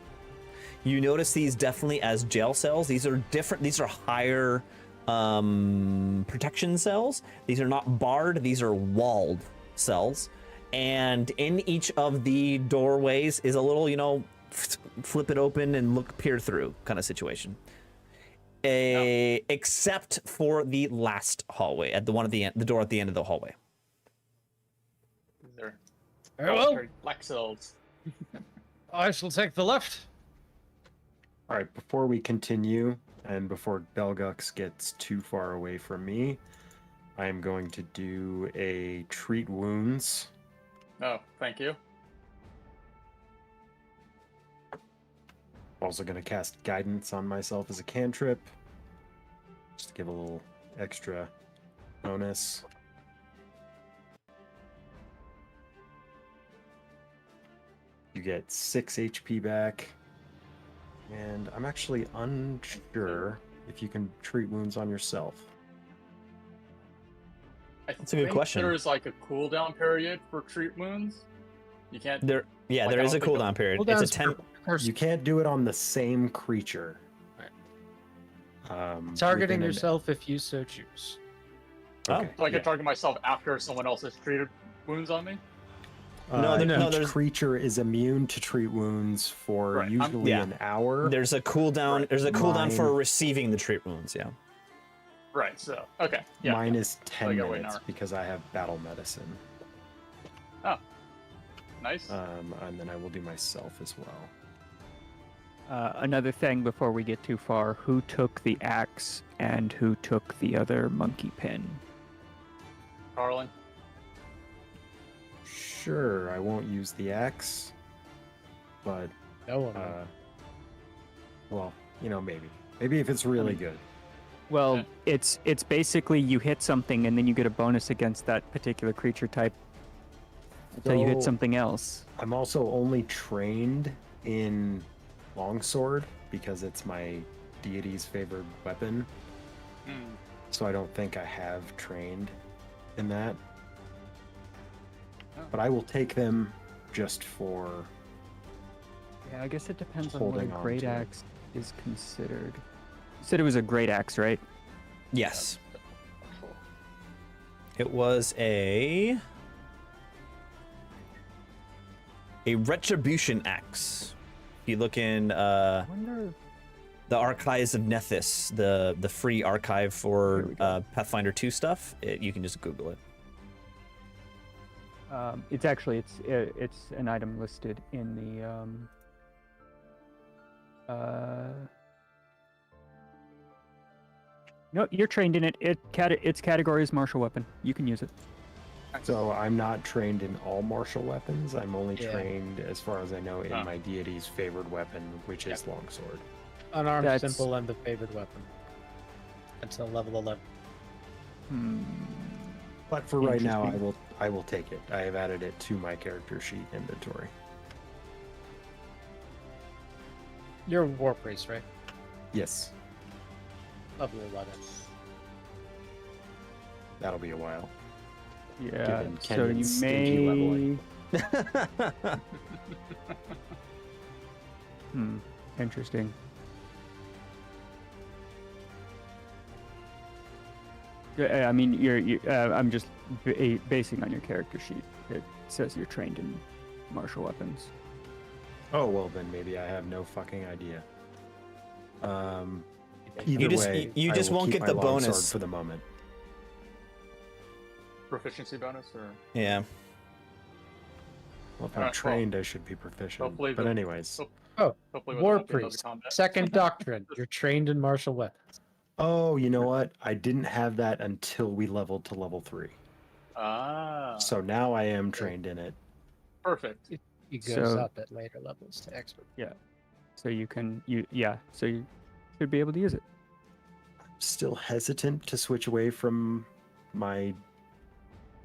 You notice these definitely as jail cells. These are different. These are higher protection cells. These are not barred. These are walled cells. And in each of the doorways is a little, you know, flip it open and peer through kind of situation. Except for the last hallway, at the one at the end, the door at the end of the hallway. These are Very well. black cells. I shall take the left. All right, before we continue, and before Belgux gets too far away from me, I am going to do a treat wounds. No, thank you. Also going to cast Guidance on myself as a cantrip. Just to give a little extra bonus. You get 6 HP back. And I'm actually unsure if you can treat wounds on yourself. That's a good question. There's like a cooldown period for treat wounds. You can't. There is a cooldown period. It's a 10. You can't do it on the same creature. Targeting within an- yourself if you so choose. Okay, So I can yeah. target myself after someone else has treated wounds on me. Each creature is immune to treat wounds for Right, usually an hour. There's a cooldown. Right. There's a cooldown for Mine- receiving the treat wounds. Yeah. Right. So okay. Yeah. Mine is I 10 got way minutes now. because I have battle medicine. Nice. And then I will do myself as well. Another thing before we get too far, who took the axe and who took the other monkey pin? Carlin. Sure, I won't use the axe, but No one. well, maybe. Maybe if it's really good. Well, Yeah. it's basically you hit something and then you get a bonus against that particular creature type until you hit So- something else. I'm also only trained in longsword because it's my deity's favored weapon. Hmm. So I don't think I have trained in that. Oh. But I will take them just for. Yeah, I guess it depends on what a Holding on great to it. axe is considered. You said it was a great axe, right? Yes. It was a retribution axe. If you look in I wonder. the Archives of Nethys, the free archive for Here we go. Pathfinder 2 stuff, you can just Google it. It's actually it's an item listed in the. No, you're trained in it. Its category is martial weapon. You can use it. So I'm not trained in all martial weapons. I'm only Yeah. trained, as far as I know, in Ah. my deity's favored weapon, which is longsword. Unarmed, That's- simple, and the favored weapon. Until level 11. But for right now, Interesting. I will take it. I have added it to my character sheet inventory. You're a war priest, right? Yes, Level 11. that'll be a while. Yeah. Given So you Kenyon's stingy may. leveling. Interesting. Yeah, I mean, I'm just basing on your character sheet. It says you're trained in martial weapons. Oh well, then maybe I have no fucking idea. Either You just- way, you I just will won't keep get the my longsword bonus. for the moment. Proficiency bonus or Yeah. Well, if I'm Alright, well, trained, I should be proficient. hopefully But the- anyways, hopefully with War the combat. priest. Second doctrine. You're trained in martial weapons. oh, you know what? I didn't have that until we leveled to level 3. Ah. So now I am trained in it. Perfect. He goes So- up at later levels to expert. So you can so you should be able to use it. Still hesitant to switch away from my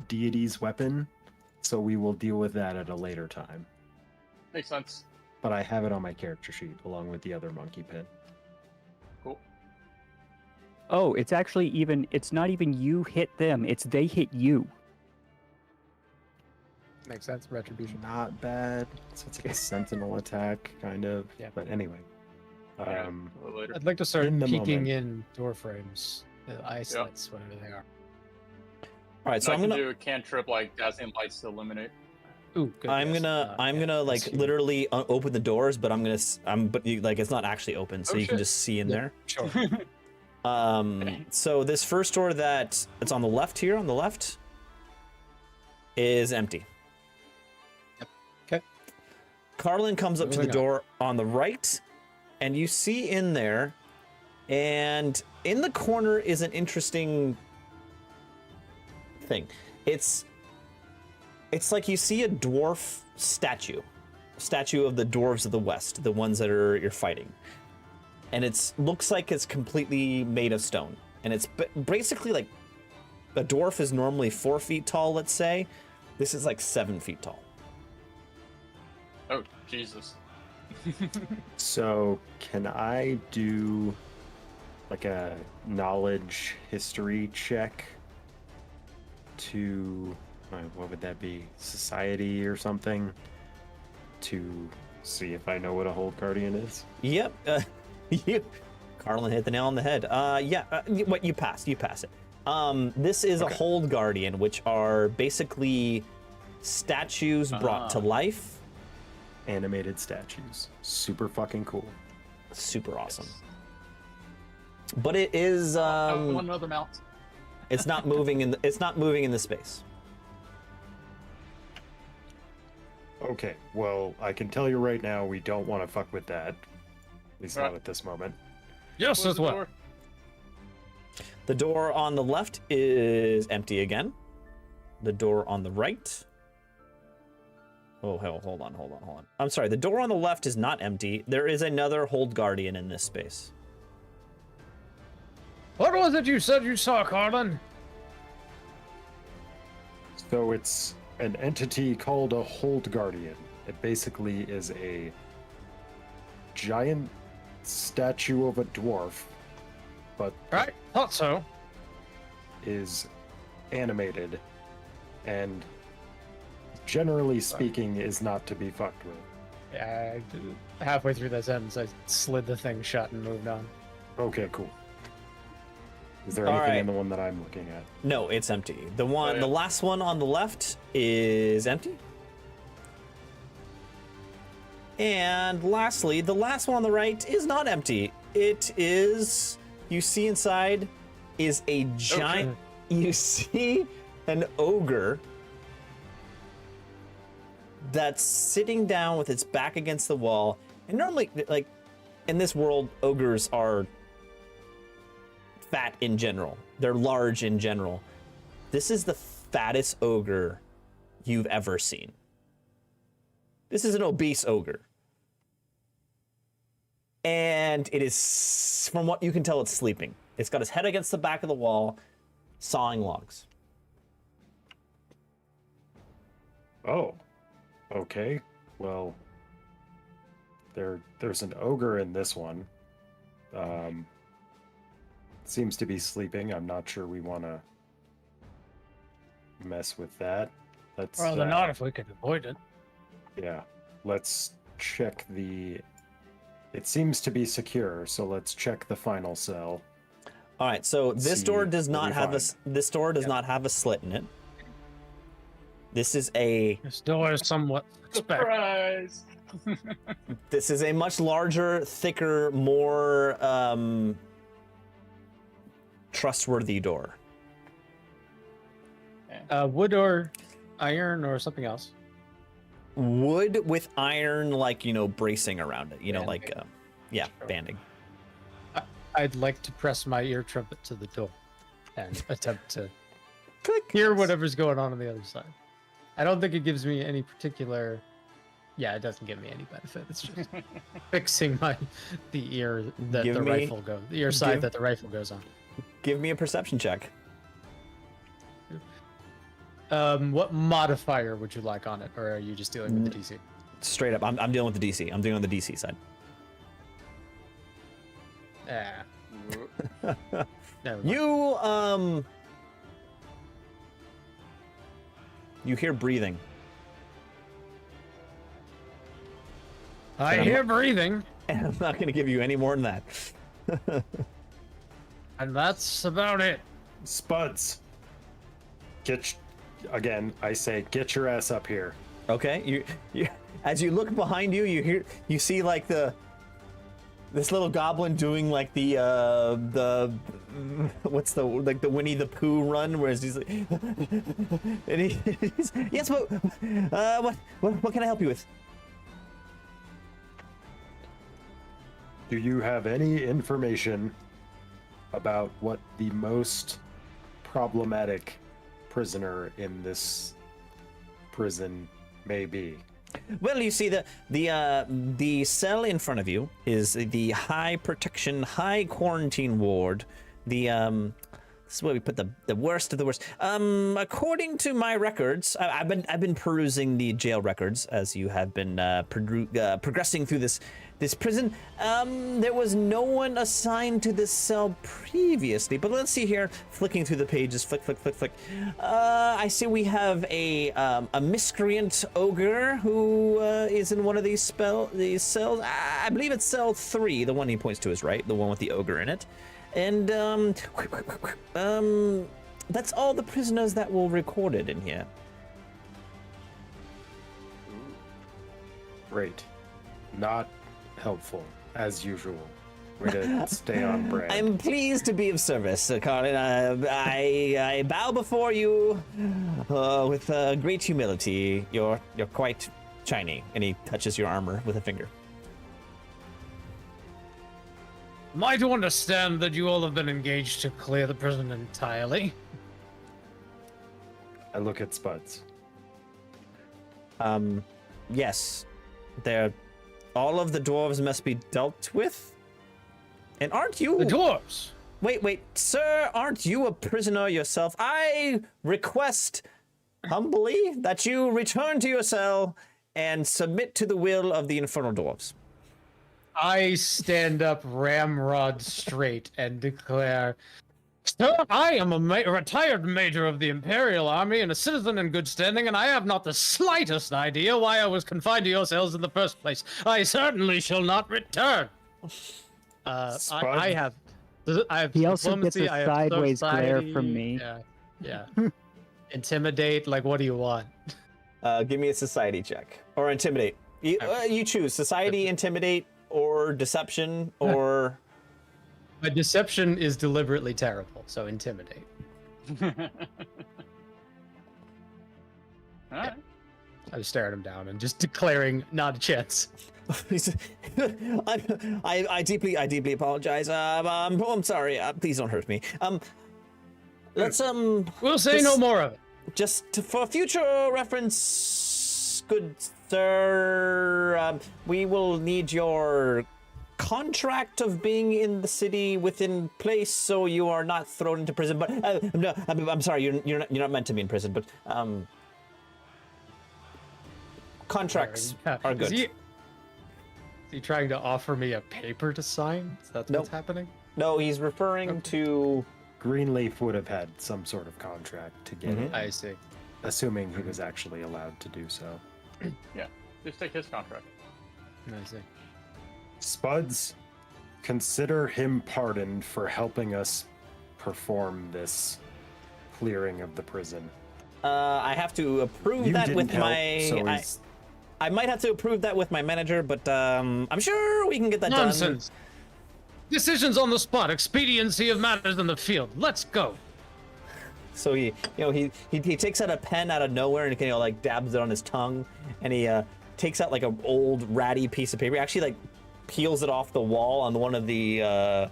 deity's weapon, so we will deal with that at a later time. Makes sense. But I have it on my character sheet along with the other monkey pin. Cool. Oh, it's not even you hit them, it's they hit you. Makes sense. Retribution. Not bad. So it's like a sentinel attack, kind of. Yeah. But anyway. Yeah, Um, a little later. I'd like to start In the peeking moment. in door frames, eye slits, whatever they are. All right, so I I'm can gonna do a cantrip like dazzling lights to illuminate. Ooh, good. I'm guess. gonna like let's see. literally open the doors, but like it's not actually open, so Oh, you can shit. just see in Yeah. there. Sure. So this first door that's on the left here, on the left, is empty. Okay. Carlin comes up to the Moving on. door on the right, and you see in there, and in the corner is an interesting thing. It's like you see a dwarf statue, statue of the dwarves of the west, the ones that you're fighting, and looks like it's completely made of stone, and it's basically like a dwarf is normally 4 feet tall. Let's say this is like 7 feet tall. Oh, Jesus. So, can I do like a knowledge history check to, what would that be? Society or something? To see if I know what a Hold Guardian is? Yep. Carlin hit the nail on the head. You pass it. This is a Hold Guardian, which are basically statues brought to life. Animated statues. Super fucking cool. Super awesome. But it is one another mount. it's not moving in the space. Okay, well, I can tell you right now we don't want to fuck with that. At least not at this moment. Yes, Close as the well. door. The door on the left is empty again. The door on the right. Oh, hell, hold on. I'm sorry, the door on the left is not empty. There is another Hold Guardian in this space. What was it you said you saw, Carlin? So it's an entity called a Hold Guardian. It basically is a giant statue of a dwarf, but Right, thought so. is animated and generally speaking is not to be fucked with. Yeah, halfway through that sentence, I slid the thing shut and moved on. Okay, cool. Is there All anything right. in the one that I'm looking at? No, it's empty. The yeah. last one on the left is empty. And lastly, the last one on the right is not empty. It is, you see inside, is a giant, you see an ogre that's sitting down with its back against the wall. And normally, like, in this world, ogres are fat in general. They're large in general. This is the fattest ogre you've ever seen. This is an obese ogre. And it is, from what you can tell, it's sleeping. It's got his head against the back of the wall, sawing logs. Oh, okay. Well, there's an ogre in this one. Seems to be sleeping. I'm not sure we want to mess with that. Let's. Rather not if we could avoid it. Yeah. Let's check the. It seems to be secure, so let's check the final cell. All right, so this door See does what not we have find. this door does not have a slit in it. This is a This door is somewhat suspect. Surprise! this is a much larger, thicker, more trustworthy door. Wood or iron or something else. Wood with iron, like, bracing around it. Banding. Sure. Banding. I'd like to press my ear trumpet to the door and attempt to Click. hear whatever's going on the other side. I don't think it gives me any particular. Yeah, it doesn't give me any benefit. It's just fixing the ear that Give the me- rifle goes, the ear side give- that the rifle goes on. Give me a perception check. What modifier would you like on it, or are you just dealing with the DC? Straight up, I'm dealing with the DC. I'm dealing with the DC side. Yeah. Whoop. Never mind. You hear breathing. I hear breathing, And I'm not going to give you any more than that. and that's about it. Spuds. Again, I say, get your ass up here. Okay, you as you look behind you, you see like this little goblin doing like the what's the Winnie the Pooh run, where he's like, and he's yes, what can I help you with? Do you have any information about what the most problematic prisoner in this prison may be? Well, you see, the cell in front of you is the high protection, high quarantine ward. This is where we put the worst of the worst. According to my records, I've been perusing the jail records as you have been progressing through this prison. There was no one assigned to this cell previously, but let's see here. Flicking through the pages, flick, flick, flick, flick. I see we have a miscreant ogre who is in one of these cells. I believe it's cell 3, the one he points to is right, the one with the ogre in it. And that's all the prisoners that were recorded in here. Great. Not helpful, as usual. Way to stay on brand. I'm pleased to be of service, Carlin. I bow before you with great humility. You're quite shiny. And he touches your armor with a finger. Am I to understand that you all have been engaged to clear the prison entirely? I look at Spuds. Yes. All of the dwarves must be dealt with. And aren't you... The dwarves! Wait, sir, aren't you a prisoner yourself? I request humbly that you return to your cell and submit to the will of the infernal dwarves. I stand up ramrod straight and declare, Sir, I am a retired major of the Imperial Army and a citizen in good standing, and I have not the slightest idea why I was confined to your cells in the first place. I certainly shall not return. I have He also gets diplomacy, a I have sideways glare society. from me. Yeah. Intimidate, like, what do you want? Give me a society check. Or intimidate. You choose. Society, intimidate, or deception, or... My deception is deliberately terrible, so intimidate. Alright. I was staring him down and just declaring, not a chance. I deeply apologize. I'm sorry. Please don't hurt me. Let's We'll say no more of it. Just for future reference, good sir, we will need your contract of being in the city within place, so you are not thrown into prison. But no, I'm sorry, you're not meant to be in prison. But contracts are good. Is he trying to offer me a paper to sign? Is that what's happening? No, he's referring to... Greenleaf would have had some sort of contract to get it, I see. assuming he was actually allowed to do so. Yeah, just take his contract. I see. Spuds, consider him pardoned for helping us perform this clearing of the prison. I have to approve You that didn't with help, my... so I might have to approve that with my manager, but I'm sure we can get that done. Nonsense. Decisions on the spot. Expediency of matters in the field. Let's go. So he takes out a pen out of nowhere and he like dabs it on his tongue, and he takes out like an old ratty piece of paper. He actually like peels it off the wall on one of the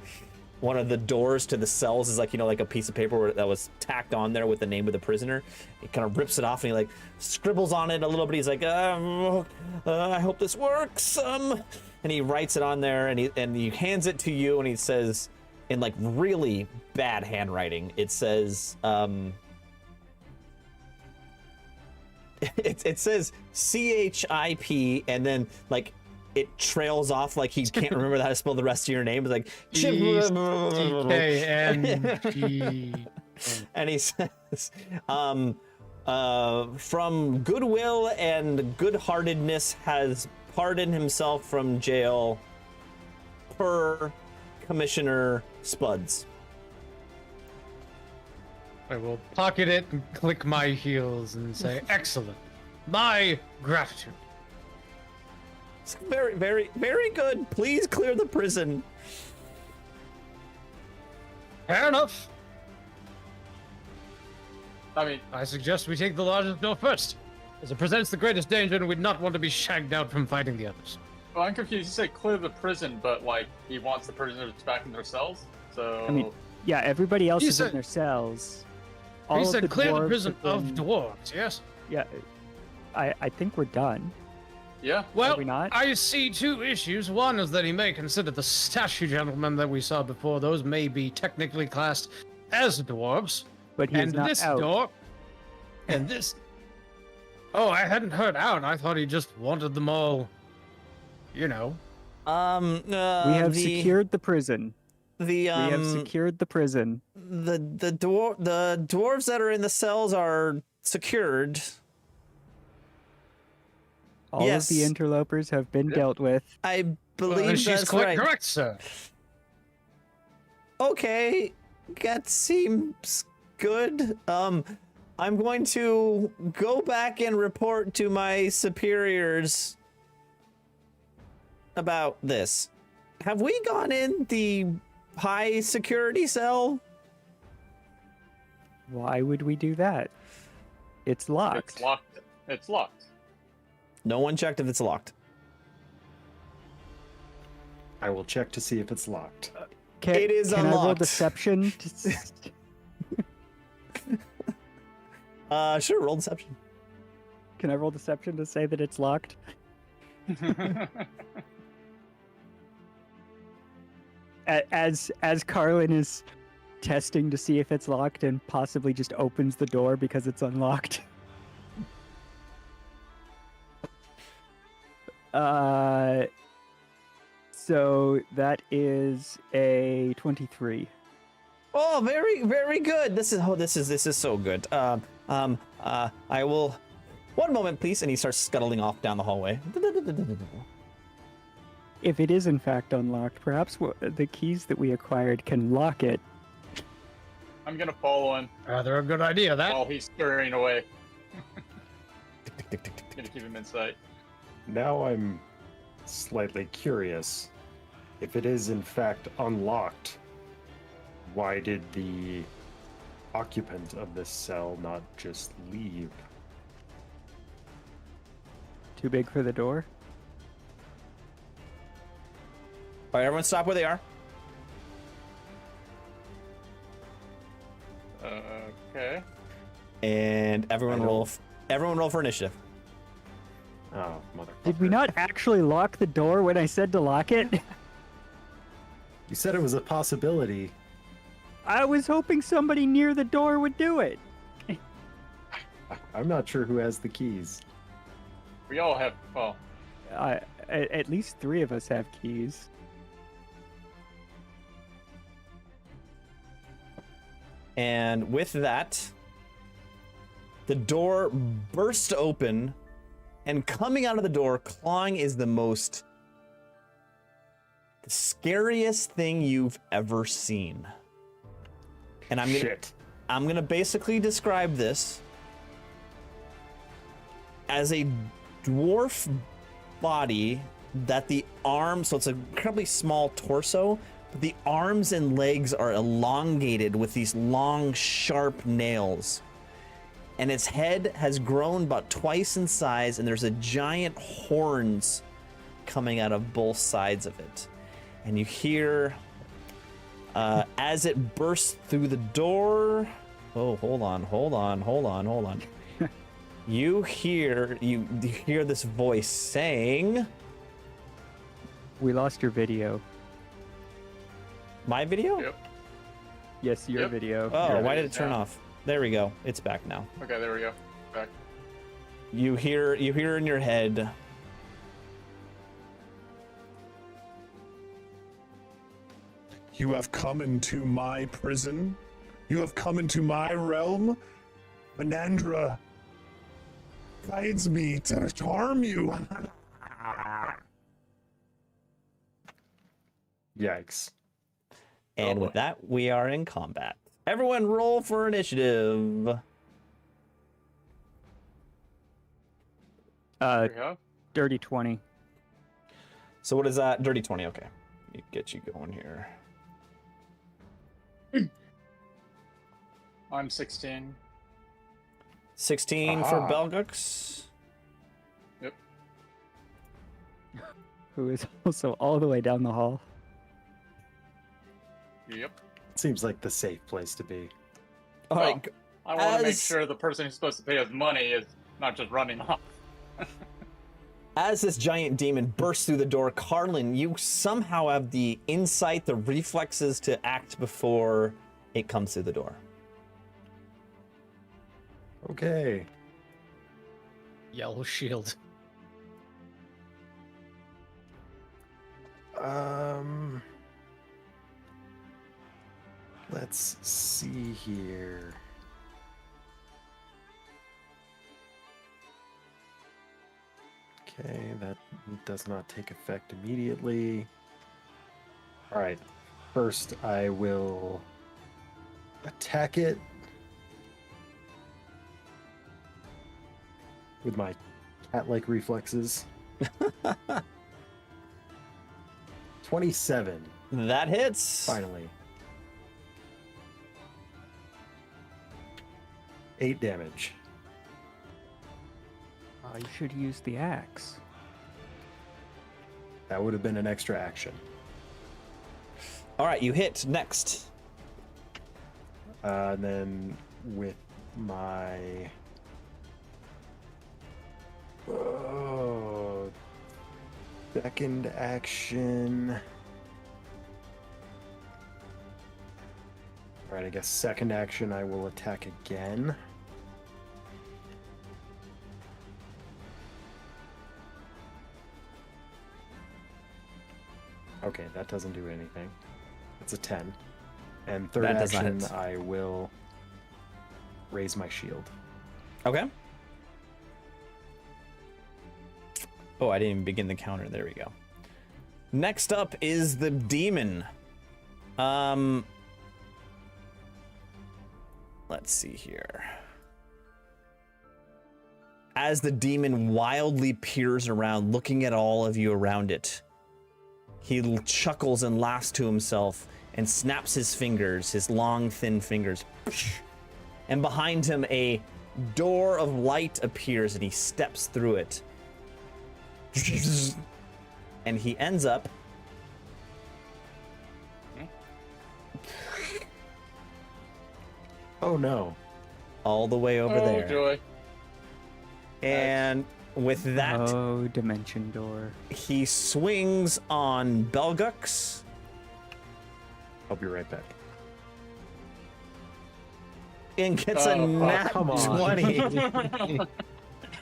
doors to the cells is like like a piece of paper that was tacked on there with the name of the prisoner. He kind of rips it off and he like scribbles on it a little bit. He's like, I hope this works. And he writes it on there and he hands it to you and he says in like really bad handwriting. It says it says CHIP and then like it trails off like he can't remember how to spell the rest of your name. It's like ECKNG. and he says from goodwill and good-heartedness has pardoned himself from jail per Commissioner Spuds. I will pocket it and click my heels and say, excellent. My gratitude. It's very, very, very good. Please clear the prison. Fair enough. I mean, I suggest we take the largest door first, as it presents the greatest danger and we'd not want to be shagged out from fighting the others. well, I'm confused. You said clear the prison, but like he wants the prisoners back in their cells. So I mean, yeah, everybody else You is in said- their cells. He All of said the clear the dwarves prison have of been- dwarves, yes? Yeah, I think we're done. Yeah. Well, we not? I see two issues. One is that he may consider the statue gentlemen that we saw before. Those may be technically classed as dwarves. But he is And not this out. door, and this. Oh, I hadn't heard out. I thought he just wanted them all, you know. We have secured the prison. The We have secured the prison. the dwarves that are in the cells are secured. All Yes. of the interlopers have been dealt with. I believe She's that's quite right. correct, sir. Okay, that seems good. I'm going to go back and report to my superiors about this. Have we gone in the high security cell? Why would we do that? It's locked. It's locked. It's locked. No one checked if it's locked. I will check to see if it's locked. It is can I roll unlocked. deception? Sure, roll deception. Can I roll deception to say that it's locked? As Carlin is testing to see if it's locked and possibly just opens the door because it's unlocked. So that is a 23. Oh, very, very good. This is so good. I will. One moment, please. And he starts scuttling off down the hallway. If it is in fact unlocked, perhaps the keys that we acquired can lock it. I'm gonna follow him Rather a good idea, that. while he's scurrying away. Gonna keep him in sight. Now I'm slightly curious. If it is in fact unlocked, why did the occupant of this cell not just leave? Too big for the door? All right, everyone, stop where they are. Okay. And everyone roll. Everyone roll for initiative. Oh, motherfucker. Did we not actually lock the door when I said to lock it? You said it was a possibility. I was hoping somebody near the door would do it. I'm not sure who has the keys. We all have. Well, At least 3 of us have keys. And with that, the door bursts open, and coming out of the door, clawing is the scariest thing you've ever seen. And I'm gonna basically describe this as a dwarf body that the arms, so it's an incredibly small torso, but the arms and legs are elongated with these long, sharp nails. And its head has grown about twice in size, and there's a giant horns coming out of both sides of it. And you hear, as it bursts through the door, oh, hold on. You hear this voice saying, We lost your video. my video? Yep. Yes, your Yep. video. Oh, Yeah, why it did it is turn now. off? There we go. It's back now. Okay, there we go. Back. You hear in your head, You have come into my prison. You have come into my realm. Menandra guides me to harm you. Yikes. and with that, we are in combat. Everyone roll for initiative. There we go. Dirty 20. So what is that? Dirty 20, okay. Let me get you going here. I'm 16. 16 for Aha. Belgux. Yep. Who is also all the way down the hall. Yep. Seems like the safe place to be. All Well, right. I want to make As- sure the person who's supposed to pay us money is not just running off. As this giant demon bursts through the door, Carlin, you somehow have the insight, the reflexes to act before it comes through the door. Okay. Yellow shield. Let's see here. Okay, that does not take effect immediately. All right. First, I will attack it with my cat-like reflexes. 27. That hits. Finally. 8 damage. You should use the axe. That would have been an extra action. All right, you hit next. And then with my second action. All right, I guess second action I will attack again. Okay, that doesn't do anything. It's a 10. And third That does not action, hit. I will raise my shield. Okay. Oh, I didn't even begin the counter. There we go. Next up is the demon. Let's see here. As the demon wildly peers around, looking at all of you around it, he chuckles and laughs to himself and snaps his fingers, his long, thin fingers. And behind him, a door of light appears and he steps through it. And he ends up Oh no. all the way over Oh, there. joy. And with that, Oh, dimension door. he swings on Belgux. I'll be right back. And gets a Oh, nat come on. 20.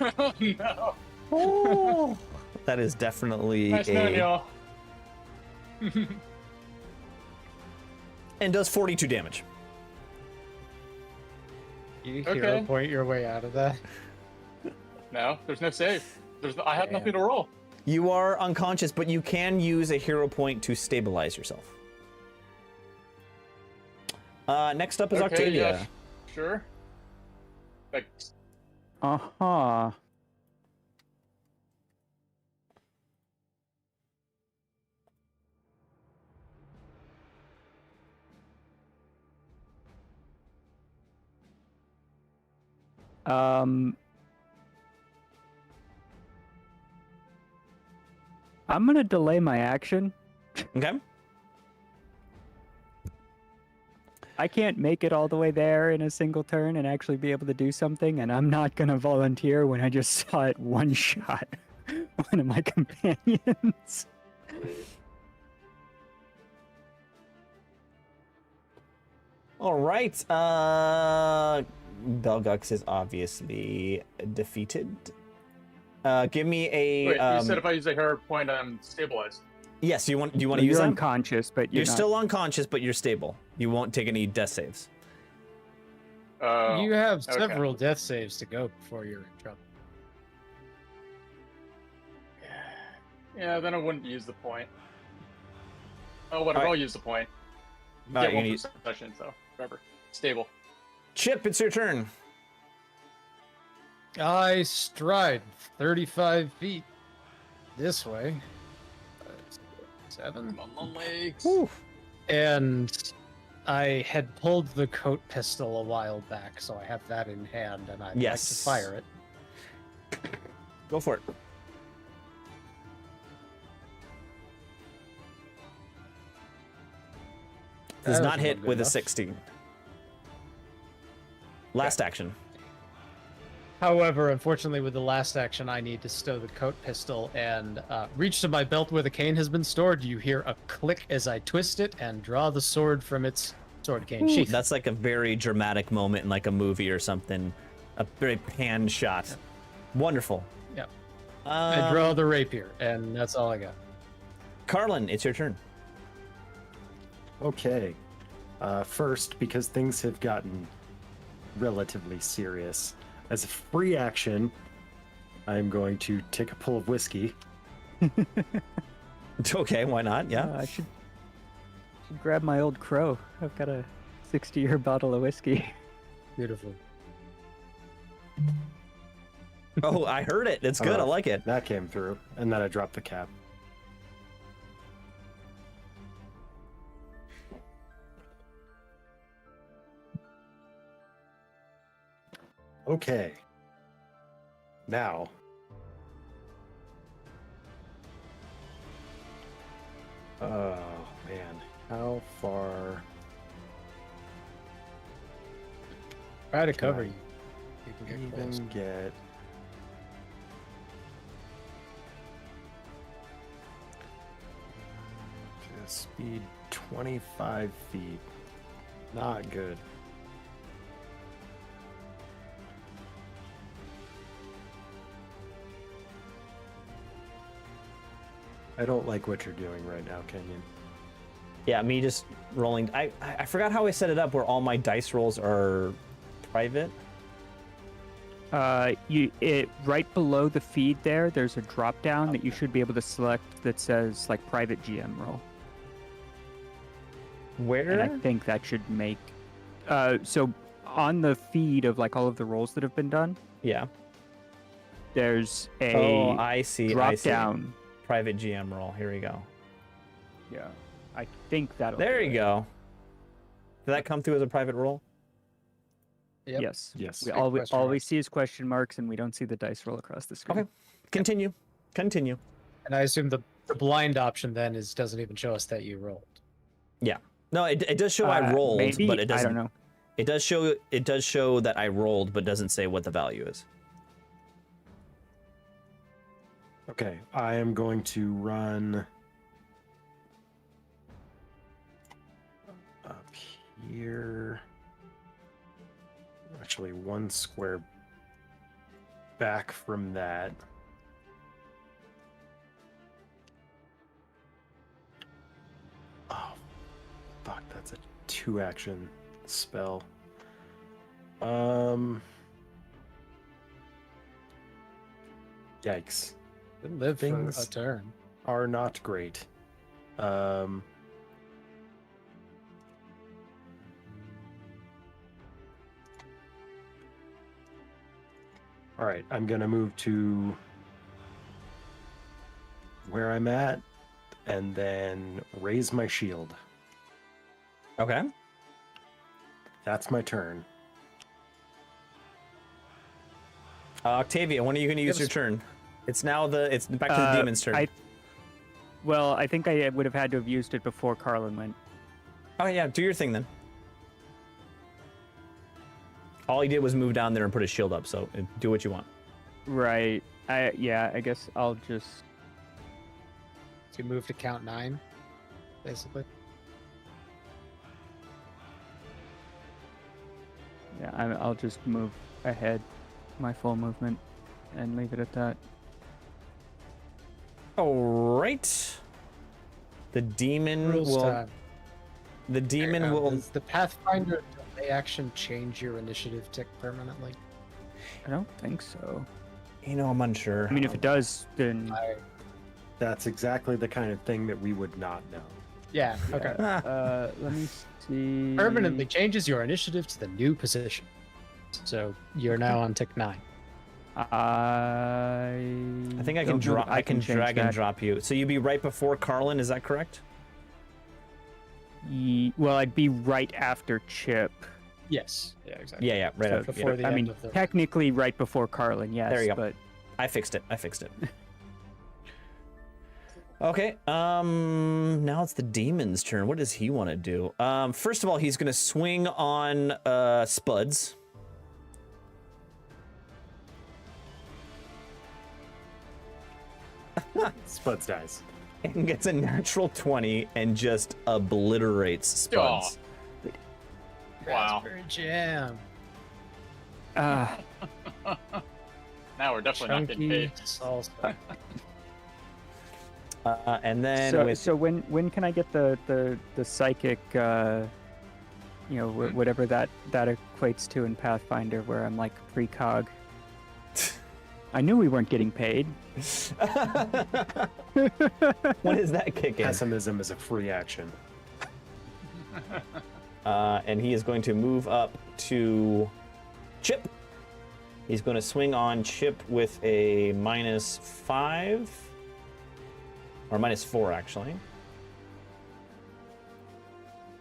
Oh, no. Oh, that is definitely Nice knowing a... y'all. And does 42 damage. You Okay. hero point your way out of that. No, there's no save. I have nothing to roll. You are unconscious, but you can use a hero point to stabilize yourself. Next up is Okay, Octavia. yeah, sure. Like, Uh-huh. I'm gonna delay my action. Okay. I can't make it all the way there in a single turn and actually be able to do something, and I'm not gonna volunteer when I just saw it one shot one of my companions. All right. Belgux is obviously defeated. Give me a. wait, you said if I use a hero point, I'm stabilized. Yes. Do you want to use You're them? unconscious, but You're not. still unconscious, but you're stable. You won't take any death saves. You have okay. several death saves to go before you're in trouble. Yeah, then I wouldn't use the point. Oh, whatever. All right. I'll use the point. You All get right, one you per session, so whatever. Stable. Chip, it's your turn. I stride 35 feet this way. 7. Come on, legs. And I had pulled the coat pistol a while back, so I have that in hand, and I'd Yes. like to fire it. Go for it. Does That not doesn't hit look good with a enough. 16. Last action. However, unfortunately, with the last action, I need to stow the coat pistol and reach to my belt where the cane has been stored. You hear a click as I twist it and draw the sword from its sword cane sheath. That's like a very dramatic moment in like a movie or something. A very pan shot. Yep. Wonderful. Yep. I draw the rapier, and that's all I got. Carlin, it's your turn. Okay. First, because things have gotten relatively serious, as a free action, I'm going to take a pull of whiskey. Okay, why not? Yeah. I should grab my old crow. I've got a 60-year bottle of whiskey. Beautiful. Oh, I heard it. It's good. I like it. That came through, and then I dropped the cap. Okay. Now. Oh, man. How far? Try to cover you. You can get close. Even get. Just speed 25 feet. Not good. I don't like what you're doing right now, Kenyon. Yeah, me just rolling. I forgot how I set it up where all my dice rolls are private. Right below the feed there's a drop down that you should be able to select that says like private GM roll. Where? And I think that should make so on the feed of like all of the rolls that have been done, Yeah. there's a Oh, I see. drop I see. down. Private GM roll. Here we go. Yeah. I think that'll There do you it. go. Did that come through as a private roll? Yep. Yes. Yes. We Big all question we marks. see is question marks and we don't see the dice roll across the screen. Okay. Continue. Continue. And I assume the blind option then doesn't even show us that you rolled. Yeah. No, it does show I rolled, maybe? but it doesn't. I don't know. It does show that I rolled, but doesn't say what the value is. Okay, I am going to run up here. Actually, one square back from that. Oh, fuck, that's a 2-action spell. Yikes. Didn't live Things- for a turn. Are not great. All right, I'm gonna move to where I'm at and then raise my shield. Okay. That's my turn. Octavia, when are you going to use your turn? It's now it's back to the demon's turn. I think I would have had to have used it before Carlin went. Oh yeah, do your thing then. All he did was move down there and put his shield up, so do what you want. Right. I guess I'll just. So you move to count 9, basically. Yeah, I'll just move ahead my full movement and leave it at that. All right. The demon Rules will. time. The demon will. Does the Pathfinder delay action change your initiative tick permanently? I don't think so. You know, I'm unsure. I mean, if it does, then That's exactly the kind of thing that we would not know. Yeah, okay. let me see. Permanently changes your initiative to the new position. So you're now on tick 9. I think I can drop. I can change drag and that. drop you. So you'd be right before Carlin. Is that correct? Well, I'd be right after Chip. Yes. Yeah, exactly. Yeah, right So after. before Yeah. the I end mean, of the technically right before Carlin, yes. There you go. But I fixed it. Okay. Now it's the demon's turn. What does he want to do? First of all, he's gonna swing on Spuds. Spuds dies. and gets a natural 20 and just obliterates Spuds. Wow. Raspberry jam. Ah, Now we're definitely not getting Chunky paid. salsa. And then so when can I get the psychic, whatever that equates to in Pathfinder, where I'm like precog? I knew we weren't getting paid. when does that kick in? Pessimism is a free action. And he is going to move up to Chip. He's going to swing on Chip with a -5. Or -4, actually.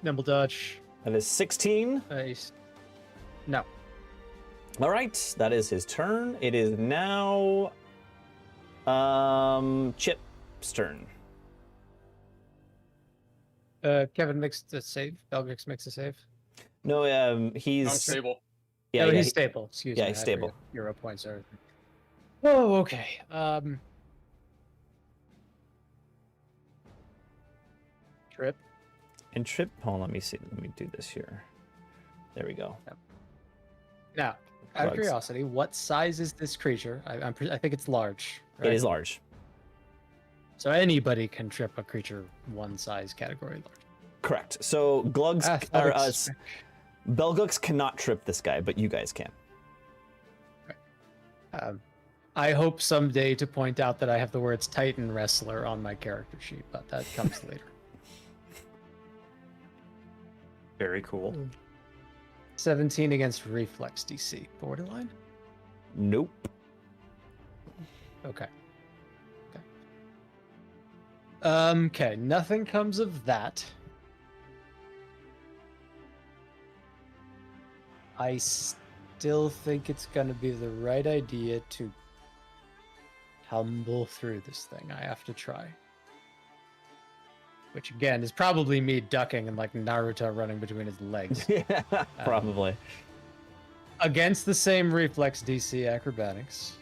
Nimble dodge. That is 16. Nice. No. All right, that is his turn. It is now Chip's turn. Kevin makes a save. Belgix makes a save. No, he's Unstable. yeah, no, yeah, he's stable. Excuse me. yeah, he's I stable. forget. Hero points are. Oh, okay. Trip. And Trip. Hold on, let me see. Let me do this here. There we go. Now, out of Bugs. curiosity, what size is this creature? I think it's large. Right? It is large. So anybody can trip a creature one size category large. Correct. So Glugs or Athletics. Belgux cannot trip this guy, but you guys can. I hope someday to point out that I have the words Titan Wrestler on my character sheet, but that comes later. Very cool. 17 against Reflex DC. Borderline? Nope. Okay. Okay, nothing comes of that. I still think it's gonna be the right idea to tumble through this thing. I have to try. Which again is probably me ducking and like Naruto running between his legs. Yeah, probably. Against the same reflex DC acrobatics.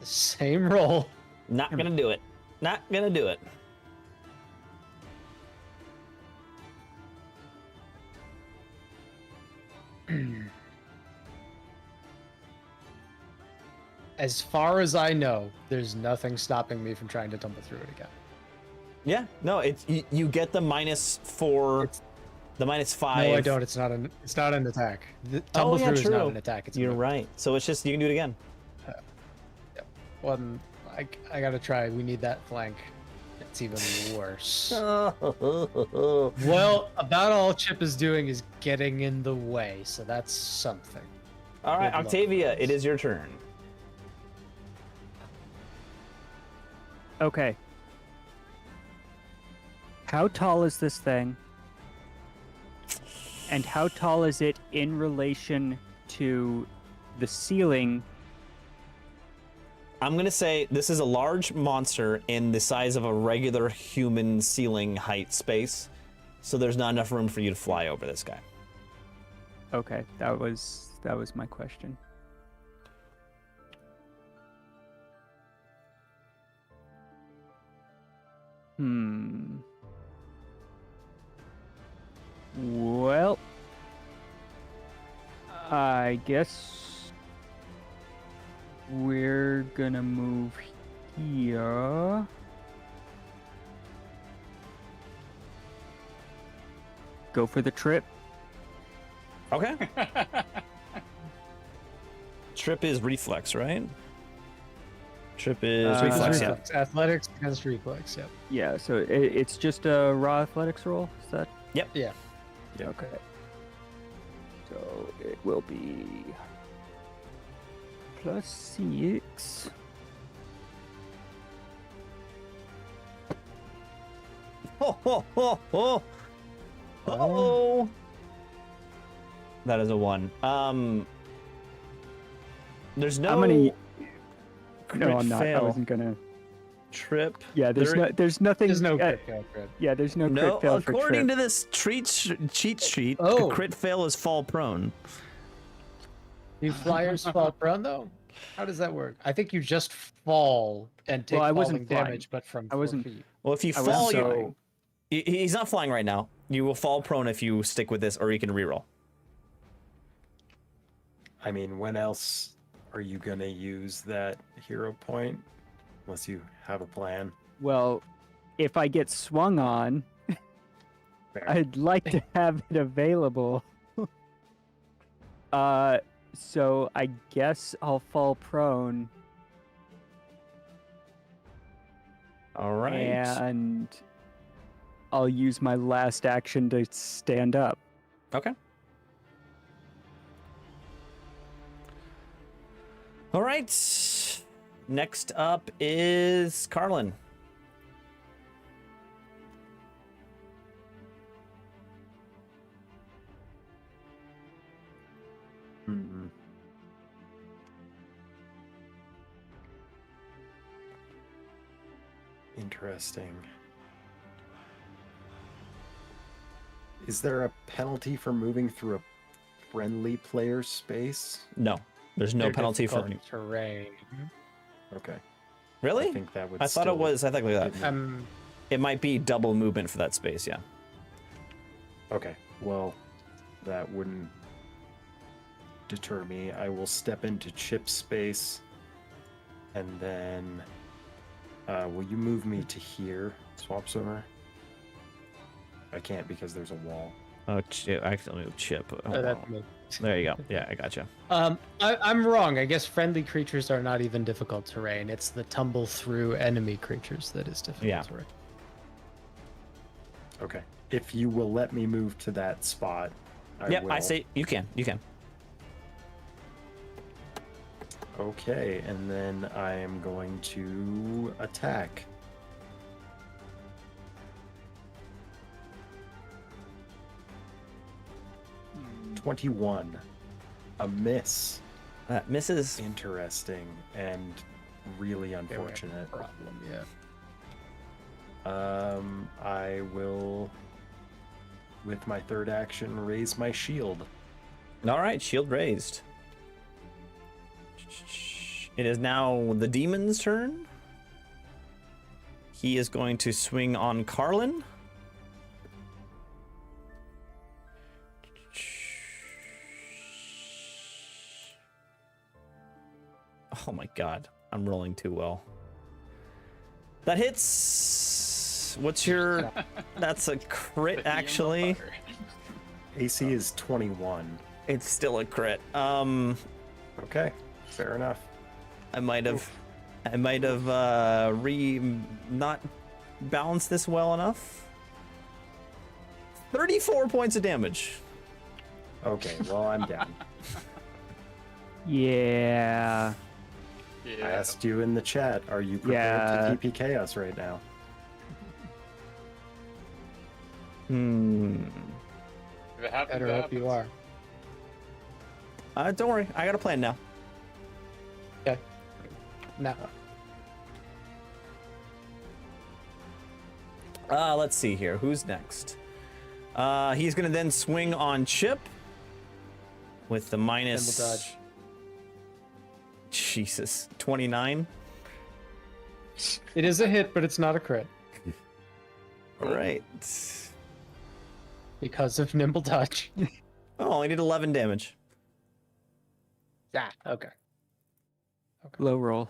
The same roll. Not gonna do it. Not gonna do it. As far as I know, there's nothing stopping me from trying to tumble through it again. Yeah, no, it's you get the -4, the -5. No, I don't. It's not an attack. The tumble yeah, through is not true. an attack. It's a You're move. right. So it's just you can do it again. Well, I gotta try. We need that flank. It's even worse. Well, Well, about all Chip is doing is getting in the way, so that's something. all right, Good luck. Octavia, it is your turn. okay. How tall is this thing? And how tall is it in relation to the ceiling? I'm gonna say this is a large monster in the size of a regular human ceiling height space, so there's not enough room for you to fly over this guy. Okay, that was my question. Well, I guess we're gonna move here. Go for the trip. Okay. Trip is reflex, right? Trip is reflex, yeah. Reflex. Athletics against reflex. Yep. Yeah, so it's just a raw athletics roll. Is that Yeah. okay? So it will be +6. Ho, ho, ho, ho. Oh. That is a 1. There's no How many? crit No, I'm not. I fail. wasn't gonna. Trip. Yeah, there's There- nothing. There's no crit fail, Fred. Yeah, there's no No, crit fail for according trip. to this cheat sheet, Oh. a crit fail is fall prone. Do flyers fall prone though? How does that work? I think you just fall and take Well, I falling wasn't flying. damage, but from I wasn't- 4 feet. Well, if you I was fall, so- he's not flying right now. You will fall prone if you stick with this, or you can reroll. I mean, when else are you gonna use that hero point? Unless you have a plan. Well, if I get swung on, Fair. I'd like to have it available. So I guess I'll fall prone All right. and I'll use my last action to stand up. Okay. All right. Next up is Carlin. Mm-mm. Interesting. Is there a penalty for moving through a friendly player space? No, there's no They're penalty for difficult terrain. Okay. Really? I think that would I thought it still was. I think like that. give me- It might be double movement for that space. Yeah. Okay. Well, that wouldn't deter me. I will step into Chip's space, and then will you move me to here, Swamp Swimmer? I can't because there's a wall. Oh, Chip. I accidentally moved Chip. Oh, That wow. makes- There you go. Yeah, I gotcha. I'm wrong. I guess friendly creatures are not even difficult terrain. It's the tumble through enemy creatures that is difficult Yeah. terrain. Okay. If you will let me move to that spot, Yep, will. I say you can. You can. Okay, and then I am going to attack. Hmm. 21. A miss. That misses. Interesting and really unfortunate. Problem, yeah. I will, with my third action, raise my shield. All right, shield raised. It is now the demon's turn. He is going to swing on Carlin. Oh my god, I'm rolling too well. That hits. What's your... That's a crit, actually. AC is 21. It's still a crit. Okay, fair enough. I might have not balanced this well enough. 34 points of damage. Okay, well, I'm down. Yeah. I Yeah. asked you in the chat, are you prepared to TPK us right now? If it happens, Better it hope you happens. are. Don't worry, I got a plan now. Okay. Now, Let's see here. Who's next? He's gonna then swing on Chip with the minus. Nimble dodge. Jesus, 29. It is a hit, but it's not a crit All right. because of nimble dodge. Oh, I did 11 damage. Yeah. Okay. Low roll.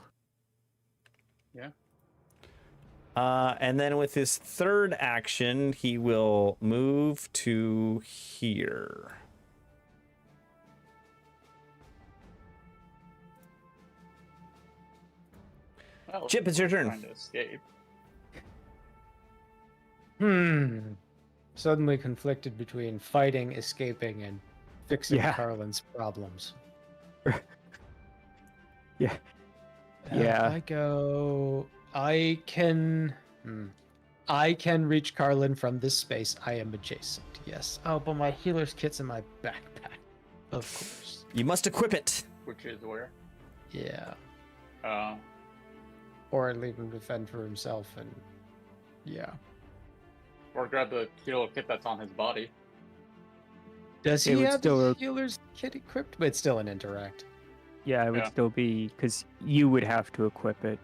And then with his third action, he will move to here. Well, Chip, it's your turn. Trying to escape. Suddenly conflicted between fighting, escaping, and fixing Yeah. Carlin's problems. Yeah. Yeah. I can reach Carlin from this space. I am adjacent. Yes. Oh, but my healer's kit's in my backpack. Of course. You must equip it. Which is where? Yeah. Or Or leave him defend for himself, and yeah. grab the healer kit that's on his body. Does It he would have still- the healer's kit equipped? But it's still an interact. Yeah, it would Yeah. still be because you would have to equip it.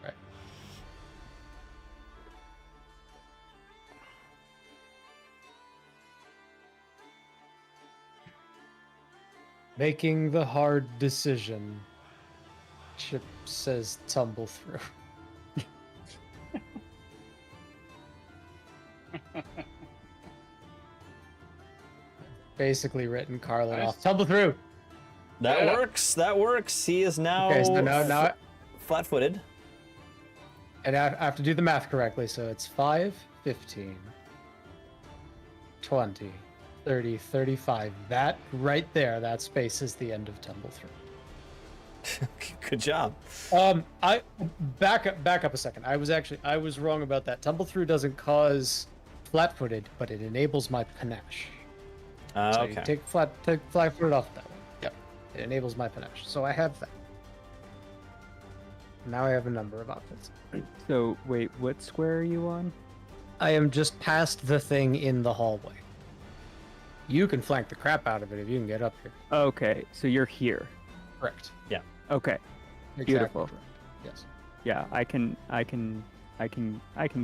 Right. Making the hard decision. Chip says tumble through. Basically written Carlin Nice. off. Tumble through. That Yeah. works. That works. He is now, Okay, so now flat-footed. and I have to do the math correctly, so it's 5, 15, 20, 30, 35. That right there, that space is the end of tumble through. Good job. I back up a second. I was wrong about that. Tumble through doesn't cause flat-footed, but it enables my panache. So you Okay. take flat-footed off that one. Yep. It enables my panache. So I have that. Now I have a number of options. So wait, what square are you on? I am just past the thing in the hallway. You can flank the crap out of it if you can get up here. Okay, so you're here. Correct. Okay, Exactly Beautiful. correct. Yes. yeah, I can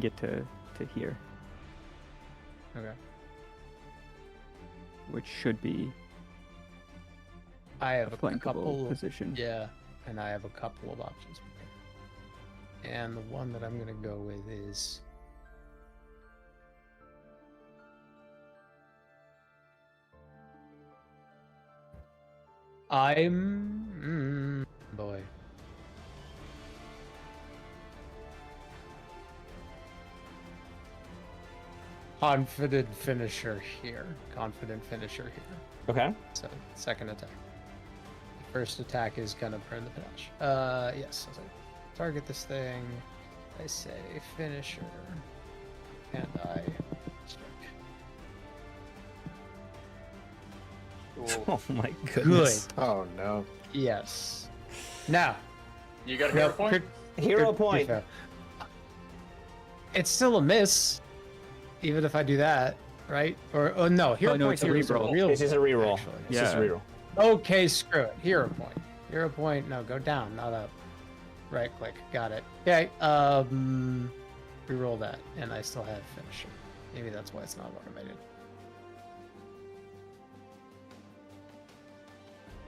get to here, Okay. which should be I a have a flankable couple. position. Yeah, and I have a couple of options. And the one that I'm gonna go with is boy. Confident finisher here. Confident finisher here. Okay. So second attack. The first attack is gonna burn the panache. Yes. I was like, target this thing. I say finisher, and I strike. Cool. Oh my goodness. Oh no. Yes. Now, You got a hero no, point? crit- Hero crit- point. fail. It's still a miss, even if I do that, right? Or oh no, hero no, point's it's a reroll. reroll. It's just a reroll. Actually. It's just a Yeah. reroll. Okay, screw it. Hero point. Hero point. No, go down, not up. Right click. Got it. Okay. Reroll that, and I still have finisher. Maybe that's why it's not automated.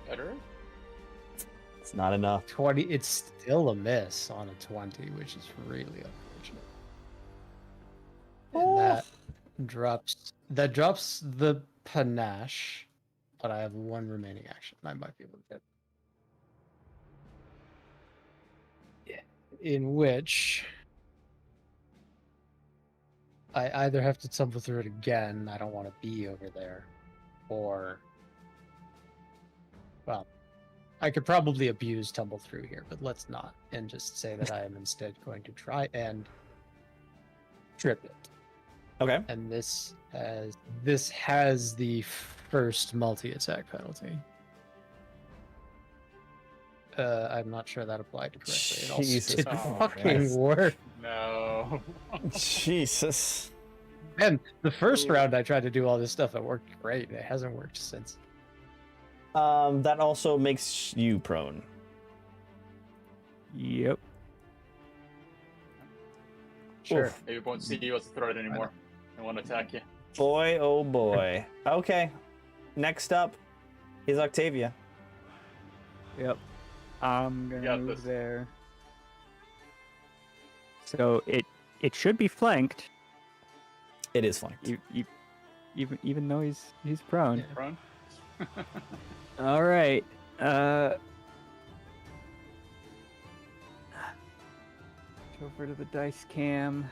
Better? It's not enough. 20. It's still a miss on a 20, which is really unfortunate. And that drops the panache, but I have one remaining action. I might be able to get. In which I either have to tumble through it again. I don't want to be over there, or well, I could probably abuse tumble through here, but let's not, and just say that I am instead going to try and trip it. Okay. And this has the first multi-attack penalty. I'm not sure that applied correctly. It also Jesus didn't Christ. fucking work. No. Jesus. And the first round I tried to do all this stuff, it worked great. It hasn't worked since. That also makes you prone. Yep. Sure. Oof. Maybe it won't see you as a threat anymore. It won't attack you. Boy, oh boy. Okay. Next up is Octavia. Yep. I'm got gonna move this. there. So it should be flanked, It is flanked. even though he's prone. Yeah. Prone? All right. Over to the dice cam.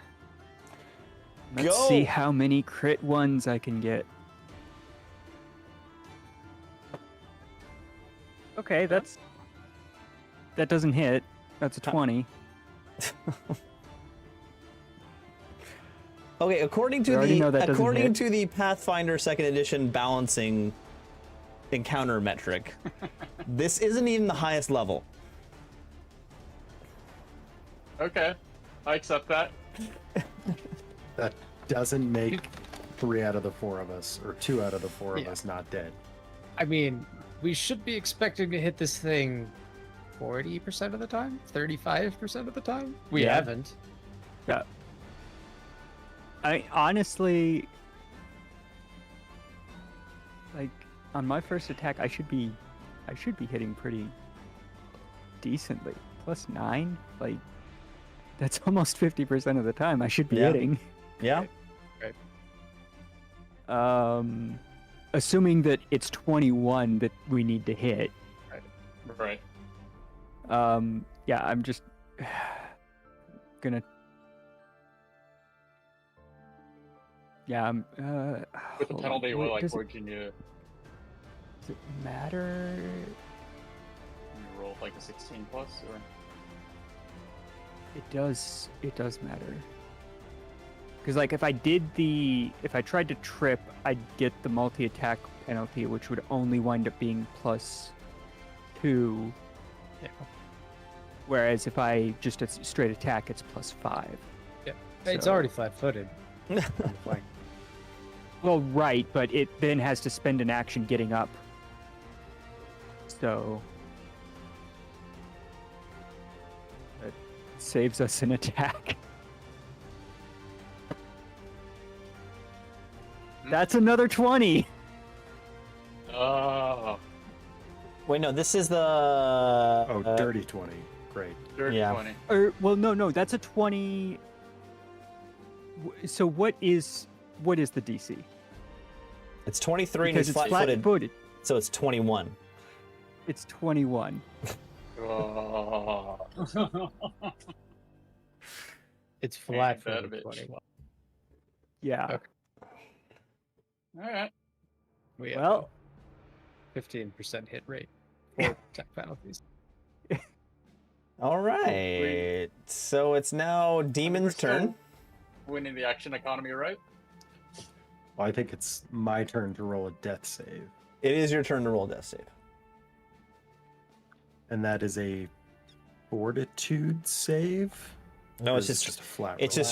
Let's Go. see how many crit ones I can get. Okay, that doesn't hit. That's a 20. Okay, according We already know that to doesn't according hit. to the Pathfinder Second Edition balancing encounter metric, this isn't even the highest level. Okay. I accept that. That doesn't make 3 out of the 4 of us, or 2 out of the 4 of Yeah. us not dead. I mean, we should be expecting to hit this thing 40% of the time, 35% of the time. We Yeah. haven't. Yeah. I honestly, like, on my first attack, I should be hitting pretty decently. +9, like, that's almost 50% of the time I should be Yeah. hitting. Yeah. Assuming that it's 21 that we need to hit. Right. Yeah, I'm just gonna. Yeah, I'm. With the hold on. penalty, Wait, what can you does it matter? roll like a 16 plus or? It does matter. Because like if I tried to trip, I'd get the multi-attack penalty, which would only wind up being +2. Yeah. Whereas if I just a straight attack, it's +5. It's So- already flat-footed. Fine. Well, right, but it then has to spend an action getting up. So it saves us an attack. That's another 20. Oh, Wait, no, this is the. Oh, dirty 20. Great. dirty Yeah. 20. Or well, no, that's a 20. So what is the DC? It's 23 and Because he's it's flat-footed, flat-footed. so it's 21. It's 21. Oh. It's Ain't that a flat-footed bitch. 21. Yeah. Okay. All right. We have Well, a 15% hit rate for attack penalties. All right. So it's now Demon's We're turn. still Winning the action economy, right? Well, I think it's my turn to roll a death save, It is your turn to roll death save. and that is a fortitude save. No, Or it's is it just a flat. it's roll?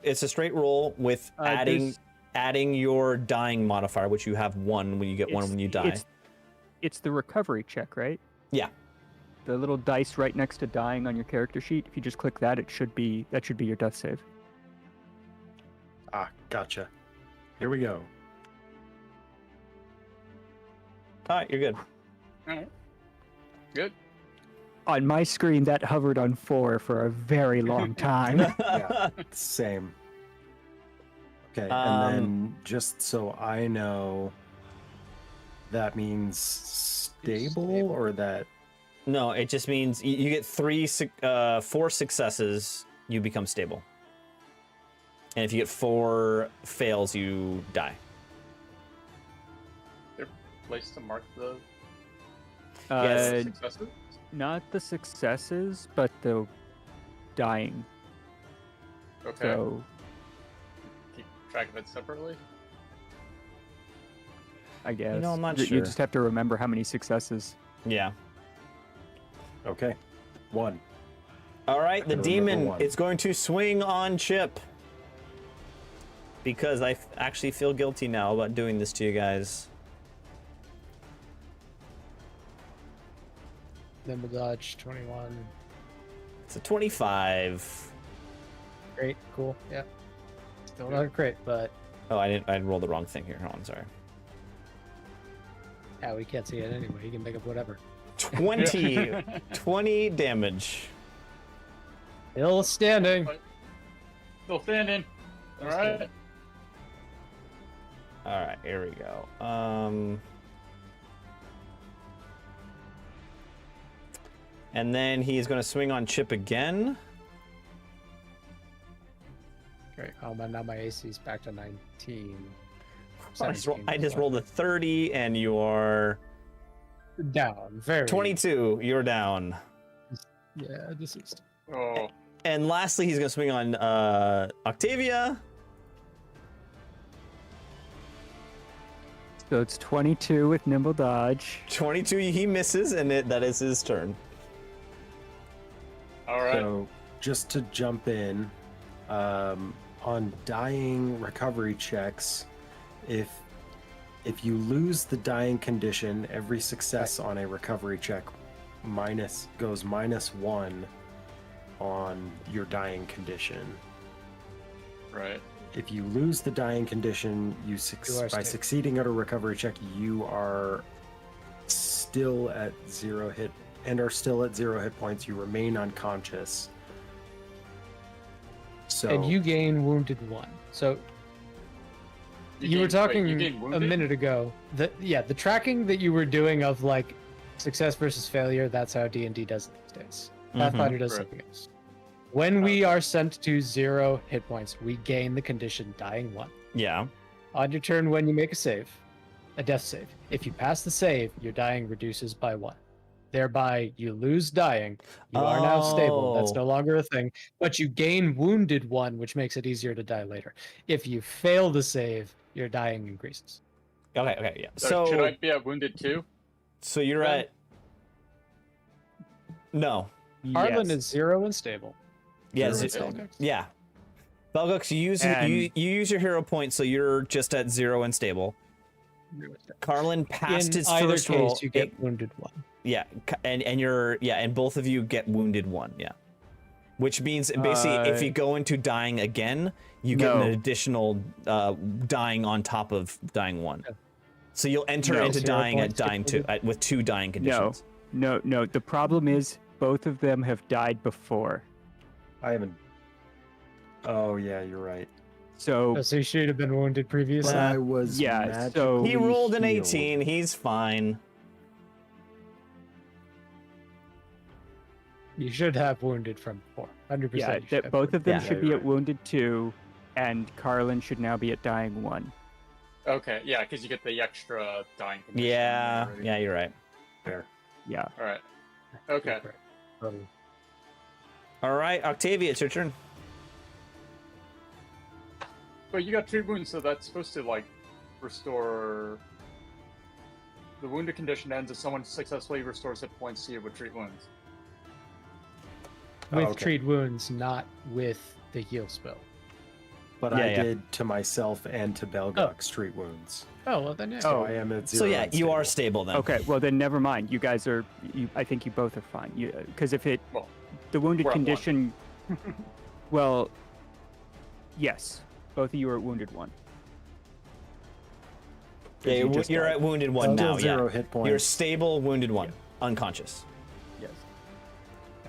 a straight roll with there's- adding your dying modifier, which you have 1 when you get 1 It's- when you die. It's the recovery check, right? Yeah. The little dice right next to dying on your character sheet. If you just click that, that should be your death save. Ah, gotcha. Here we go. All right, you're good. All right. Good. On my screen, that hovered on 4 for a very long time. Yeah, same. Okay, and then just so I know, that means stable or that? No, it just means you get 4 successes, you become stable. And if you get 4 fails, you die. Place to mark the Yes. successes. Not the successes, but the dying. Okay. So Keep track of it separately. I guess I'm not You sure. just have to remember how many successes. Yeah. Okay, 1. All right, the can remember demon 1. is going to swing on Chip. Because I actually feel guilty now about doing this to you guys. Nimble dodge 21. It's a 25. Great, cool, yeah. Still not a crit, but Oh, I rolled the wrong thing here. Hold on, sorry. yeah, we can't see it anyway. You can make up whatever. 20 damage. Still standing. Still standing. All right. All right, here we go. And then he is going to swing on Chip again. Great. Oh, now my AC is back to 19. I just rolled a 30, and you are down. Very 22. You're down. Yeah, deceased. Oh. And lastly, he's going to swing on Octavia. So it's 22 with nimble dodge. 22, he misses, and that is his turn. All right. So just to jump in, on dying recovery checks, if you lose the dying condition, every success on a recovery check goes -1 on your dying condition. Right. If you lose the dying condition, by succeeding at a recovery check, you are still at 0 hit and are still at 0 hit points. You remain unconscious. So And you gain wounded 1. So you were talking a minute ago that the tracking that you were doing of like success versus failure, that's how D&D does it these days. Pathfinder does something else. When we are sent to 0 hit points, we gain the condition dying 1. Yeah. On your turn, when you make a death save, if you pass the save, your dying reduces by 1. Thereby, you lose dying. You are now stable. That's no longer a thing. But you gain wounded 1, which makes it easier to die later. If you fail the save, your dying increases. Okay, yeah. So should I be at wounded 2? So you're then? at... No. Harlan is 0 and stable. Yeah, Belgux. yeah. Belgux, you use your hero point, so you're just at 0 and stable. Carlin passed his first case, roll. You get wounded 1. Yeah, and both of you get wounded 1. Yeah, which means basically if you go into dying again, you get an additional dying on top of dying 1. So you'll enter into dying at dying 2 with 2 dying conditions. No. The problem is both of them have died before. I haven't. Oh yeah, you're right. So he should have been wounded previously. But I was so he rolled an healed. 18. He's fine. You should have wounded from before. 100%. Yeah, both of them should be right. at wounded 2, and Carlin should now be at dying 1. Okay, yeah, because you get the extra dying condition. Yeah, already. yeah, you're right. Fair. Yeah. All right. Okay. All right, Octavia, it's your turn. But you got 3 wounds, so that's supposed to like restore. The wounded condition ends if someone successfully restores hit points to you with treat wounds. With treat wounds, not with the heal spell. But I did to myself and to Belgux treat wounds. Oh, well then, yeah. So I am at 0. So yeah, and you are stable. stable then. Okay, well then never mind. You guys are. I think you both are fine. Because if it, the wounded we're at 1. condition. Well, yes, both of you are at wounded 1. Yeah, you're at wounded 1 now. Still 0 Yeah, hit points. you're stable, wounded 1, unconscious. Yes.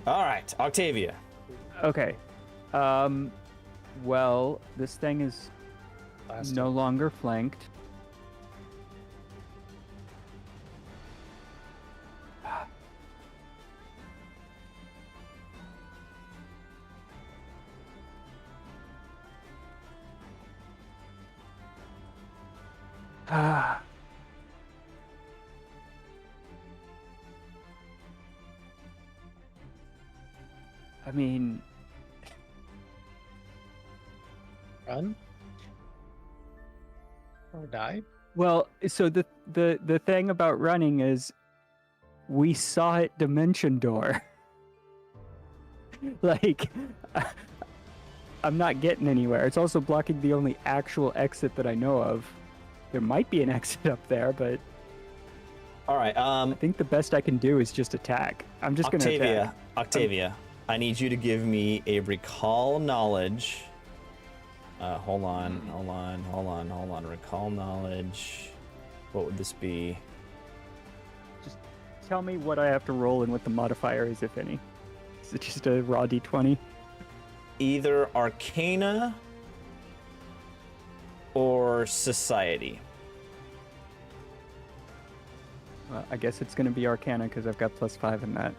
All right, Octavia. Okay. Well, this thing is no longer flanked. I mean, Run? Or die? well, so the thing about running is we saw it dimension door. Like, I'm not getting anywhere. It's also blocking the only actual exit that I know of. There might be an exit up there, but All right, I think the best I can do is just attack. I'm just going to attack. Octavia, I need you to give me a recall knowledge. Hold on. Recall knowledge. What would this be? Just tell me what I have to roll and what the modifier is, if any. Is it just a raw d20? Either Arcana or Society. Well, I guess it's going to be Arcana because I've got +5 in that.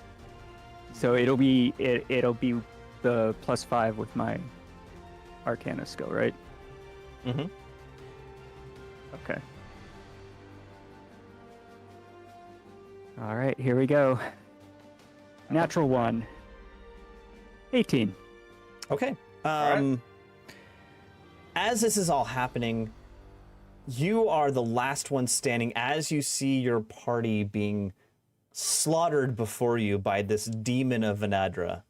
So it'll be it'll be the +5 with my Arcana skill, right? Mm-hmm. Okay. All right, here we go. Natural 1. 18. Okay. right. As this is all happening, you are the last one standing as you see your party being slaughtered before you by this demon of Vanadra.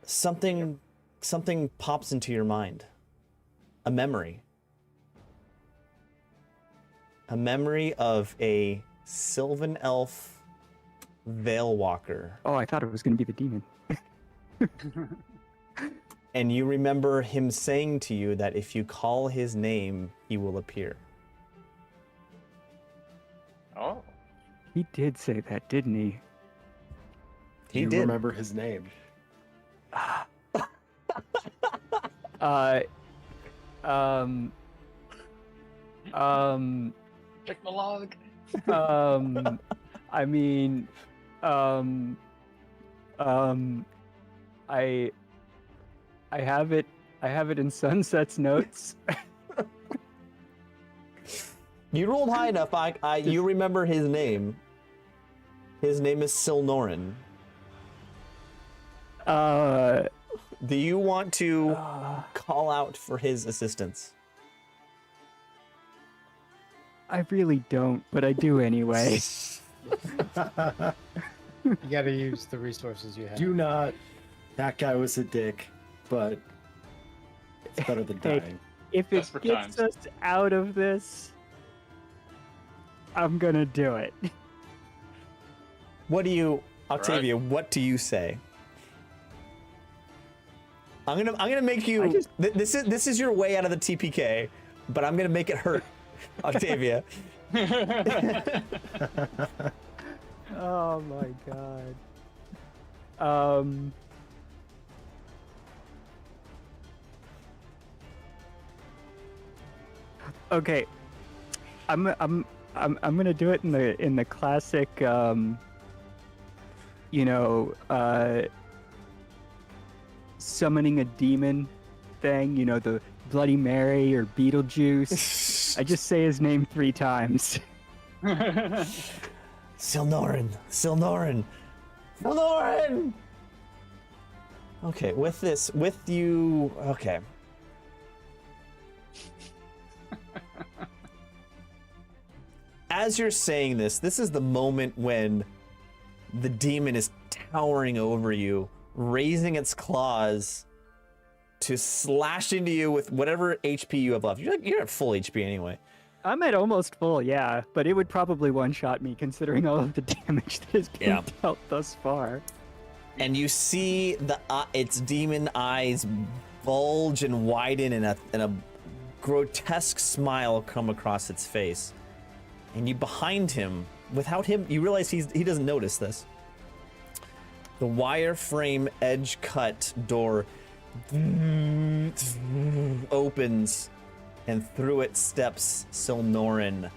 Something pops into your mind. A memory. A memory of a Sylvan elf Veil Walker. Oh, I thought it was going to be the demon. And you remember him saying to you that if you call his name, he will appear. Oh. He did say that, didn't he? He you did. remember his name. Check the log. I mean, I have it in Sunset's notes. You rolled high enough. You remember his name. His name is Silnorin. Do you want to call out for his assistance? I really don't, but I do anyway. You gotta use the resources you have. Do not. That guy was a dick, but it's better than Hey. dying. If it Desperate gets times. us out of this, I'm gonna do it. What do you, right. Octavia? What do you say? I'm gonna make you. I just- This is your way out of the TPK, but I'm gonna make it hurt, Octavia. Oh my god. Okay. I'm gonna do it in the classic summoning a demon thing, the Bloody Mary or Beetlejuice. I just say his name 3 times. Silnorin, Silnorin, Silnorin. Okay, with you. Okay. As you're saying this is the moment when the demon is towering over you, raising its claws to slash into you with whatever HP you have left. You're at full HP anyway. I'm at almost full, yeah, but it would probably one-shot me considering all of the damage that has been dealt thus far. And you see its demon eyes bulge and widen, and a grotesque smile come across its face. And you behind him, without him, you realize he doesn't notice this. The wireframe edge cut door opens, and through it steps Silnorin.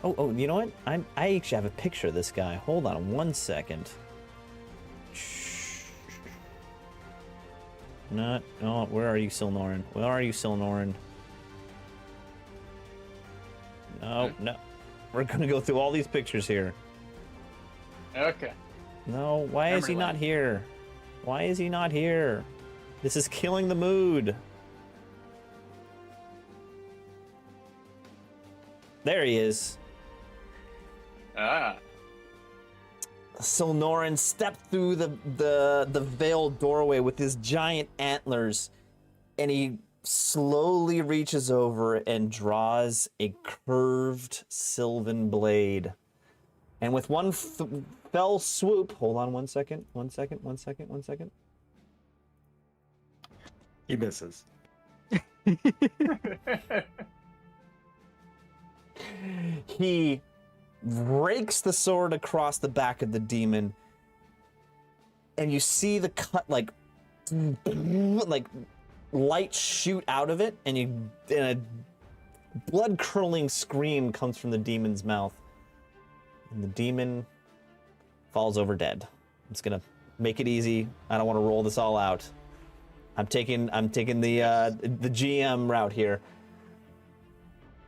Oh, you know what? I actually have a picture of this guy. Hold on 1 second. Not. Oh, where are you, Silnorin? Where are you, Silnorin? No. We're gonna go through all these pictures here. Okay. No, why is he not here? Why is he not here? This is killing the mood. There he is. Ah. Silnorin stepped through the veiled doorway with his giant antlers, and he slowly reaches over and draws a curved sylvan blade. And with one fell swoop, hold on 1 second. He misses. He rakes the sword across the back of the demon, and you see the cut like light shoot out of it, and a blood-curdling scream comes from the demon's mouth, and the demon falls over dead. I'm just gonna make it easy. I don't want to roll this all out. I'm taking the GM route here.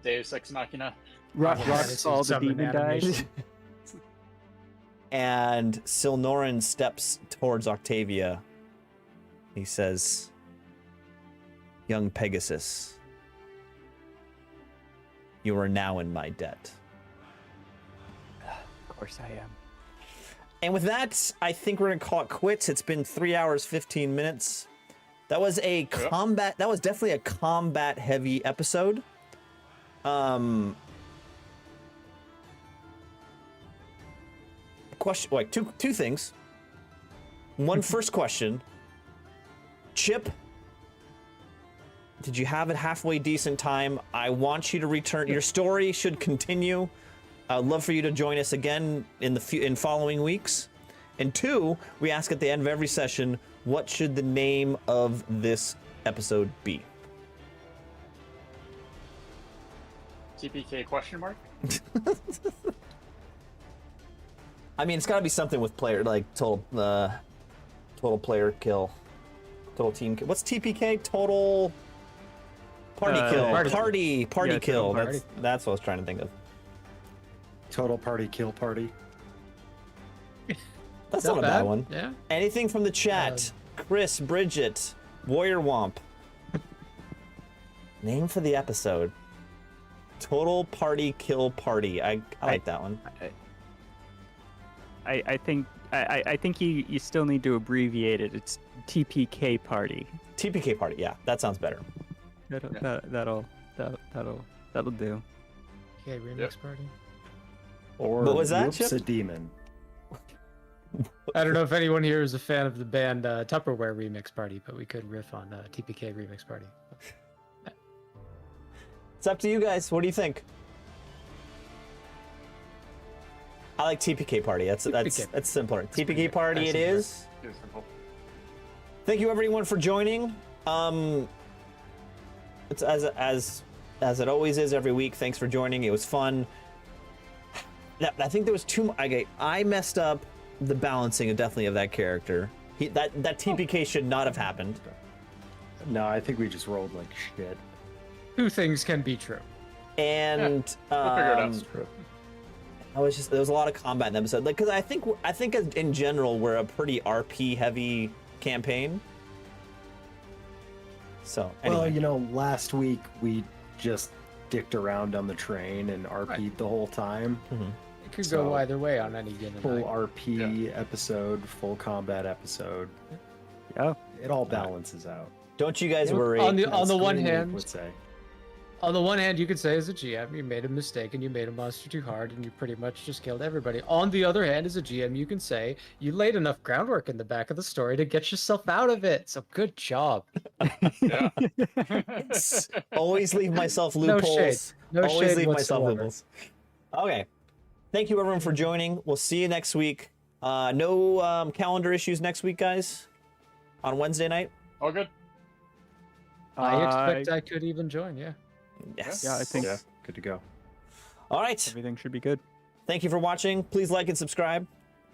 Deus Ex Machina. Rock's all the Summon demon dies. animation. And Silnorin steps towards Octavia. He says, "Young Pegasus, you are now in my debt." Of course I am. And with that, I think we're gonna call it quits. It's been 3 hours, 15 minutes. That was a combat. That was definitely a combat-heavy episode. question, like two things. One first question. Chip, did you have a halfway decent time? I want you to return. Your story should continue. I'd love for you to join us again in following weeks. And two, we ask at the end of every session, what should the name of this episode be? TPK question mark? I mean, it's got to be something with player, like total player kill, total team kill. What's TPK? Total party kill. Party Yeah, kill. total party. That's what I was trying to think of. Total party kill party. That's not a bad one. Yeah. Anything from the chat? Chris, Bridget, Warrior Womp. Name for the episode. Total party kill party. I like that one. I think you still need to abbreviate it. It's TPK party. TPK party. Yeah, that sounds better. That'll do. Okay, remix Yep. party. Or What was that, whoops, Chip? a demon. I don't know if anyone here is a fan of the band Tupperware Remix Party, but we could riff on TPK Remix Party. It's up to you guys. What do you think? I like TPK party. That's simpler. TPK party it is. Too simple. Thank you everyone for joining. It's as it always is every week. Thanks for joining. It was fun. I think there was too much. I messed up the balancing definitely of that character. That TPK should not have happened. No, I think we just rolled like shit. Two things can be true. And We'll figure it out. there was a lot of combat in the episode. Like, because I think in general we're a pretty RP heavy campaign. So anyway. Well, last week we just dicked around on the train and RP'd the whole time. It could So, go either way on any given Full night. RP episode, full combat episode. Yeah. It all balances out. Don't you guys worry. On the As one Green Leaf hand, would say. on the one hand, you could say as a GM, you made a mistake and you made a monster too hard and you pretty much just killed everybody. On the other hand, as a GM, you can say you laid enough groundwork in the back of the story to get yourself out of it. So good job. Yeah. Always leave myself No loopholes. shade. No Always shade leave myself whatsoever. loopholes. Okay. Thank you everyone for joining. We'll see you next week. No calendar issues next week, guys. On Wednesday night. All good. I expect I could even join, yeah. Yes. Yeah, I think Good to go. All right. everything should be good. Thank you for watching. Please like and subscribe.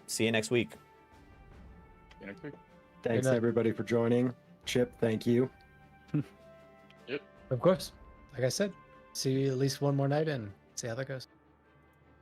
See you next week. See you next week. Thanks night. everybody for joining. Chip, thank you. Of course. Like I said, see you at least one more night and see how that goes.